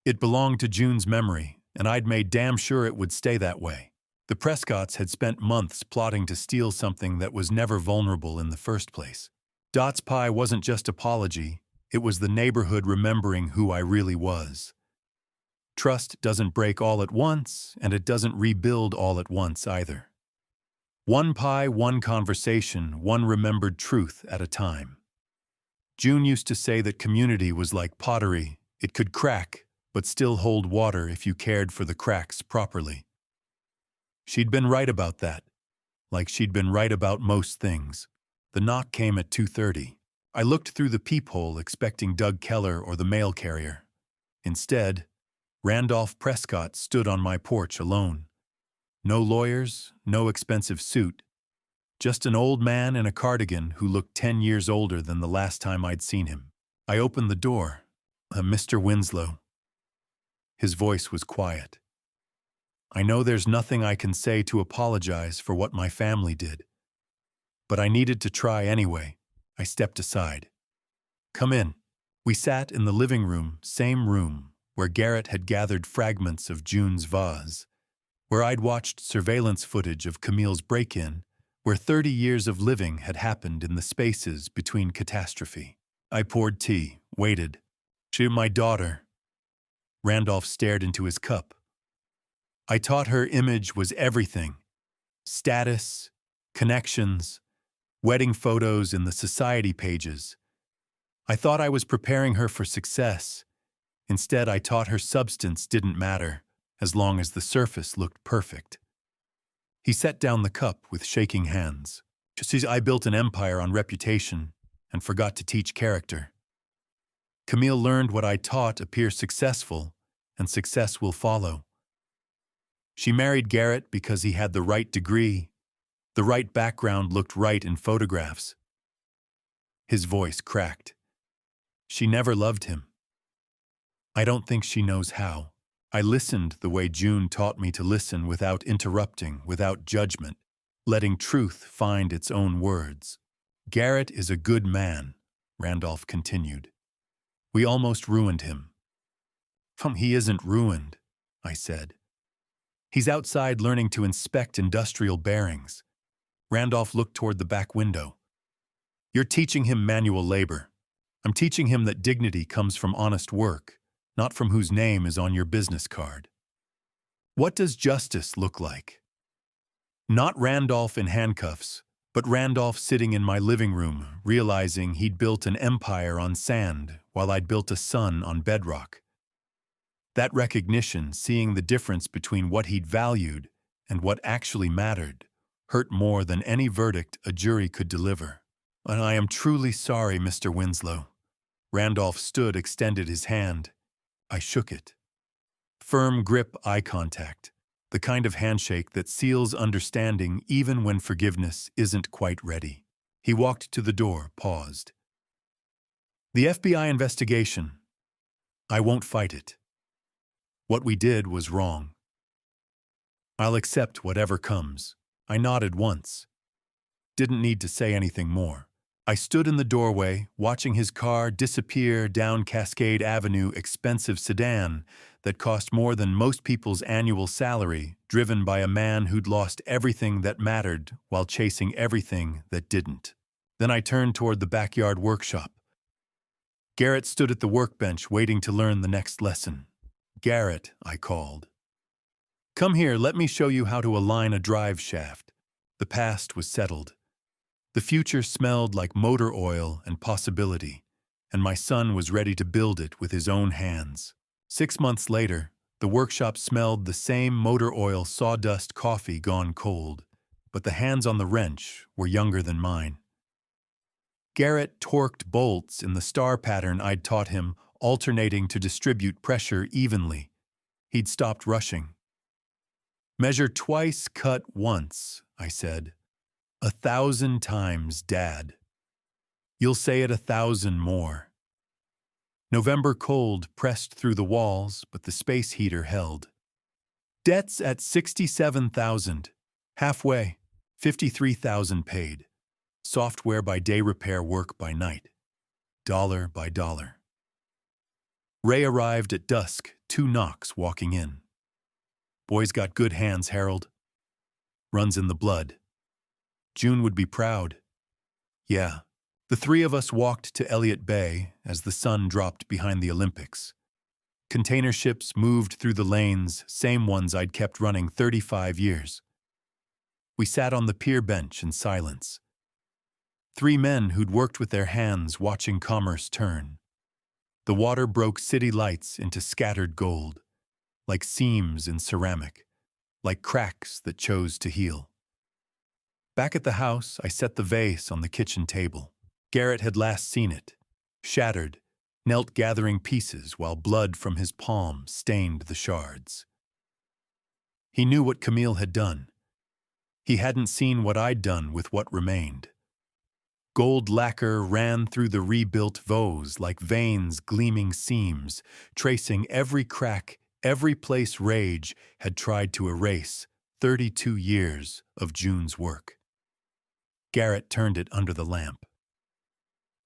It belonged to June's memory, and I'd made damn sure it would stay that way. The Prescotts had spent months plotting to steal something that was never vulnerable in the first place. Dot's pie wasn't just apology, it was the neighborhood remembering who I really was. Trust doesn't break all at once, and it doesn't rebuild all at once either. One pie, one conversation, one remembered truth at a time. June used to say that community was like pottery. It could crack, but still hold water if you cared for the cracks properly. She'd been right about that, like she'd been right about most things. The knock came at 2:30. I looked through the peephole expecting Doug Keller or the mail carrier. Instead, Randolph Prescott stood on my porch alone. No lawyers, no expensive suit. Just an old man in a cardigan who looked 10 years older than the last time I'd seen him. I opened the door. Mr. Winslow. His voice was quiet. I know there's nothing I can say to apologize for what my family did. But I needed to try anyway. I stepped aside. Come in. We sat in the living room, same room, where Garrett had gathered fragments of June's vase, where I'd watched surveillance footage of Camille's break-in, where 30 years of living had happened in the spaces between catastrophe. I poured tea, waited. She, my daughter. Randolph stared into his cup. I taught her image was everything. Status, connections, wedding photos in the society pages. I thought I was preparing her for success. Instead, I taught her substance didn't matter, as long as the surface looked perfect. He set down the cup with shaking hands. I built an empire on reputation and forgot to teach character. Camille learned what I taught appears successful, and success will follow. She married Garrett because he had the right degree. The right background looked right in photographs. His voice cracked. She never loved him. I don't think she knows how. I listened the way June taught me to listen, without interrupting, without judgment, letting truth find its own words. Garrett is a good man, Randolph continued. We almost ruined him. He isn't ruined, I said. He's outside learning to inspect industrial bearings. Randolph looked toward the back window. You're teaching him manual labor. I'm teaching him that dignity comes from honest work, not from whose name is on your business card. What does justice look like? Not Randolph in handcuffs, but Randolph sitting in my living room, realizing he'd built an empire on sand while I'd built a sun on bedrock. That recognition, seeing the difference between what he'd valued and what actually mattered, hurt more than any verdict a jury could deliver. And I am truly sorry, Mr. Winslow. Randolph stood, extended his hand. I shook it. Firm grip, eye contact, the kind of handshake that seals understanding even when forgiveness isn't quite ready. He walked to the door, paused. The FBI investigation. I won't fight it. What we did was wrong. I'll accept whatever comes. I nodded once. Didn't need to say anything more. I stood in the doorway, watching his car disappear down Cascade Avenue, expensive sedan that cost more than most people's annual salary, driven by a man who'd lost everything that mattered while chasing everything that didn't. Then I turned toward the backyard workshop. Garrett stood at the workbench waiting to learn the next lesson. "Garrett," I called. "Come here, let me show you how to align a drive shaft." The past was settled. The future smelled like motor oil and possibility, and my son was ready to build it with his own hands. 6 months later, the workshop smelled the same motor oil sawdust coffee gone cold, but the hands on the wrench were younger than mine. Garrett torqued bolts in the star pattern I'd taught him, alternating to distribute pressure evenly. He'd stopped rushing. "Measure twice, cut once," I said. 1,000 times, Dad. You'll say it 1,000 more. November cold pressed through the walls, but the space heater held. Debts at 67,000. Halfway, 53,000 paid. Software by day, repair work by night. Dollar by dollar. Ray arrived at dusk, 2 knocks walking in. "Boy's got good hands, Harold. Runs in the blood. June would be proud." Yeah. The 3 of us walked to Elliott Bay as the sun dropped behind the Olympics. Container ships moved through the lanes, same ones I'd kept running 35 years. We sat on the pier bench in silence. 3 men who'd worked with their hands watching commerce turn. The water broke city lights into scattered gold, like seams in ceramic, like cracks that chose to heal. Back at the house, I set the vase on the kitchen table. Garrett had last seen it, shattered, knelt gathering pieces while blood from his palm stained the shards. He knew what Camille had done. He hadn't seen what I'd done with what remained. Gold lacquer ran through the rebuilt vase like veins, gleaming seams, tracing every crack, every place rage had tried to erase 32 years of June's work. Garrett turned it under the lamp.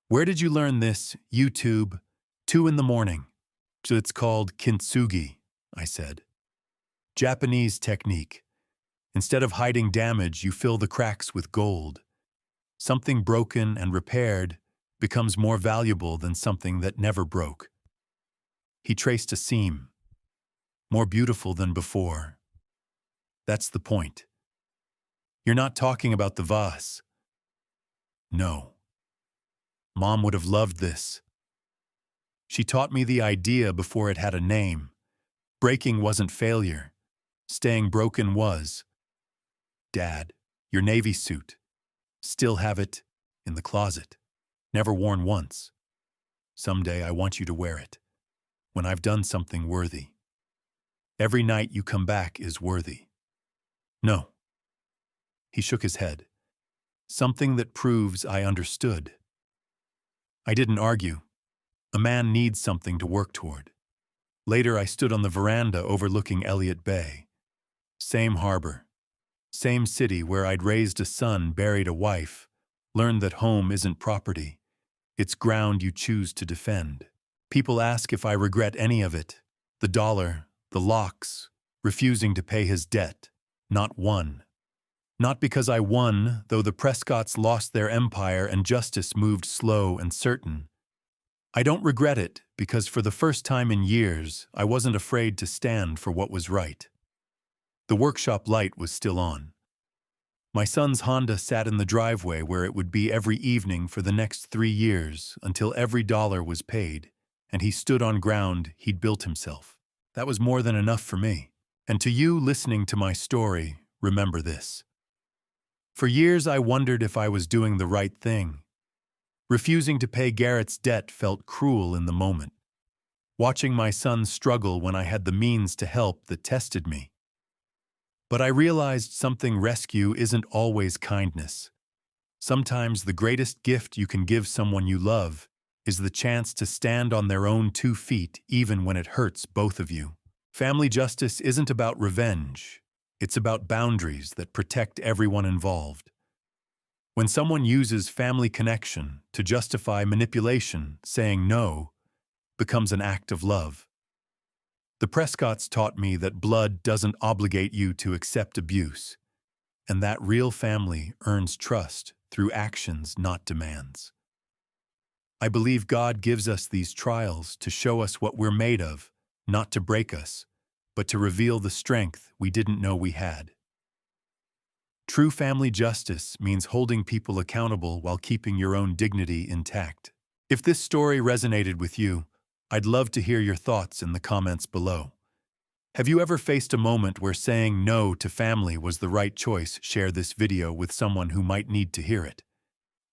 "Where did you learn this? YouTube. 2 in the morning. It's called kintsugi," I said. "Japanese technique. Instead of hiding damage, you fill the cracks with gold. Something broken and repaired becomes more valuable than something that never broke." He traced a seam. "More beautiful than before. That's the point. You're not talking about the vase." "No. Mom would have loved this. She taught me the idea before it had a name. Breaking wasn't failure. Staying broken was. Dad, your Navy suit. Still have it in the closet. Never worn once. Someday I want you to wear it. When I've done something worthy. Every night you come back is worthy." "No." He shook his head. "Something that proves I understood." I didn't argue. A man needs something to work toward. Later I stood on the veranda overlooking Elliott Bay. Same harbor. Same city where I'd raised a son, buried a wife, learned that home isn't property. It's ground you choose to defend. People ask if I regret any of it. The dollar, the locks, refusing to pay his debt. Not one. Not because I won, though the Prescotts lost their empire and justice moved slow and certain. I don't regret it because for the first time in years, I wasn't afraid to stand for what was right. The workshop light was still on. My son's Honda sat in the driveway where it would be every evening for the next 3 years until every dollar was paid, and he stood on ground he'd built himself. That was more than enough for me. And to you listening to my story, remember this. For years I wondered if I was doing the right thing. Refusing to pay Garrett's debt felt cruel in the moment. Watching my son struggle when I had the means to help that tested me. But I realized something rescue isn't always kindness. Sometimes the greatest gift you can give someone you love is the chance to stand on their own 2 feet even when it hurts both of you. Family justice isn't about revenge. It's about boundaries that protect everyone involved. When someone uses family connection to justify manipulation, saying no becomes an act of love. The Prescotts taught me that blood doesn't obligate you to accept abuse, and that real family earns trust through actions, not demands. I believe God gives us these trials to show us what we're made of, not to break us, but to reveal the strength we didn't know we had. True family justice means holding people accountable while keeping your own dignity intact. If this story resonated with you, I'd love to hear your thoughts in the comments below. Have you ever faced a moment where saying no to family was the right choice? Share this video with someone who might need to hear it.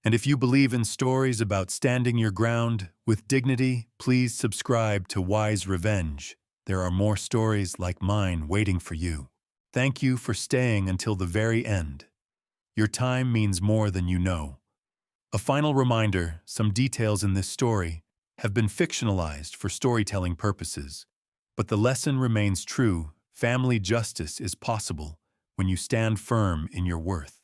And if you believe in stories about standing your ground with dignity, please subscribe to Wise Revenge. There are more stories like mine waiting for you. Thank you for staying until the very end. Your time means more than you know. A final reminder, some details in this story have been fictionalized for storytelling purposes, but the lesson remains true: family justice is possible when you stand firm in your worth.